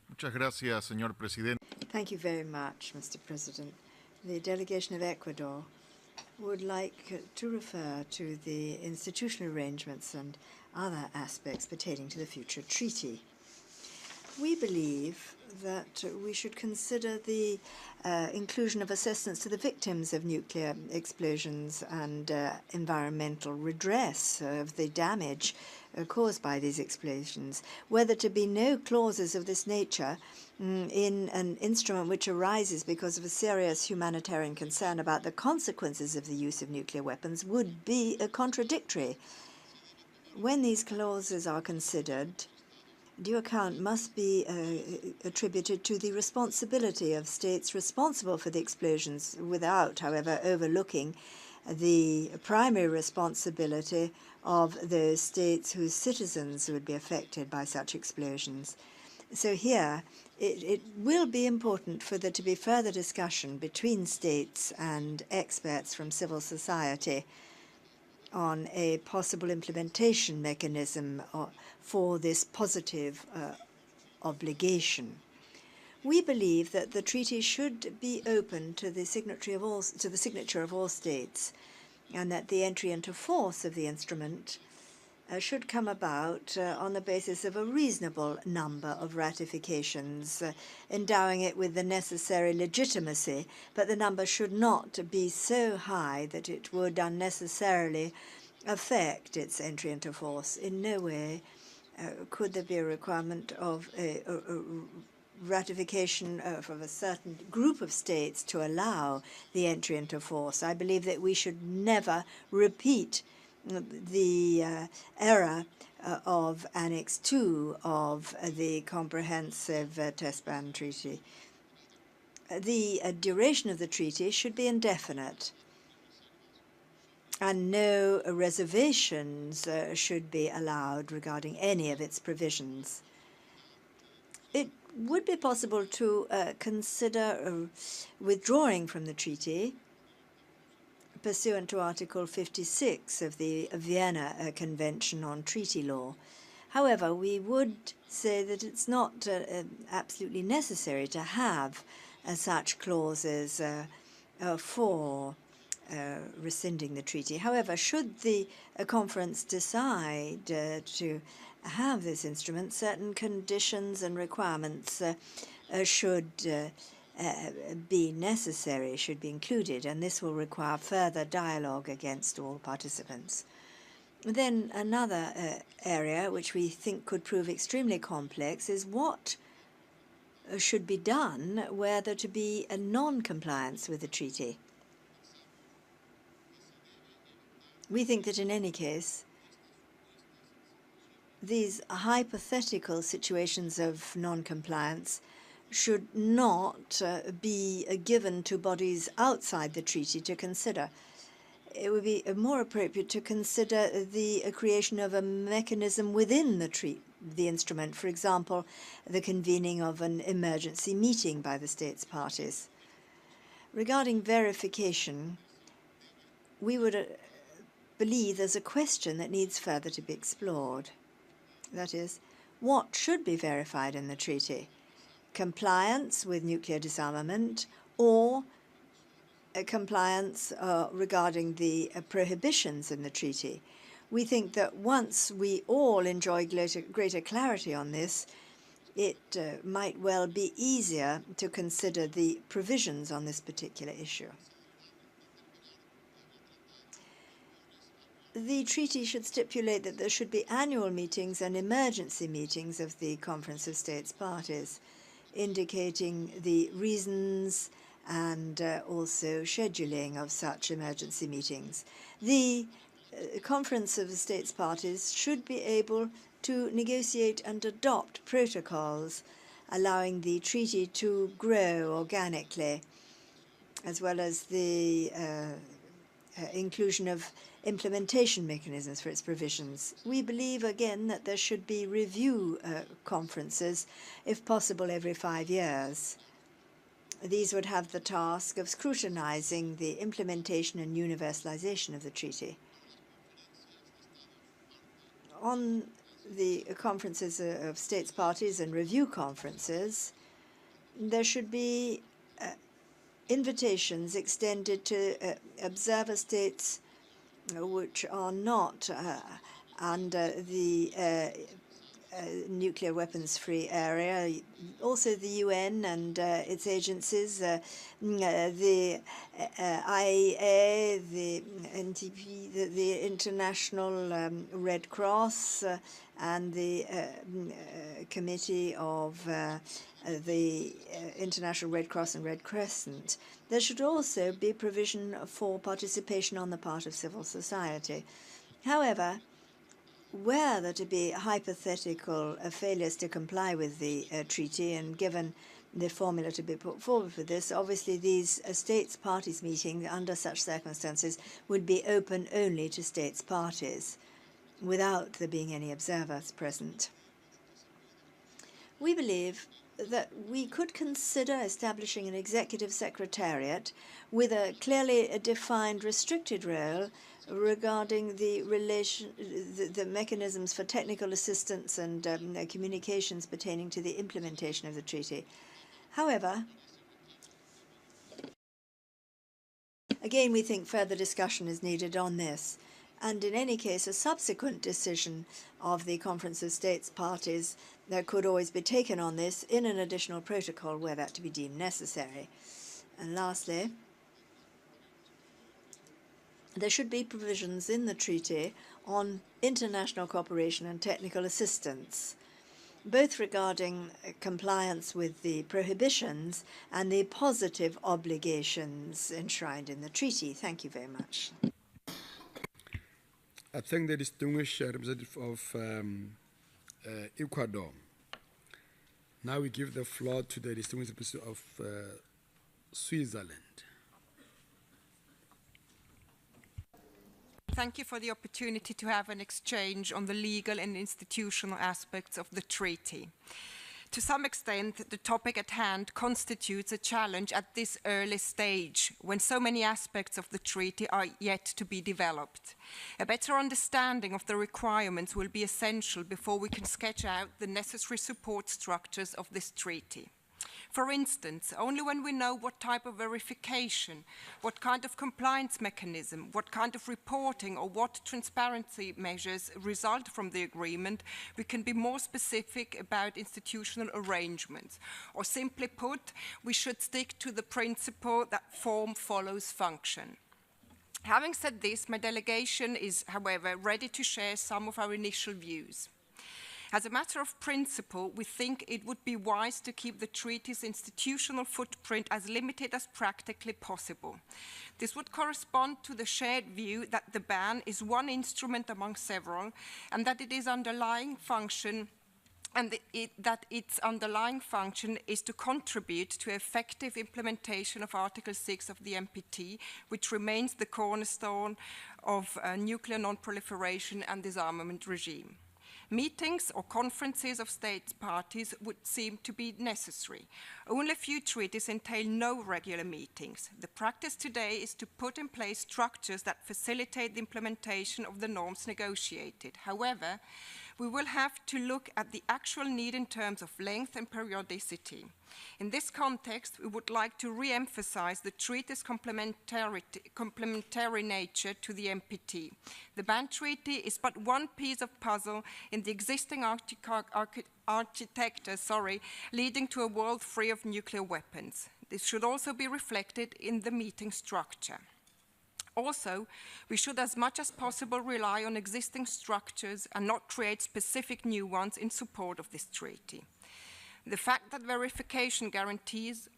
Muchas gracias, señor presidente. Thank you very much, Mr. President. The delegation of Ecuador would like to refer to the institutional arrangements and other aspects pertaining to the future treaty. We believe that we should consider the inclusion of assistance to the victims of nuclear explosions and environmental redress of the damage caused by these explosions, whether to be no clauses of this nature in an instrument which arises because of a serious humanitarian concern about the consequences of the use of nuclear weapons would be contradictory. When these clauses are considered, due account must be attributed to the responsibility of states responsible for the explosions without, however, overlooking the primary responsibility of those states whose citizens would be affected by such explosions. So here, it will be important for there to be further discussion between states and experts from civil society on a possible implementation mechanism for this positive obligation. We believe that the treaty should be open to the signature of all states, and that the entry into force of the instrument should come about on the basis of a reasonable number of ratifications, endowing it with the necessary legitimacy, but the number should not be so high that it would unnecessarily affect its entry into force. In no way could there be a requirement of a ratification from a certain group of states to allow the entry into force. I believe that we should never repeat the error of Annex 2 of the Comprehensive Test Ban Treaty. The duration of the treaty should be indefinite, and no reservations should be allowed regarding any of its provisions. It would be possible to consider withdrawing from the treaty pursuant to Article 56 of the Vienna Convention on Treaty Law. However, we would say that it's not absolutely necessary to have such clauses for rescinding the treaty. However, should the conference decide to have this instrument, certain conditions and requirements should be necessary, should be included, and this will require further dialogue against all participants. Then another area which we think could prove extremely complex is what should be done were there to be a non-compliance with the treaty. We think that in any case, these hypothetical situations of non-compliance should not be given to bodies outside the treaty to consider. It would be more appropriate to consider the creation of a mechanism within the instrument, for example, the convening of an emergency meeting by the states parties. Regarding verification, we would believe there's a question that needs further to be explored. That is, what should be verified in the treaty? Compliance with nuclear disarmament or compliance regarding the prohibitions in the treaty? We think that once we all enjoy greater clarity on this, it might well be easier to consider the provisions on this particular issue. The treaty should stipulate that there should be annual meetings and emergency meetings of the Conference of States Parties, indicating the reasons and also scheduling of such emergency meetings. The Conference of the States Parties should be able to negotiate and adopt protocols allowing the treaty to grow organically, as well as the inclusion of implementation mechanisms for its provisions. We believe, again, that there should be review conferences, if possible, every 5 years. These would have the task of scrutinizing the implementation and universalization of the treaty. On the conferences of states parties and review conferences, there should be invitations extended to observer states which are not under the nuclear weapons-free area, also the UN and its agencies, the IAEA, the NTP, the International Red Cross, and the Committee of the International Red Cross and Red Crescent. There should also be provision for participation on the part of civil society. However, were there to be hypothetical failures to comply with the treaty, and given the formula to be put forward for this, obviously these states parties meetings under such circumstances would be open only to states parties, without there being any observers present. We believe that we could consider establishing an executive secretariat with a clearly defined restricted role regarding the mechanisms for technical assistance and communications pertaining to the implementation of the treaty. However, again, we think further discussion is needed on this, and in any case, a subsequent decision of the Conference of States Parties that could always be taken on this in an additional protocol were that to be deemed necessary. And lastly, there should be provisions in the treaty on international cooperation and technical assistance, both regarding compliance with the prohibitions and the positive obligations enshrined in the treaty. Thank you very much. I thank the distinguished representative of Ecuador. Now we give the floor to the distinguished representative of Switzerland. Thank you for the opportunity to have an exchange on the legal and institutional aspects of the treaty. To some extent, the topic at hand constitutes a challenge at this early stage, when so many aspects of the treaty are yet to be developed. A better understanding of the requirements will be essential before we can sketch out the necessary support structures of this treaty. For instance, only when we know what type of verification, what kind of compliance mechanism, what kind of reporting or what transparency measures result from the agreement, we can be more specific about institutional arrangements. Or simply put, we should stick to the principle that form follows function. Having said this, my delegation is, however, ready to share some of our initial views. As a matter of principle, we think it would be wise to keep the treaty's institutional footprint as limited as practically possible. This would correspond to the shared view that the ban is one instrument among several, and that its underlying function is to contribute to effective implementation of Article 6 of the NPT, which remains the cornerstone of nuclear non-proliferation and disarmament regime. Meetings or conferences of states parties would seem to be necessary. Only a few treaties entail no regular meetings. The practice today is to put in place structures that facilitate the implementation of the norms negotiated. However, we will have to look at the actual need in terms of length and periodicity. In this context, we would like to re-emphasize the treaty's complementary nature to the NPT. The ban treaty is but one piece of puzzle in the existing architecture, leading to a world free of nuclear weapons. This should also be reflected in the meeting structure. Also, we should as much as possible rely on existing structures and not create specific new ones in support of this treaty. The fact that verification guarantees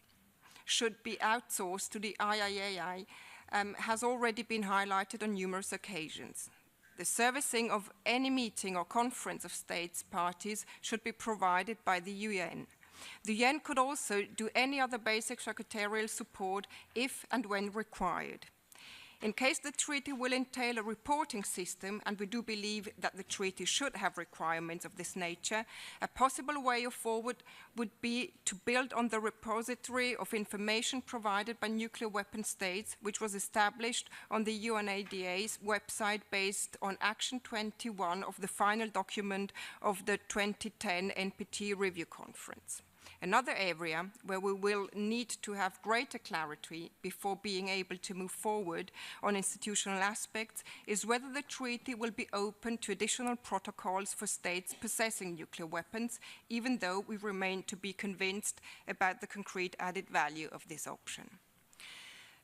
should be outsourced to the IAEA has already been highlighted on numerous occasions. The servicing of any meeting or conference of states parties should be provided by the UN. The UN could also do any other basic secretarial support if and when required. In case the treaty will entail a reporting system, and we do believe that the treaty should have requirements of this nature, a possible way forward would be to build on the repository of information provided by nuclear weapon states, which was established on the UNAIDS's website based on Action 21 of the final document of the 2010 NPT Review Conference. Another area where we will need to have greater clarity before being able to move forward on institutional aspects is whether the treaty will be open to additional protocols for states possessing nuclear weapons, even though we remain to be convinced about the concrete added value of this option.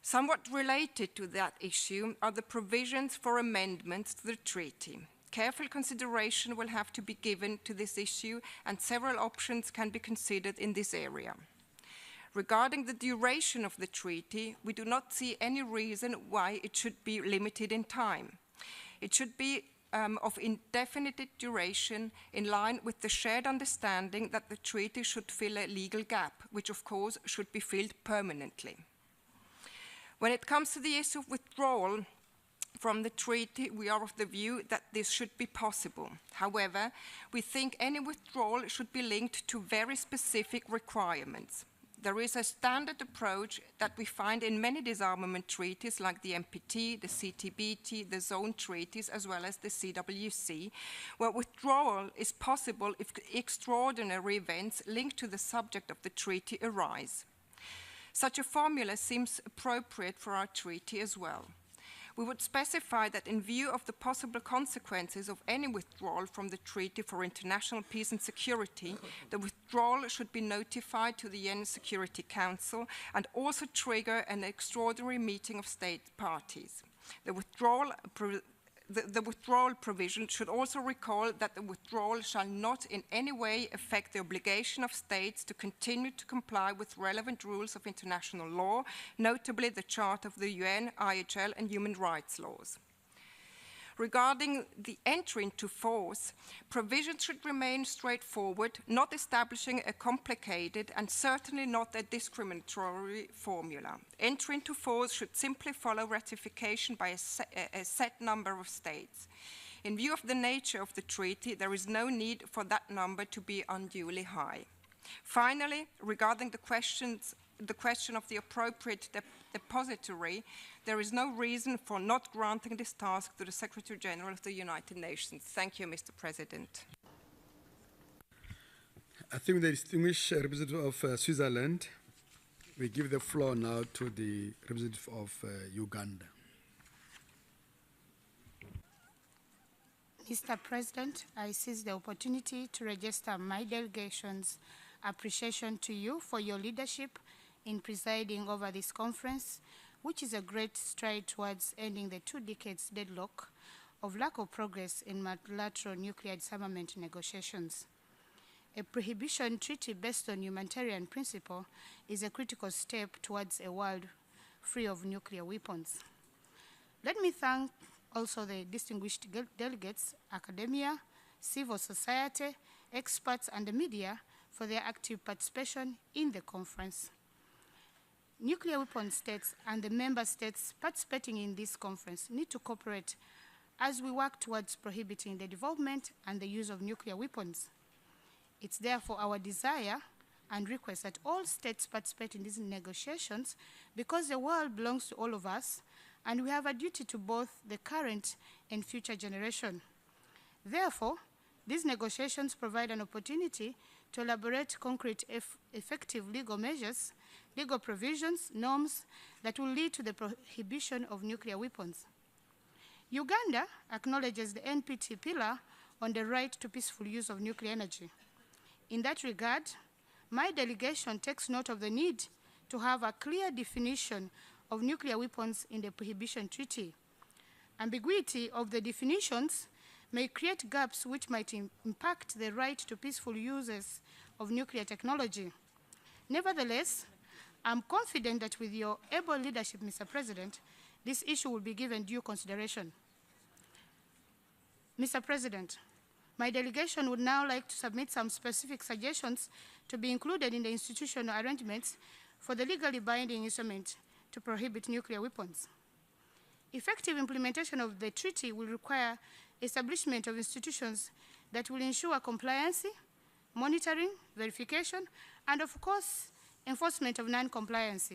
Somewhat related to that issue are the provisions for amendments to the treaty. Careful consideration will have to be given to this issue, and several options can be considered in this area. Regarding the duration of the treaty, we do not see any reason why it should be limited in time. It should be of indefinite duration, in line with the shared understanding that the treaty should fill a legal gap, which of course should be filled permanently. When it comes to the issue of withdrawal from the treaty, we are of the view that this should be possible. However, we think any withdrawal should be linked to very specific requirements. There is a standard approach that we find in many disarmament treaties like the NPT, the CTBT, the zone treaties, as well as the CWC, where withdrawal is possible if extraordinary events linked to the subject of the treaty arise. Such a formula seems appropriate for our treaty as well. We would specify that in view of the possible consequences of any withdrawal from the Treaty for International Peace and Security, the withdrawal should be notified to the UN Security Council and also trigger an extraordinary meeting of state parties. The withdrawal provision should also recall that the withdrawal shall not in any way affect the obligation of states to continue to comply with relevant rules of international law, notably the Charter of the UN, IHL, and human rights laws. Regarding the entry into force, provisions should remain straightforward, not establishing a complicated and certainly not a discriminatory formula. Entry into force should simply follow ratification by a set number of states. In view of the nature of the treaty, there is no need for that number to be unduly high. Finally, regarding the question of the appropriate depository, there is no reason for not granting this task to the Secretary General of the United Nations. Thank you, Mr. President. I think the distinguished representative of Switzerland, we give the floor now to the representative of Uganda. Mr. President, I seize the opportunity to register my delegation's appreciation to you for your leadership in presiding over this conference, which is a great stride towards ending the 2 decades deadlock of lack of progress in multilateral nuclear disarmament negotiations. A prohibition treaty based on humanitarian principle is a critical step towards a world free of nuclear weapons. Let me thank also the distinguished delegates, academia, civil society, experts, and the media for their active participation in the conference. Nuclear weapon states and the member states participating in this conference need to cooperate as we work towards prohibiting the development and the use of nuclear weapons. It's therefore our desire and request that all states participate in these negotiations because the world belongs to all of us and we have a duty to both the current and future generation. Therefore, these negotiations provide an opportunity to elaborate concrete, effective legal measures, legal provisions, norms that will lead to the prohibition of nuclear weapons. Uganda acknowledges the NPT pillar on the right to peaceful use of nuclear energy. In that regard, my delegation takes note of the need to have a clear definition of nuclear weapons in the Prohibition Treaty. Ambiguity of the definitions may create gaps which might impact the right to peaceful uses of nuclear technology. Nevertheless, I'm confident that with your able leadership, Mr. President, this issue will be given due consideration. Mr. President, my delegation would now like to submit some specific suggestions to be included in the institutional arrangements for the legally binding instrument to prohibit nuclear weapons. Effective implementation of the treaty will require establishment of institutions that will ensure compliance, monitoring, verification, and of course, enforcement of non-compliance.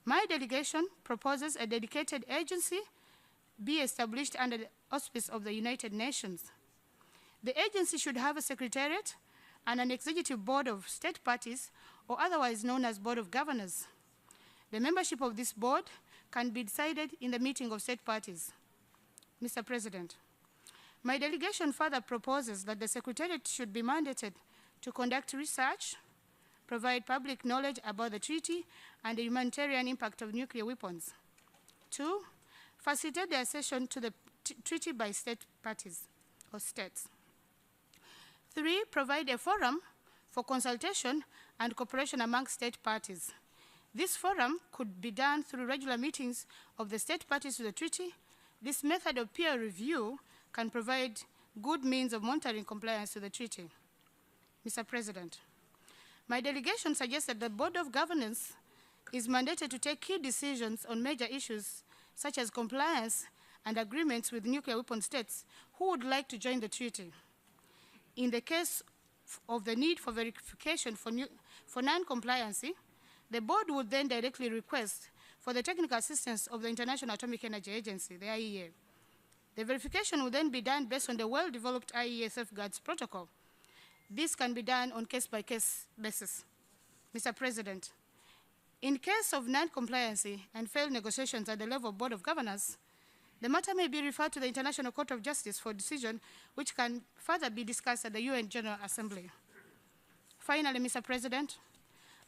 My delegation proposes a dedicated agency be established under the auspice of the United Nations. The agency should have a secretariat and an executive board of state parties, or otherwise known as board of governors. The membership of this board can be decided in the meeting of state parties. Mr. President, my delegation further proposes that the secretariat should be mandated to conduct research, provide public knowledge about the treaty and the humanitarian impact of nuclear weapons. 2, facilitate the accession to the treaty by state parties or states. 3, provide a forum for consultation and cooperation among state parties. This forum could be done through regular meetings of the state parties to the treaty. This method of peer review can provide good means of monitoring compliance to the treaty. Mr. President, my delegation suggests that the Board of Governance is mandated to take key decisions on major issues such as compliance and agreements with nuclear weapon states who would like to join the treaty. In the case of the need for verification for non-compliance, the board would then directly request for the technical assistance of the International Atomic Energy Agency, the IAEA. The verification would then be done based on the well-developed IAEA safeguards protocol. This can be done on case-by-case basis. Mr. President, in case of non-compliance and failed negotiations at the level of Board of Governors, the matter may be referred to the International Court of Justice for decision, which can further be discussed at the UN General Assembly. Finally, Mr. President,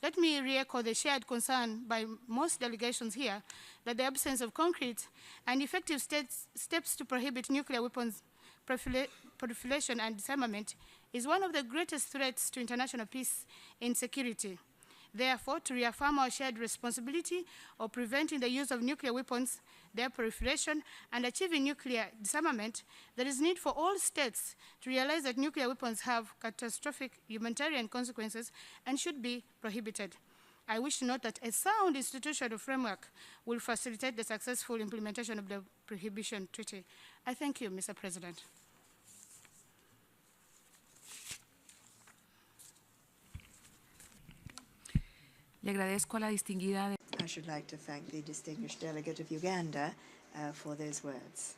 let me re-echo the shared concern by most delegations here that the absence of concrete and effective steps to prohibit nuclear weapons proliferation and disarmament is one of the greatest threats to international peace and security. Therefore, to reaffirm our shared responsibility of preventing the use of nuclear weapons, their proliferation, and achieving nuclear disarmament, there is need for all states to realize that nuclear weapons have catastrophic humanitarian consequences and should be prohibited. I wish to note that a sound institutional framework will facilitate the successful implementation of the Prohibition Treaty. I thank you, Mr. President. Le agradezco a la distinguida. I should like to thank the distinguished delegate of Uganda for those words.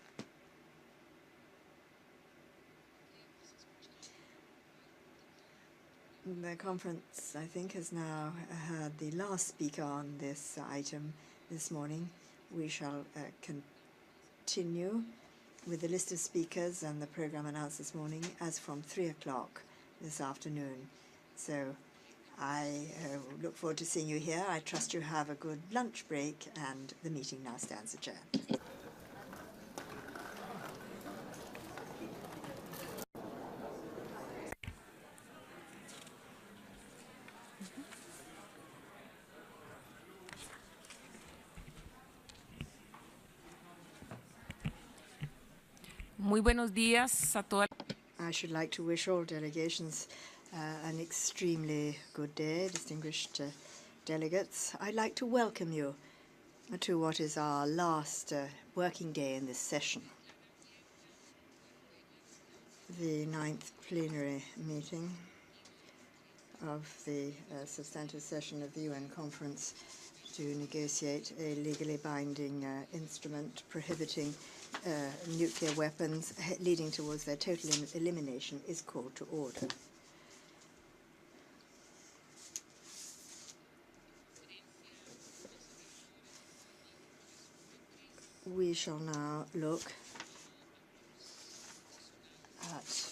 The conference, I think, has now heard the last speaker on this item this morning. We shall continue with the list of speakers and the program announced this morning as from 3 o'clock this afternoon. So I look forward to seeing you here. I trust you have a good lunch break, and the meeting now stands adjourned. Muy buenos días a todas. I should like to wish all delegations an extremely good day, distinguished delegates. I'd like to welcome you to what is our last working day in this session, the 9th plenary meeting of the substantive session of the UN Conference to negotiate a legally binding instrument prohibiting nuclear weapons leading towards their total elimination is called to order. We shall now look at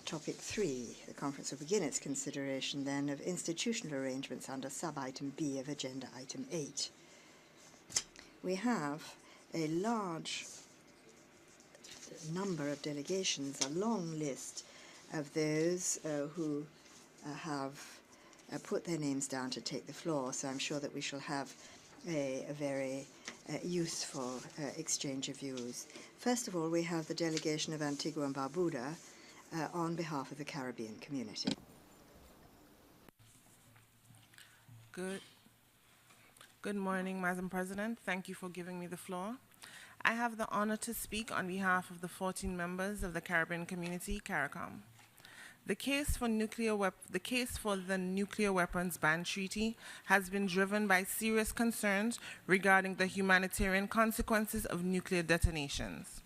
topic 3. The conference will begin its consideration then of institutional arrangements under sub-item B of agenda item 8. We have a large number of delegations, a long list of those who have put their names down to take the floor, so I'm sure that we shall have a very useful exchange of views. First of all, we have the delegation of Antigua and Barbuda on behalf of the Caribbean community. Good morning, Madam President. Thank you for giving me the floor. I have the honor to speak on behalf of the 14 members of the Caribbean community, CARICOM. The case for the Nuclear Weapons Ban Treaty has been driven by serious concerns regarding the humanitarian consequences of nuclear detonations.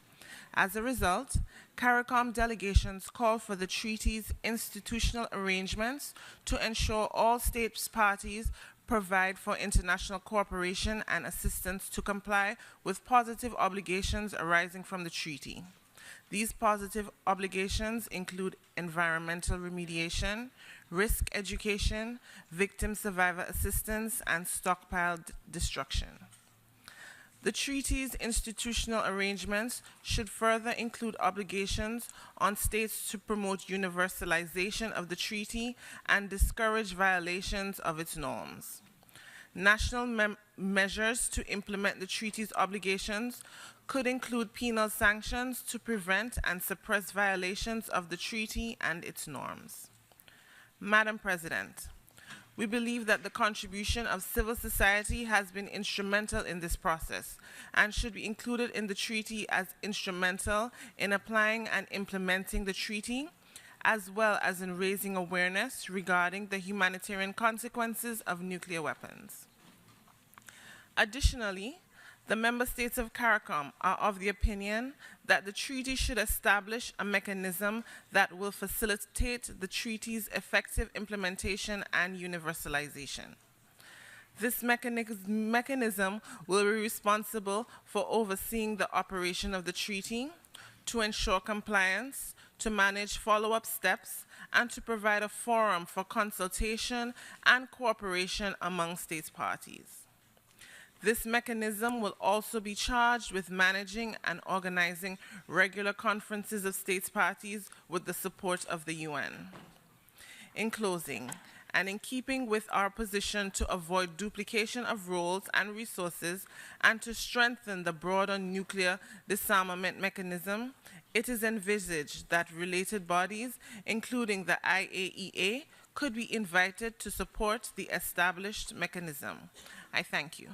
As a result, CARICOM delegations call for the treaty's institutional arrangements to ensure all states parties provide for international cooperation and assistance to comply with positive obligations arising from the treaty. These positive obligations include environmental remediation, risk education, victim survivor assistance, and stockpile destruction. The treaty's institutional arrangements should further include obligations on states to promote universalization of the treaty and discourage violations of its norms. National measures to implement the treaty's obligations could include penal sanctions to prevent and suppress violations of the treaty and its norms. Madam President, we believe that the contribution of civil society has been instrumental in this process and should be included in the treaty as instrumental in applying and implementing the treaty, as well as in raising awareness regarding the humanitarian consequences of nuclear weapons. Additionally, the member states of CARICOM are of the opinion that the treaty should establish a mechanism that will facilitate the treaty's effective implementation and universalization. This mechanism will be responsible for overseeing the operation of the treaty, to ensure compliance, to manage follow-up steps, and to provide a forum for consultation and cooperation among states parties. This mechanism will also be charged with managing and organizing regular conferences of states parties with the support of the UN. In closing, and in keeping with our position to avoid duplication of roles and resources and to strengthen the broader nuclear disarmament mechanism, it is envisaged that related bodies, including the IAEA, could be invited to support the established mechanism. I thank you.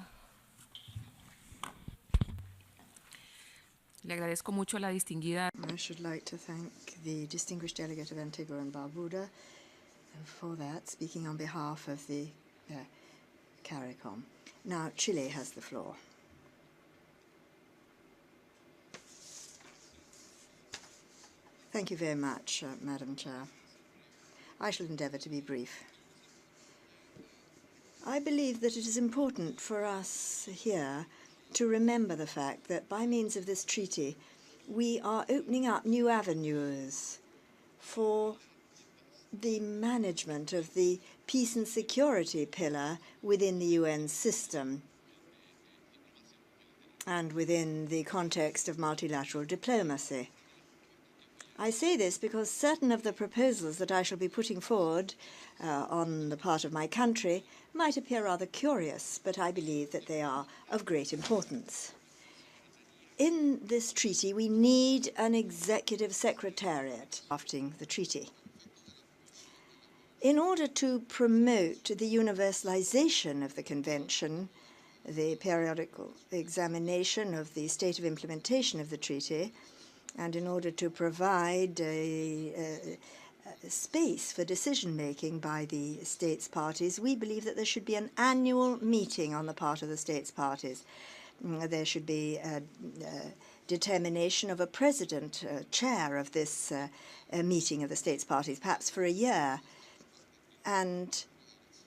Le agradezco mucho a la distinguida. I should like to thank the distinguished delegate of Antigua and Barbuda for that, speaking on behalf of the CARICOM. Now, Chile has the floor. Thank you very much, Madam Chair. I shall endeavour to be brief. I believe that it is important for us here to remember the fact that by means of this treaty, we are opening up new avenues for the management of the peace and security pillar within the UN system and within the context of multilateral diplomacy. I say this because certain of the proposals that I shall be putting forward on the part of my country might appear rather curious, but I believe that they are of great importance. In this treaty, we need an executive secretariat drafting the treaty. In order to promote the universalization of the convention, the periodical examination of the state of implementation of the treaty, and in order to provide a space for decision-making by the states parties, we believe that there should be an annual meeting on the part of the states parties. There should be a determination of a president, chair of this meeting of the states parties, perhaps for a year. And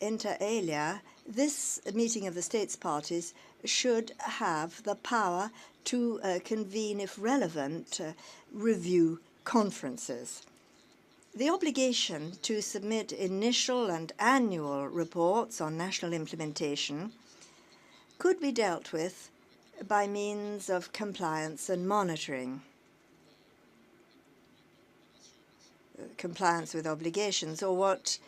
inter alia, this meeting of the states parties should have the power to convene, if relevant, review conferences. The obligation to submit initial and annual reports on national implementation could be dealt with by means of compliance and monitoring. Compliance with obligations, or what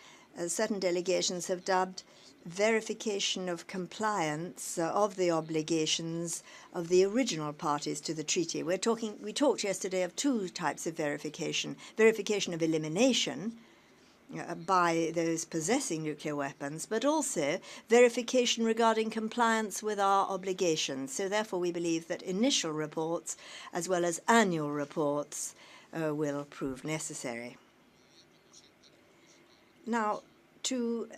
certain delegations have dubbed verification of compliance of the obligations of the original parties to the treaty. We talked yesterday of two types of verification. Verification of elimination by those possessing nuclear weapons, but also verification regarding compliance with our obligations. So therefore we believe that initial reports as well as annual reports will prove necessary. Now, to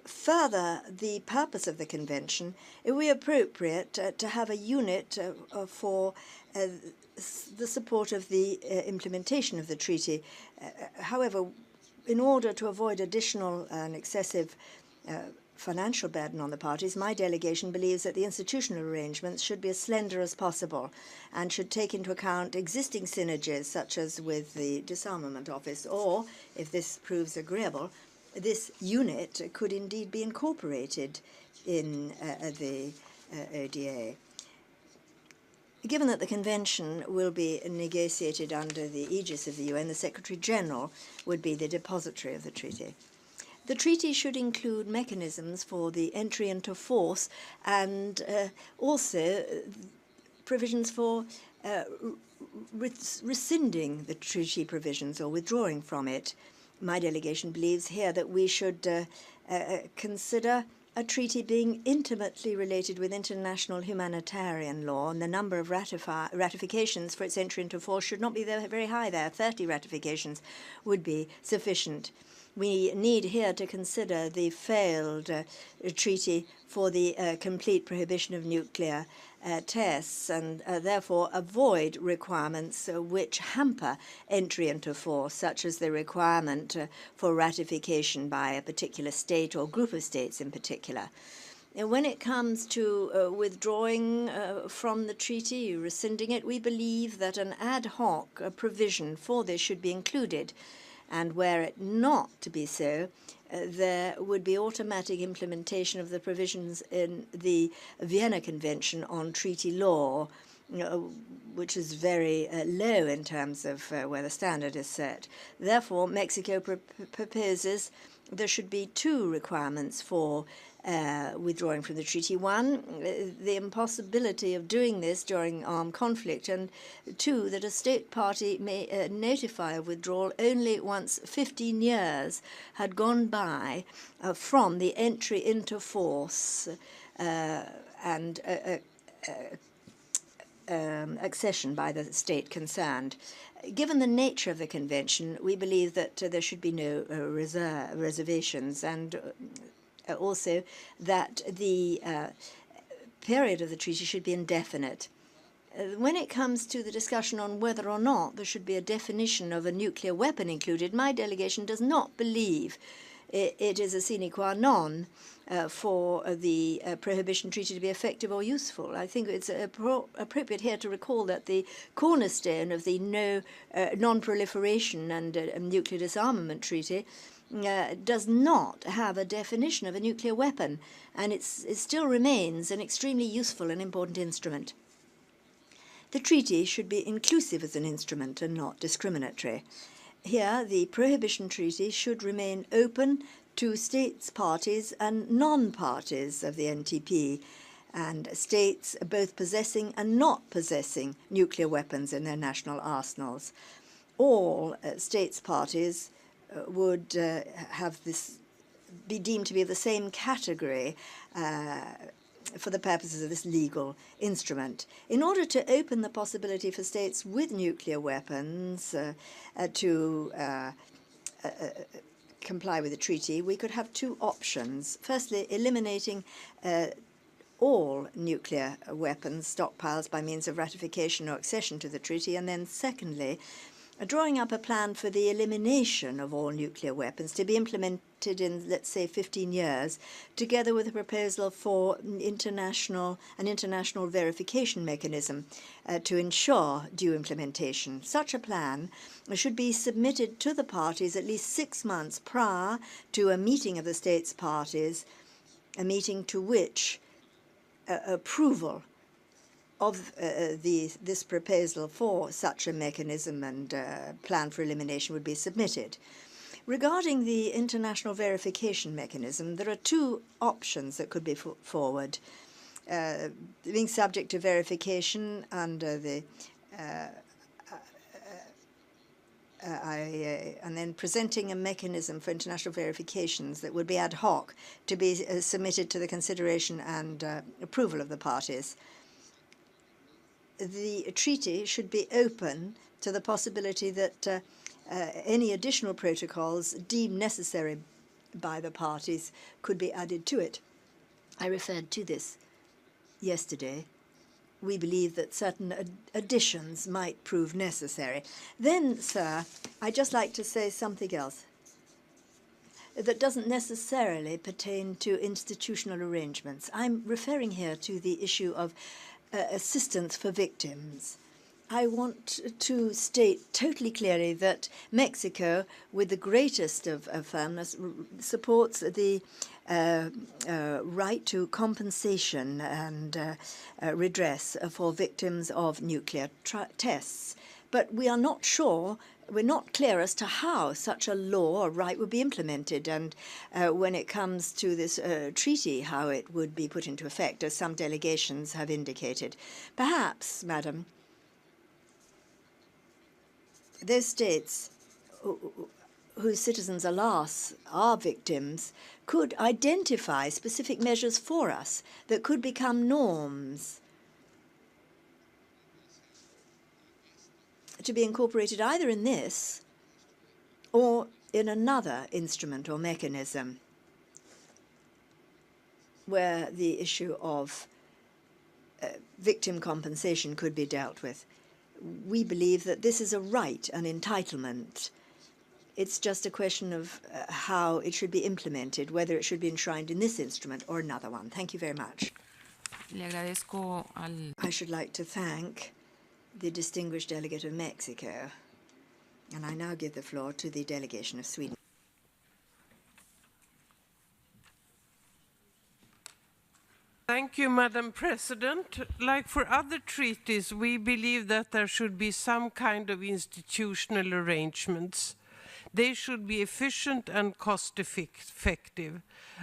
further the purpose of the convention, it would be appropriate to have a unit for the support of the implementation of the treaty. However, in order to avoid additional and excessive financial burden on the parties, my delegation believes that the institutional arrangements should be as slender as possible and should take into account existing synergies, such as with the Disarmament Office, or, if this proves agreeable, this unit could indeed be incorporated in the ODA. Given that the convention will be negotiated under the aegis of the UN, the Secretary-General would be the depository of the treaty. The treaty should include mechanisms for the entry into force and also provisions for rescinding the treaty provisions or withdrawing from it. My delegation believes here that we should consider a treaty being intimately related with international humanitarian law, and the number of ratifications for its entry into force should not be very high there. 30 ratifications would be sufficient. We need here to consider the failed treaty for the complete prohibition of nuclear tests and therefore avoid requirements which hamper entry into force, such as the requirement for ratification by a particular state or group of states in particular. When it comes to withdrawing from the treaty, rescinding it, we believe that an ad hoc provision for this should be included. And were it not to be so, there would be automatic implementation of the provisions in the Vienna Convention on Treaty Law, which is very low in terms of where the standard is set. Therefore, Mexico proposes there should be two requirements for withdrawing from the treaty. One, the impossibility of doing this during armed conflict, and two, that a state party may notify of withdrawal only once 15 years had gone by from the entry into force and accession by the state concerned. Given the nature of the convention, we believe that there should be no reservations, and also that the period of the treaty should be indefinite. When it comes to the discussion on whether or not there should be a definition of a nuclear weapon included, my delegation does not believe it is a sine qua non for the Prohibition Treaty to be effective or useful. I think it's appropriate here to recall that the cornerstone of the Non-Proliferation and Nuclear Disarmament Treaty does not have a definition of a nuclear weapon, and it still remains an extremely useful and important instrument. The treaty should be inclusive as an instrument and not discriminatory. Here, the Prohibition Treaty should remain open to states parties and non-parties of the NTP, and states both possessing and not possessing nuclear weapons in their national arsenals. All states parties would be deemed to be of the same category for the purposes of this legal instrument. In order to open the possibility for states with nuclear weapons to comply with the treaty, we could have two options. Firstly, eliminating all nuclear weapons stockpiles by means of ratification or accession to the treaty, and then secondly, drawing up a plan for the elimination of all nuclear weapons to be implemented in, let's say, 15 years, together with a proposal for an international verification mechanism to ensure due implementation. Such a plan should be submitted to the parties at least 6 months prior to a meeting of the states parties, a meeting to which approval of this proposal for such a mechanism and plan for elimination would be submitted. Regarding the international verification mechanism, there are two options that could be put forward. Being subject to verification under the and then presenting a mechanism for international verifications that would be ad hoc to be submitted to the consideration and approval of the parties. The treaty should be open to the possibility that any additional protocols deemed necessary by the parties could be added to it. I referred to this yesterday. We believe that certain additions might prove necessary. Then, sir, I'd just like to say something else that doesn't necessarily pertain to institutional arrangements. I'm referring here to the issue of assistance for victims. I want to state totally clearly that Mexico, with the greatest of firmness, supports the right to compensation and redress for victims of nuclear tests. But we are not sure, we're not clear as to how such a law or right would be implemented, and when it comes to this treaty, how it would be put into effect, as some delegations have indicated. Perhaps, Madam, those states whose citizens, alas, are victims, could identify specific measures for us that could become norms to be incorporated either in this or in another instrument or mechanism where the issue of victim compensation could be dealt with. We believe that this is a right, an entitlement. It's just a question of how it should be implemented, whether it should be enshrined in this instrument or another one. Thank you very much. I should like to thank the distinguished delegate of Mexico, and I now give the floor to the delegation of Sweden. Thank you, Madam President. Like for other treaties, we believe that there should be some kind of institutional arrangements. They should be efficient and cost-effective.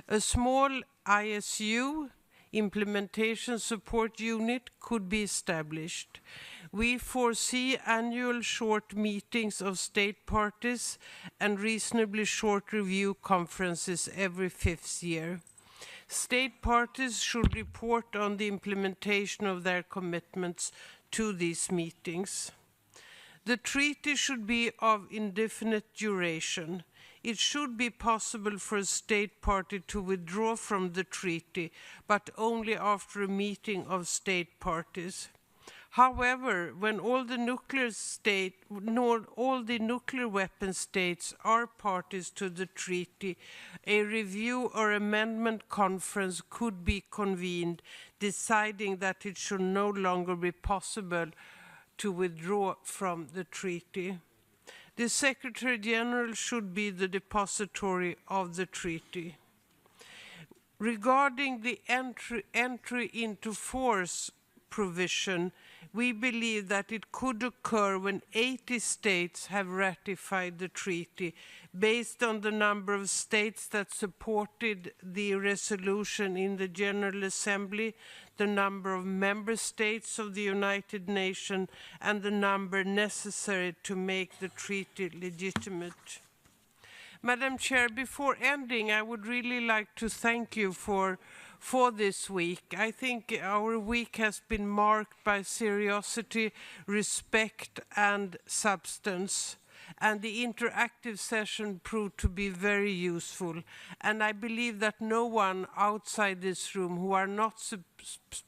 A small ISU, implementation support unit, could be established. We foresee annual short meetings of state parties and reasonably short review conferences every 5th year. State parties should report on the implementation of their commitments to these meetings. The treaty should be of indefinite duration. It should be possible for a state party to withdraw from the treaty, but only after a meeting of state parties. However, when all the nuclear weapon states are parties to the treaty, a review or amendment conference could be convened, deciding that it should no longer be possible to withdraw from the treaty. The Secretary General should be the depository of the treaty. Regarding the entry into force provision, we believe that it could occur when 80 states have ratified the treaty, based on the number of states that supported the resolution in the General Assembly, the number of member states of the United Nations, and the number necessary to make the treaty legitimate. Madam Chair, before ending, I would really like to thank you for this week. I think our week has been marked by seriosity, respect, and substance. And the interactive session proved to be very useful. And I believe that no one outside this room who are not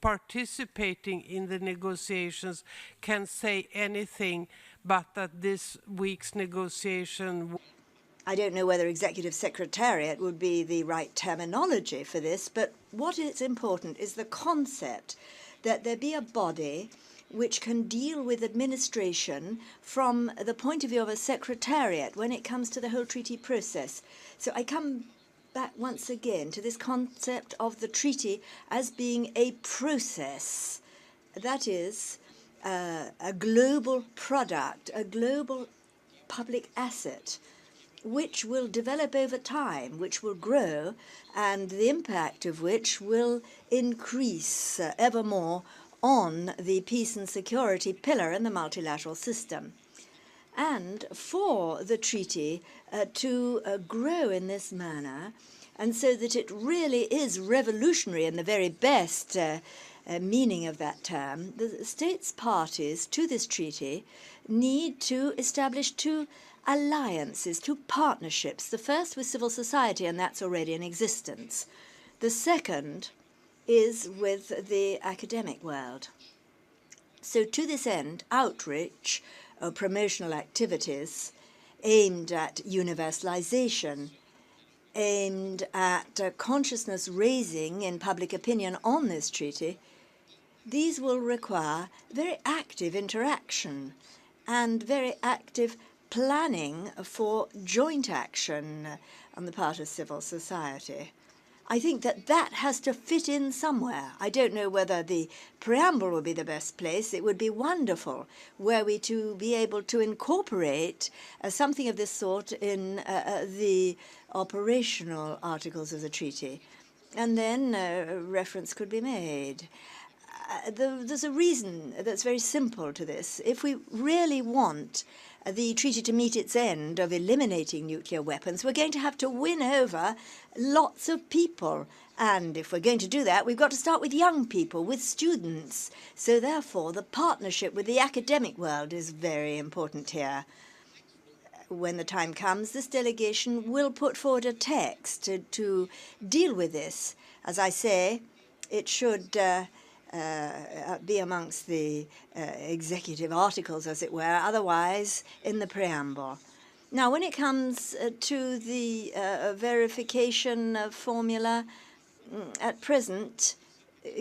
participating in the negotiations can say anything but that this week's negotiation. I don't know whether executive secretariat would be the right terminology for this, but what is important is the concept that there be a body which can deal with administration from the point of view of a secretariat when it comes to the whole treaty process. So I come back once again to this concept of the treaty as being a process, that is, a global product, a global public asset, which will develop over time, which will grow, and the impact of which will increase ever more on the peace and security pillar in the multilateral system. And for the treaty to grow in this manner, and so that it really is revolutionary in the very best meaning of that term, the states parties to this treaty need to establish two alliances, two partnerships. The first with civil society, and that's already in existence. The second is with the academic world. So to this end, outreach or promotional activities aimed at universalization, aimed at consciousness raising in public opinion on this treaty, these will require very active interaction and very active planning for joint action on the part of civil society. I think that that has to fit in somewhere. I don't know whether the preamble would be the best place. It would be wonderful were we to be able to incorporate something of this sort in the operational articles of the treaty. And then reference could be made. There's a reason that's very simple to this. If we really want the treaty to meet its end of eliminating nuclear weapons, we're going to have to win over lots of people. And if we're going to do that, we've got to start with young people, with students. So therefore, the partnership with the academic world is very important here. When the time comes, this delegation will put forward a text to deal with this. As I say, it should be amongst the executive articles, as it were, otherwise in the preamble. Now, when it comes to the verification formula, at present,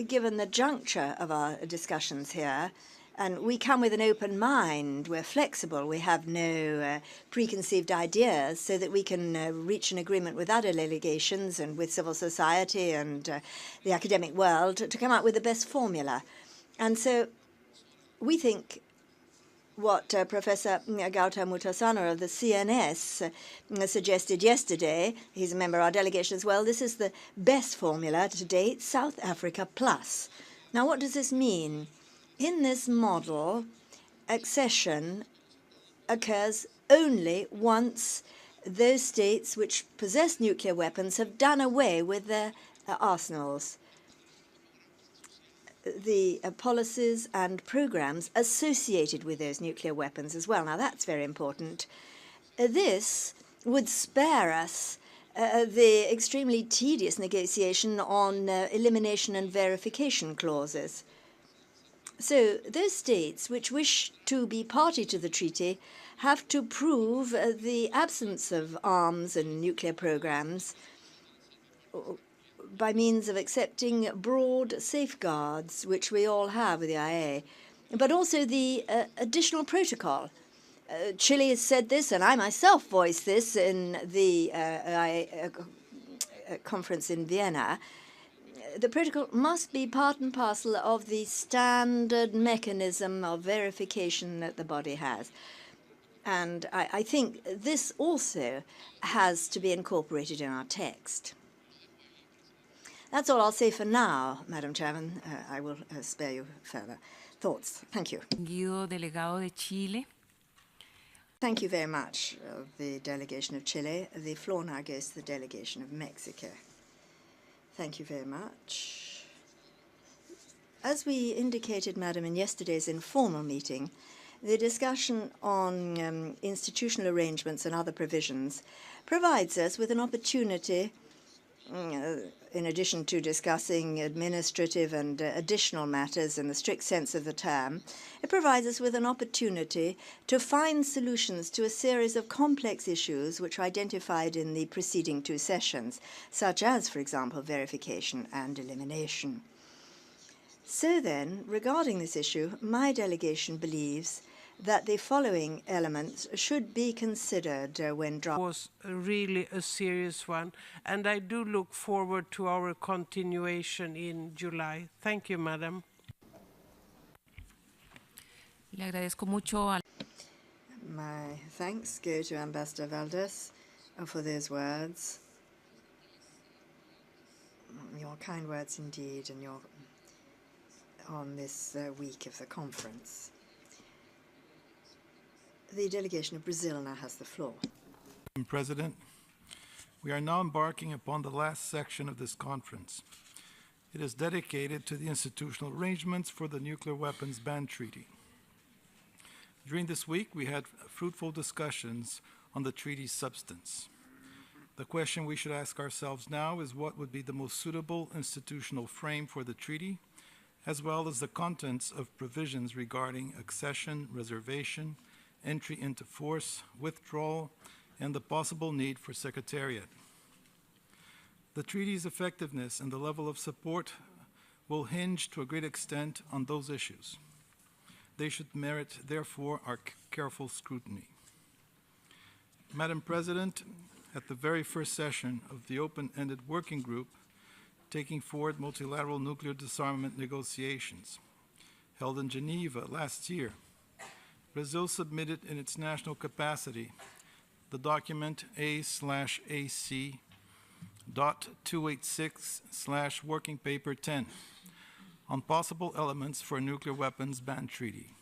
given the juncture of our discussions here, and we come with an open mind, we're flexible, we have no preconceived ideas, so that we can reach an agreement with other delegations and with civil society and the academic world to come up with the best formula. And so we think what Professor Gautam Uttasana of the CNS suggested yesterday, he's a member of our delegation as well, this is the best formula to date, South Africa Plus. Now, what does this mean? In this model, accession occurs only once those states which possess nuclear weapons have done away with their arsenals, the policies and programs associated with those nuclear weapons as well. Now, that's very important. This would spare us the extremely tedious negotiation on elimination and verification clauses. So those states which wish to be party to the treaty have to prove the absence of arms and nuclear programs by means of accepting broad safeguards, which we all have with the IA, but also the additional protocol. Chile has said this, and I myself voiced this in the conference in Vienna. The protocol must be part and parcel of the standard mechanism of verification that the body has. And I think this also has to be incorporated in our text. That's all I'll say for now, Madam Chairman. I will spare you further thoughts. Thank you. Delegado de Chile. Thank you very much, the delegation of Chile. The floor now goes to the delegation of Mexico. Thank you very much. As we indicated, Madam, in yesterday's informal meeting, the discussion on institutional arrangements and other provisions provides us with an opportunity, in addition to discussing administrative and additional matters in the strict sense of the term, it provides us with an opportunity to find solutions to a series of complex issues which are identified in the preceding two sessions, such as, for example, verification and elimination. So then, regarding this issue, my delegation believes that the following elements should be considered when drafting. Was really a serious one, and I do look forward to our continuation in July. Thank you, Madam. Le agradezco mucho. My thanks go to Ambassador Valdez for those words. Your kind words indeed, and your on this week of the conference. The delegation of Brazil now has the floor. Madam President, we are now embarking upon the last section of this conference. It is dedicated to the institutional arrangements for the Nuclear Weapons Ban Treaty. During this week, we had fruitful discussions on the treaty's substance. The question we should ask ourselves now is what would be the most suitable institutional frame for the treaty, as well as the contents of provisions regarding accession, reservation, entry into force, withdrawal, and the possible need for secretariat. The treaty's effectiveness and the level of support will hinge to a great extent on those issues. They should merit, therefore, our careful scrutiny. Madam President, at the very first session of the open-ended working group taking forward multilateral nuclear disarmament negotiations, held in Geneva last year, Brazil submitted in its national capacity the document A/AC.286/Working Paper 10 on possible elements for a nuclear weapons ban treaty.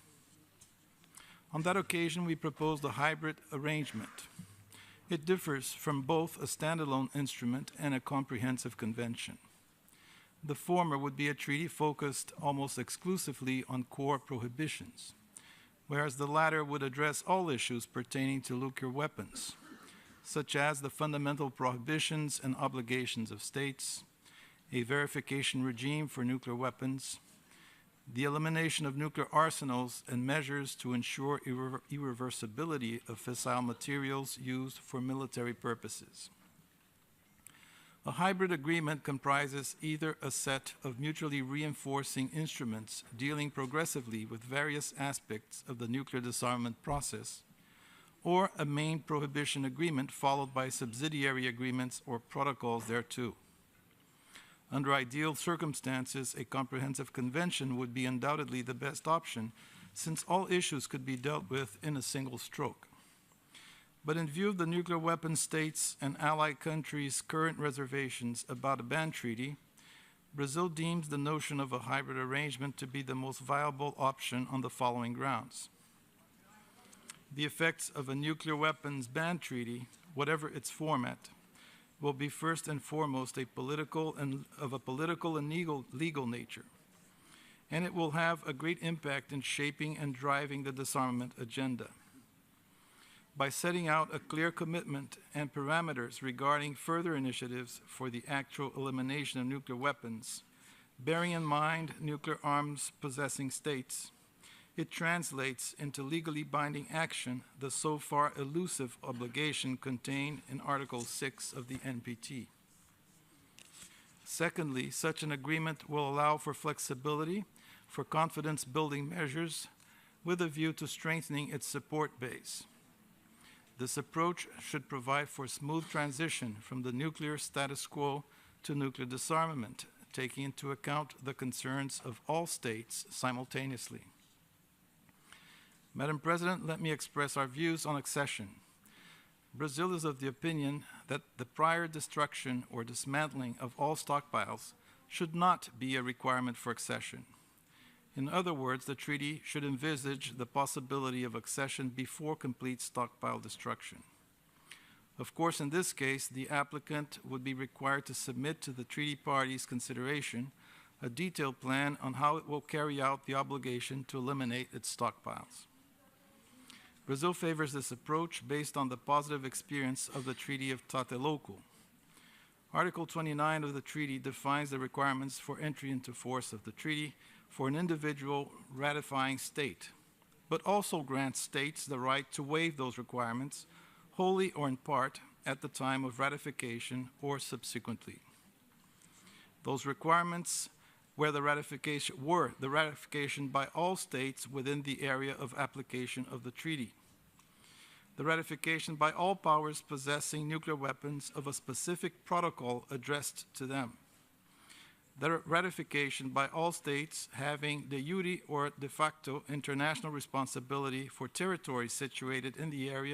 On that occasion, we proposed a hybrid arrangement. It differs from both a standalone instrument and a comprehensive convention. The former would be a treaty focused almost exclusively on core prohibitions, whereas the latter would address all issues pertaining to nuclear weapons, such as the fundamental prohibitions and obligations of states, a verification regime for nuclear weapons, the elimination of nuclear arsenals and measures to ensure irreversibility of fissile materials used for military purposes. A hybrid agreement comprises either a set of mutually reinforcing instruments dealing progressively with various aspects of the nuclear disarmament process, or a main prohibition agreement followed by subsidiary agreements or protocols thereto. Under ideal circumstances, a comprehensive convention would be undoubtedly the best option, since all issues could be dealt with in a single stroke. But in view of the nuclear weapon states and allied countries' current reservations about a ban treaty, Brazil deems the notion of a hybrid arrangement to be the most viable option on the following grounds. The effects of a nuclear weapons ban treaty, whatever its format, will be first and foremost of a political and legal nature, and it will have a great impact in shaping and driving the disarmament agenda. By setting out a clear commitment and parameters regarding further initiatives for the actual elimination of nuclear weapons, Bearing in mind nuclear arms possessing states, it translates into legally binding action the so far elusive obligation contained in Article 6 of the NPT. Secondly, such an agreement will allow for flexibility for confidence-building measures with a view to strengthening its support base. This approach should provide for smooth transition from the nuclear status quo to nuclear disarmament, taking into account the concerns of all states simultaneously. Madam President, let me express our views on accession. Brazil is of the opinion that the prior destruction or dismantling of all stockpiles should not be a requirement for accession. In other words, the treaty should envisage the possibility of accession before complete stockpile destruction. Of course, in this case, the applicant would be required to submit to the treaty parties' consideration a detailed plan on how it will carry out the obligation to eliminate its stockpiles. Brazil favors this approach based on the positive experience of the Treaty of Tlatelolco. Article 29 of the treaty defines the requirements for entry into force of the treaty for an individual ratifying state, but also grants states the right to waive those requirements, wholly or in part, at the time of ratification or subsequently. Those requirements were the ratification by all states within the area of application of the treaty, the ratification by all powers possessing nuclear weapons of a specific protocol addressed to them, the ratification by all states having de jure or de facto international responsibility for territories situated in the area